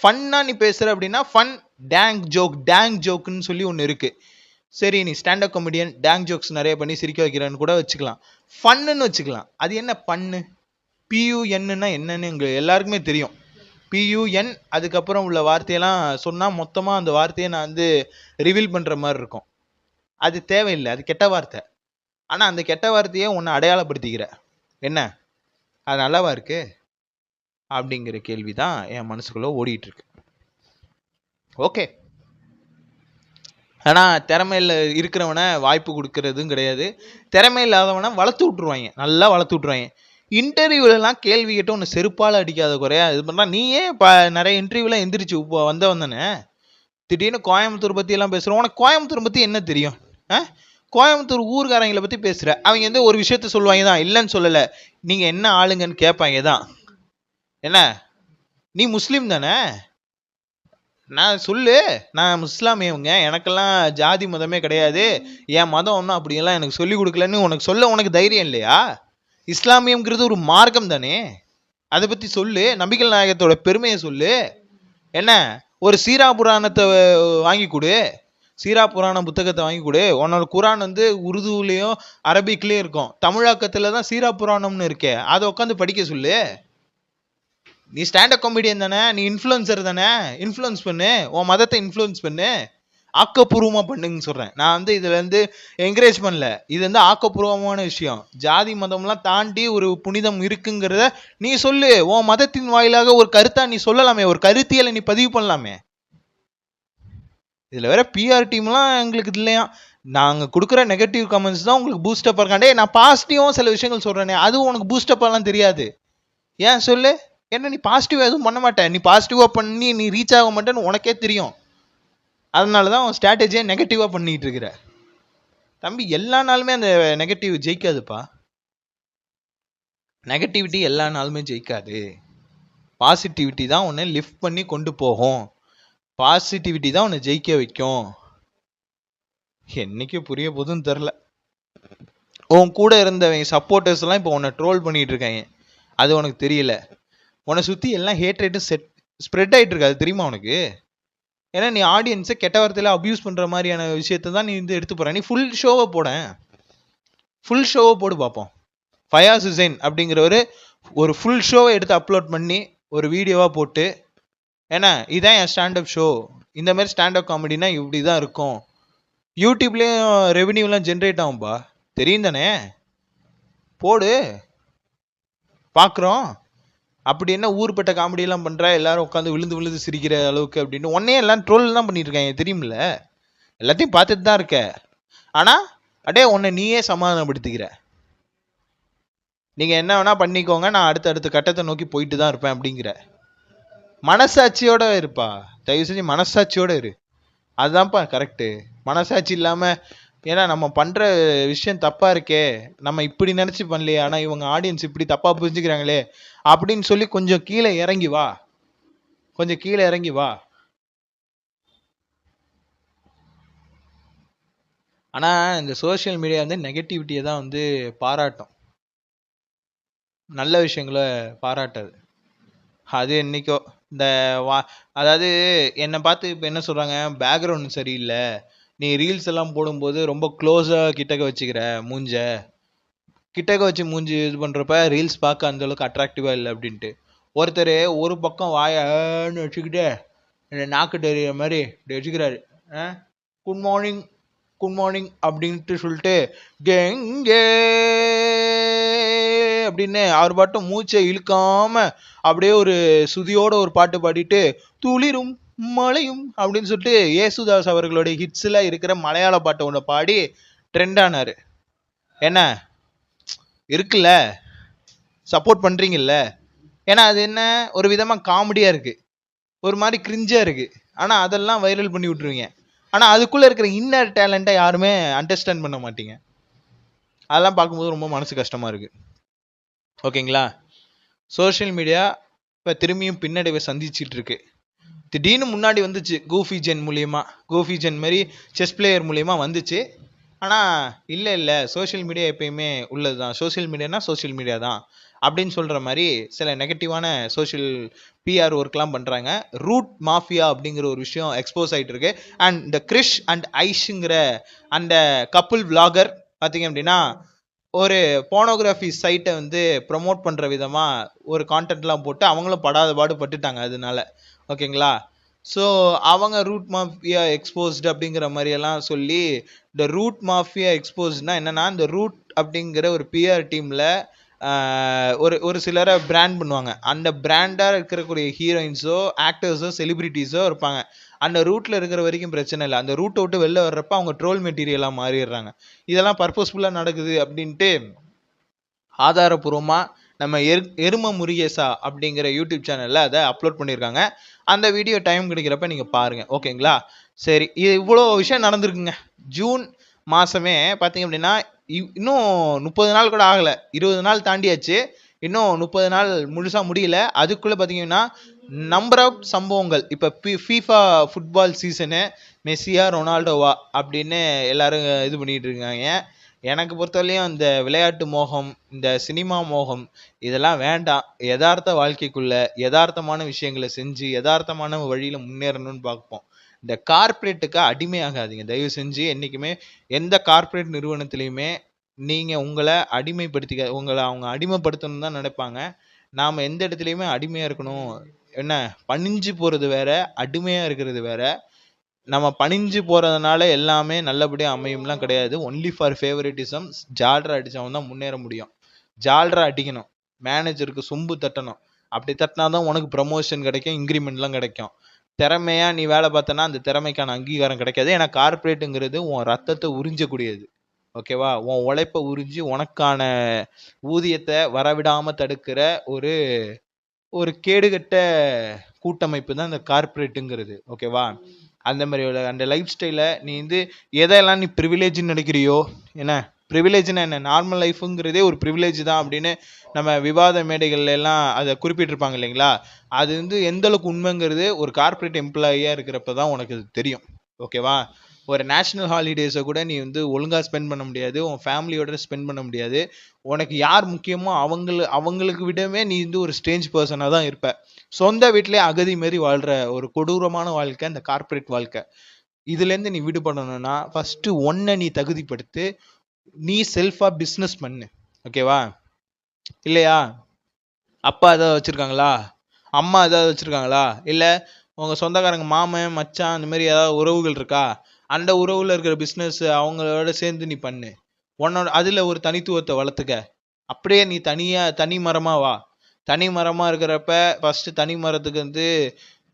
ஃபன்னா நீ பேசுற அப்படின்னா ஃபன் டேங் ஜோக்குன்னு சொல்லி ஒன்று இருக்கு. சரி, நீ ஸ்டாண்டப் காமெடியன் டேங் ஜோக்ஸ் நிறைய பண்ணி சிரிக்க வைக்கிறன்னு கூட வச்சுக்கலாம், ஃபன்னுன்னு வச்சுக்கலாம். அது என்ன பண்ணு? PUNன்னா என்னன்னு எங்களுக்கு எல்லாருக்குமே தெரியும். PUN அதுக்கப்புறம் உள்ள வார்த்தையெல்லாம் சொன்னால் மொத்தமாக அந்த வார்த்தையை நான் வந்து ரிவீல் பண்ணுற மாதிரி இருக்கும். அது தேவையில்லை, அது கெட்ட வார்த்தை. ஆனால் அந்த கெட்ட வார்த்தையை உன்னை அடையாளப்படுத்திக்கிற என்ன, அது நல்லாவா இருக்கு அப்படிங்கிற கேள்வி தான் என் மனசுக்குள்ளே ஓடிட்டு இருக்கு. ஓகே, ஆனால் திறமையில் இருக்கிறவனை வாய்ப்பு கொடுக்கறதும் கிடையாது, திறமை இல்லாதவனை வளர்த்து விட்ருவாங்க, நல்லா வளர்த்து விட்ருவாங்க. இன்டர்வியூலலாம் கேள்வி கேட்டு ஒன்று செருப்பால் அடிக்காத குறையா இது பண்ணா. நீயே இப்போ நிறைய இன்டர்வியூலாம் எந்திரிச்சு வந்தவன் தானே, திடீர்னு கோயம்புத்தூர் பற்றியெல்லாம் பேசுகிறோம். உனக்கு கோயம்புத்தூர் பற்றி என்ன தெரியும்? கோயம்புத்தூர் ஊர்காரங்களை பற்றி பேசுகிற, அவங்க வந்து ஒரு விஷயத்த சொல்லுவாங்க தான், இல்லைன்னு சொல்லலை, நீங்கள் என்ன ஆளுங்கன்னு கேட்பாங்க தான். என்ன நீ முஸ்லீம் தானே? நான் சொல்லு, நான் முஸ்லாமியவங்க, எனக்கெல்லாம் ஜாதி மதமே கிடையாது, என் மதம் ஒன்றும் அப்படியெல்லாம் எனக்கு சொல்லி கொடுக்கலன்னு உனக்கு சொல்ல உனக்கு தைரியம் இல்லையா? இஸ்லாமியம்ங்கிறது ஒரு மார்க்கம் தானே, அதை பற்றி சொல்லு, நபிகள் நாயகத்தோட பெருமையை சொல்லு. என்ன ஒரு சீரா புராணத்தை வாங்கி கொடு, சீரா புராண புத்தகத்தை வாங்கி கொடு. உன்னோட குரான் வந்து உருதுலேயும் அரபிக்லேயும் இருக்கும், தமிழாக்கத்தில் தான் சீரா புராணம்னு இருக்கே, அதை உட்காந்து படிக்க சொல்லு. நீ ஸ்டாண்டப் காமெடியன் தானே, நீ இன்ஃப்ளூயன்சர் தானே, இன்ஃப்ளூயன்ஸ் பண்ணு, உன் மதத்தை இன்ஃப்ளூயன்ஸ் பண்ணு, ஆக்கப்பூர்வமாக பண்ணுங்கன்னு சொல்கிறேன். நான் வந்து இதில் வந்து என்கரேஜ் பண்ணல, இது வந்து ஆக்கப்பூர்வமான விஷயம். ஜாதி மதம்லாம் தாண்டி ஒரு புனிதம் இருக்குங்கிறத நீ சொல்லு, உன் மதத்தின் வாயிலாக ஒரு கருத்தா நீ சொல்லலாமே, ஒரு கருத்தியலை நீ பதிவு பண்ணலாமே. இதில் வேற PR டீம்லாம் எங்களுக்கு இல்லையா, நாங்கள் கொடுக்குற நெகட்டிவ் கமெண்ட்ஸ் தான் உங்களுக்கு பூஸ்டப் இருக்காண்டே. நான் பாசிட்டிவாகவும் சில விஷயங்கள் சொல்கிறேனே, அதுவும் உனக்கு பூஸ்டப்பாலாம் தெரியாது. ஏன் சொல்லு, என்ன நீ பாசிட்டிவ் எதுவும் பண்ண மாட்டேன், நீ பாசிட்டிவாக பண்ணி நீ ரீச் ஆக மாட்டேன்னு உனக்கே தெரியும். அதனால தான் உன் ஸ்ட்ராட்டஜியை நெகட்டிவாக பண்ணிகிட்டு இருக்கிற. தம்பி, எல்லா நாளுமே அந்த நெகட்டிவ் ஜெயிக்காதுப்பா, நெகட்டிவிட்டி எல்லா நாளுமே ஜெயிக்காது. பாசிட்டிவிட்டி தான் உன்னை லிஃப்ட் பண்ணி கொண்டு போகும், பாசிட்டிவிட்டி தான் உன்னை ஜெயிக்க வைக்கும். என்னைக்கு புரிய போதுன்னு தெரில. உன் கூட இருந்தவங்க சப்போர்ட்டர்ஸ் எல்லாம் இப்போ உன்னை ட்ரோல் பண்ணிட்டு இருக்காங்க, அது உனக்கு தெரியல. உன்னை சுற்றி எல்லாம் ஹேட்ரேட்டும் ஸ்ப்ரெட் ஆகிட்டு இருக்காது, தெரியுமா உனக்கு? ஏன்னா நீ ஆடியன்ஸை கெட்ட வார்த்தையில் அப்யூஸ் பண்ணுற மாதிரியான விஷயத்தை தான் நீ வந்து எடுத்து போகிற. நீ ஃபுல் ஷோவை போடு பார்ப்போம். ஃபயாஸ் ஹுசைன் அப்படிங்கிறவர் ஒரு ஃபுல் ஷோவை எடுத்து அப்லோட் பண்ணி ஒரு வீடியோவாக போட்டு, ஏன்னா இதான் என் ஸ்டாண்டப் ஷோ, இந்த மாதிரி ஸ்டாண்டப் காமெடினா இப்படி தான் இருக்கும், யூடியூப்லேயும் ரெவென்யூலாம் ஜென்ரேட் ஆகும்பா, தெரியும் தானே, போடு பார்க்குறோம். அப்படி என்ன ஊர்பட்ட காமெடி எல்லாம் பண்ற, எல்லாரும் உட்காந்து விழுந்து விழுந்து சிரிக்கிற அளவுக்கு அப்படின்னு உடனே எல்லாம் ட்ரோல் தான் பண்ணிட்டு இருக்காங்க தெரியுமில்ல, எல்லாத்தையும் பார்த்துட்டு தான் இருக்க. ஆனா அடே உன்னை நீயே சமாதானப்படுத்திக்கிற, நீங்க என்ன வேணா பண்ணிக்கோங்க, நான் அடுத்த கட்டத்தை நோக்கி போயிட்டு தான் இருப்பேன் அப்படிங்கிற. மனசாட்சியோட இருப்பா, தயவு செஞ்சு மனசாட்சியோட இரு, அதுதான்ப்பா கரெக்டு. மனசாட்சி இல்லாம, ஏன்னா நம்ம பண்ற விஷயம் தப்பா இருக்கே, நம்ம இப்படி நினைச்சு பண்ணலையே, ஆனா இவங்க ஆடியன்ஸ் இப்படி தப்பா புரிஞ்சுக்கிறாங்களே அப்படின்னு சொல்லி கொஞ்சம் கீழே இறங்கி வா, கொஞ்சம் கீழே இறங்கி வா. ஆனா இந்த சோஷியல் மீடியா வந்து நெகட்டிவிட்டியை தான் வந்து பாராட்டும், நல்ல விஷயங்களை பாராட்டாது. அது என்னைக்கோ இந்த அதாவது என்னை பார்த்து இப்போ என்ன சொல்றாங்க, பேக்ரவுண்ட் சரியில்லை, நீ ரீல்ஸ் எல்லாம் போடும்போது ரொம்ப க்ளோஸா கிட்டக்க வச்சுக்கிற மூஞ்ச, கிட்டக்க வச்சு மூஞ்சி இது பண்றப்ப ரீல்ஸ் பார்க்க அந்த அளவுக்கு அட்ராக்டிவா இல்லை அப்படின்ட்டு. ஒருத்தர் ஒரு பக்கம் வாயான்னு வச்சுக்கிட்டே நாக்கு தெரியுற மாதிரி இப்படி வச்சுக்கிறாரு, குட் மார்னிங் குட் மார்னிங் அப்படின்ட்டு சொல்லிட்டு கெங்கே அப்படின்னு அவர் பாட்டும் மூச்சை இழுக்காம அப்படியே ஒரு சுதியோட ஒரு பாட்டு பாடிட்டு துளிரும் மழையும் அப்படின்னு சொல்லிட்டு ஏசுதாஸ் அவர்களுடைய ஹிட்ஸ்ல இருக்கிற மலையாள பாட்டை ஒன்று பாடி ட்ரெண்ட் ஆனாரு. என்ன இருக்குல்ல, சப்போர்ட் பண்றீங்கல்ல, ஏன்னா அது என்ன ஒரு விதமா காமெடியா இருக்கு, ஒரு மாதிரி கிரிஞ்சா இருக்கு, ஆனா அதெல்லாம் வைரல் பண்ணி விட்டுருவீங்க. ஆனா அதுக்குள்ள இருக்கிற இன்னர் டேலண்ட்டை யாருமே அண்டர்ஸ்டாண்ட் பண்ண மாட்டீங்க. அதெல்லாம் பார்க்கும்போது ரொம்ப மனசு கஷ்டமா இருக்கு. ஓகேங்களா, சோஷியல் மீடியா இப்போ திரும்பியும் பின்னடைவை சந்திச்சிட்டு இருக்கு. திடீர்னு முன்னாடி வந்துச்சு கூஃபி ஜென் மூலியமா, கூஃபி ஜென் மாதிரி செஸ் பிளேயர் மூலியமா வந்துச்சு. ஆனால் இல்லை சோஷியல் மீடியா எப்பயுமே உள்ளது தான், சோஷியல் மீடியானா சோஷியல் மீடியா தான் அப்படின்னு சொல்கிற மாதிரி சில நெகட்டிவான சோஷியல் பிஆர் ஒர்க்லாம் பண்ணுறாங்க. ரூட் மாஃபியா அப்படிங்கிற ஒரு விஷயம் எக்ஸ்போஸ் ஆகிட்டு இருக்கு. அண்ட் இந்த கிரிஷ் அண்ட் ஐஷுங்கிற அந்த கப்புள் விளாகர் பார்த்தீங்க அப்படின்னா ஒரு போனோகிராஃபி சைட்டை வந்து ப்ரொமோட் பண்ணுற விதமாக ஒரு கான்டென்ட்லாம் போட்டு அவங்களும் படாத பாடு பட்டுட்டாங்க அதனால. ஓகேங்களா, ஸோ அவங்க ரூட் மாஃபியா எக்ஸ்போஸ்டு அப்படிங்கிற மாதிரியெல்லாம் சொல்லி, இந்த ரூட் மாஃபியா எக்ஸ்போஸ்ட்னா என்னன்னா, இந்த ரூட் அப்படிங்கிற ஒரு பிஆர் டீமில் ஒரு சிலரை பிராண்ட் பண்ணுவாங்க. அந்த பிராண்டாக இருக்கக்கூடிய ஹீரோயின்ஸோ ஆக்டர்ஸோ செலிபிரிட்டிஸோ இருப்பாங்க. அந்த ரூட்டில் இருக்கிற வரைக்கும் பிரச்சனை இல்லை, அந்த ரூட்டை விட்டு வெளில வர்றப்ப அவங்க ட்ரோல் மெட்டீரியலாக மாறிடுறாங்க. இதெல்லாம் பர்பஸ்ஃபுல்லாக நடக்குது அப்படின்ட்டு ஆதாரபூர்வமாக நம்ம எரும முருகேசா அப்படிங்கிற யூடியூப் சேனலில் அதை அப்லோட் பண்ணியிருக்காங்க. அந்த வீடியோ டைம் கிடைக்கிறப்ப நீங்கள் பாருங்கள். ஓகேங்களா, சரி, இது இவ்வளோ விஷயம் நடந்திருக்குங்க. ஜூன் மாதமே பார்த்தீங்க அப்படின்னா இன்னும் 30 நாள் கூட ஆகலை, 20 நாள் தாண்டியாச்சு, இன்னும் 30 நாள் முழுசாக முடியல. அதுக்குள்ளே பார்த்தீங்கன்னா நம்பர் ஆஃப் சம்பவங்கள். இப்போ ஃபீஃபா ஃபுட்பால் சீசனு, மெஸ்ஸியா ரொனால்டோவா அப்படின்னு எல்லாரும் இது பண்ணிட்டு இருக்காங்க. எனக்கு பொறுத்தவரையும் இந்த விளையாட்டு மோகம், இந்த சினிமா மோகம் இதெல்லாம் வேண்டாம். யதார்த்த வாழ்க்கைக்குள்ள யதார்த்தமான விஷயங்களை செஞ்சு யதார்த்தமான வழியில் முன்னேறணும்னு பார்ப்போம். இந்த கார்பரேட்டுக்கு அடிமையாகாதீங்க தயவு செஞ்சு. என்றைக்குமே எந்த கார்பரேட் நிறுவனத்திலையுமே நீங்கள் உங்களை உங்களை அவங்க அடிமைப்படுத்தணும்னு தான் நினைப்பாங்க. நாம் எந்த இடத்துலையுமே அடிமையாக இருக்கணும், என்ன பணிஞ்சு போகிறது வேற, அடிமையாக இருக்கிறது வேற. நம்ம பணிஞ்சு போகிறதுனால எல்லாமே நல்லபடியாக அமையும்லாம் கிடையாது. Only for favouritism. ஜால்ரா அடித்தவன் தான் முன்னேற முடியும். ஜால்ரா அடிக்கணும், மேனேஜருக்கு சொம்பு தட்டணும், அப்படி தட்டினா தான் உனக்கு ப்ரமோஷன் கிடைக்கும், இன்க்ரிமெண்ட்லாம் கிடைக்கும். திறமையா நீ வேலை பார்த்தனா அந்த திறமைக்கான அங்கீகாரம் கிடைக்காது. ஏன்னா கார்பரேட்டுங்கிறது உன் ரத்தத்தை உறிஞ்சக்கூடியது. ஓகேவா, உன் உழைப்பை உறிஞ்சி உனக்கான ஊதியத்தை வரவிடாம தடுக்கிற ஒரு கேடுகட்ட கூட்டமைப்பு தான் இந்த கார்பரேட்டுங்கிறது. ஓகேவா, அந்த மாதிரி அந்த லைஃப் ஸ்டைலை நீ வந்து எதெல்லாம் நீ ப்ரிவிலேஜ்னு நினைக்கிறியோ, என்ன ப்ரிவிலேஜ்னா என்ன, நார்மல் லைஃபுங்கிறதே ஒரு ப்ரிவிலேஜ் தான் அப்படின்னு நம்ம விவாத மேடைகள்ல எல்லாம் அதை குறிப்பிட்டிருப்பாங்க இல்லைங்களா. அது வந்து எந்த அளவுக்கு உண்மைங்கிறது ஒரு கார்பரேட் எம்ப்ளாயியாக இருக்கிறப்ப தான் உனக்கு அது தெரியும். ஓகேவா, ஒரு நேஷ்னல் ஹாலிடேஸை கூட நீ வந்து ஒழுங்காக ஸ்பெண்ட் பண்ண முடியாது, உன் ஃபேமிலியோட ஸ்பெண்ட் பண்ண முடியாது. உனக்கு யார் முக்கியமோ அவங்களுக்கு விடவே நீ வந்து ஒரு ஸ்ட்ரேஞ்ச் பர்சனாக தான் இருப்ப. சொந்த வீட்டிலே அகதி மாரி வாழ்கிற ஒரு கொடூரமான வாழ்க்கை இந்த கார்பரேட் வாழ்க்கை. இதுலேருந்து நீ விடுபடணும்னா ஃபஸ்ட்டு ஒன்றை நீ தகுதிப்படுத்து, நீ செல்ஃபாக பிஸ்னஸ் பண்ணு. ஓகேவா, இல்லையா அப்பா ஏதாவது வச்சுருக்காங்களா, அம்மா ஏதாவது வச்சுருக்காங்களா, இல்லை உங்கள் சொந்தக்காரங்க மாமன் மச்சான் அந்த மாதிரி ஏதாவது உறவுகள் இருக்கா, அந்த உறவில் இருக்கிற பிஸ்னஸ் அவங்களோட சேர்ந்து நீ பண்ணு. உன்னோட அதில் ஒரு தனித்துவத்தை வளர்த்துக்க. அப்படியே நீ தனி மரமாக வா. தனி மரமாக இருக்கிறப்ப ஃபஸ்ட்டு தனி மரத்துக்கு வந்து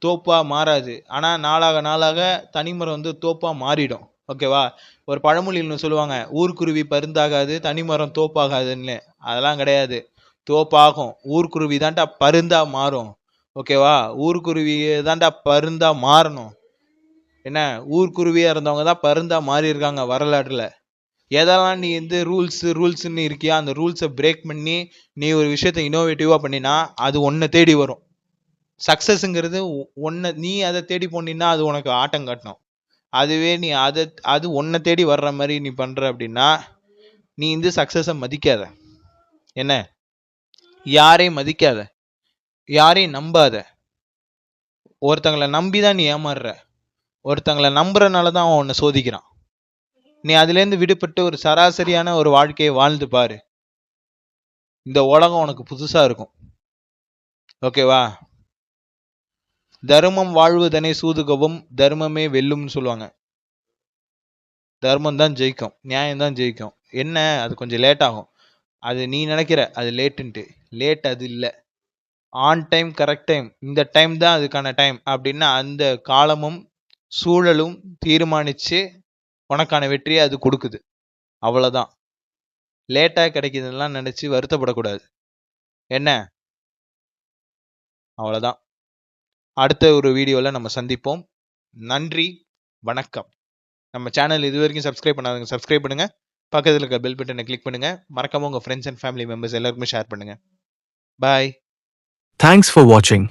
தோப்பாக மாறாது. ஆனால் நாளாக நாளாக தனி மரம் வந்து தோப்பாக மாறிடும். ஓகேவா? ஒரு பழமொழின்னு சொல்லுவாங்க, ஊர்க்குருவி பருந்தாகாது தனி மரம் தோப்பாகாதுன்னு. அதெல்லாம் கிடையாது. தோப்பாகும். ஊர்க்குருவி தான்டா பருந்தா மாறும். ஓகேவா? ஊர்க்குருவி தான்டா பருந்தா மாறணும். என்ன, ஊர்க்குருவியாக இருந்தவங்க தான் பருந்தா மாறி இருக்காங்க வரலாற்றில். எதெல்லாம் நீ வந்து ரூல்ஸ்ன்னு இருக்கியா, அந்த ரூல்ஸை பிரேக் பண்ணி நீ ஒரு விஷயத்தை இன்னோவேட்டிவாக பண்ணினா அது ஒன்றை தேடி வரும். சக்ஸஸுங்கிறது நீ அதை தேடி போனீன்னா அது உனக்கு ஆட்டம் காட்டணும். அதுவே நீ அது ஒன்றை தேடி வர்ற மாதிரி நீ பண்ணுற அப்படின்னா நீ வந்து சக்ஸஸை மதிக்காத. என்ன, யாரையும் மதிக்காத, யாரையும் நம்பாத. ஒருத்தங்களை நம்பி தான் நீ ஏமாறுற. ஒருத்தங்களை நம்புறதுனால தான் அவன் உன்னை சோதிக்கிறான். நீ அதுலேருந்து விடுபட்டு ஒரு சராசரியான ஒரு வாழ்க்கையை வாழ்ந்து பாரு. இந்த உலகம் உனக்கு புதுசா இருக்கும். ஓகேவா? தர்மம் வாழ்வதனை சூதுகவும் தர்மமே வெல்லும்னு சொல்லுவாங்க. தர்மம் தான் ஜெயிக்கும், நியாயம் தான் ஜெயிக்கும். என்ன, அது கொஞ்சம் லேட் ஆகும். அது நீ நினைக்கிற அது லேட்டுன்ட்டு. லேட் அது இல்லை. ஆன் டைம், கரெக்ட் டைம், இந்த டைம் தான் அதுக்கான டைம் அப்படின்னு அந்த காலமும் சூழலும் தீர்மானிச்சு உனக்கான வெற்றியை அது கொடுக்குது. அவ்வளோதான். லேட்டாக கிடைக்குதுலாம் நினச்சி வருத்தப்படக்கூடாது. என்ன, அவ்வளோதான். அடுத்த ஒரு வீடியோவில் நம்ம சந்திப்போம். நன்றி, வணக்கம். நம்ம சேனல் இது வரைக்கும் சப்ஸ்கிரைப் பண்ணாதவங்க சப்ஸ்கிரைப் பண்ணுங்கள். பக்கத்தில் இருக்க பெல் பட்டனை கிளிக் பண்ணுங்கள். மறக்காம உங்கள் ஃப்ரெண்ட்ஸ் அண்ட் ஃபேமிலி மெம்பர்ஸ் எல்லாருக்குமே ஷேர் பண்ணுங்கள். பாய். Thanks for watching.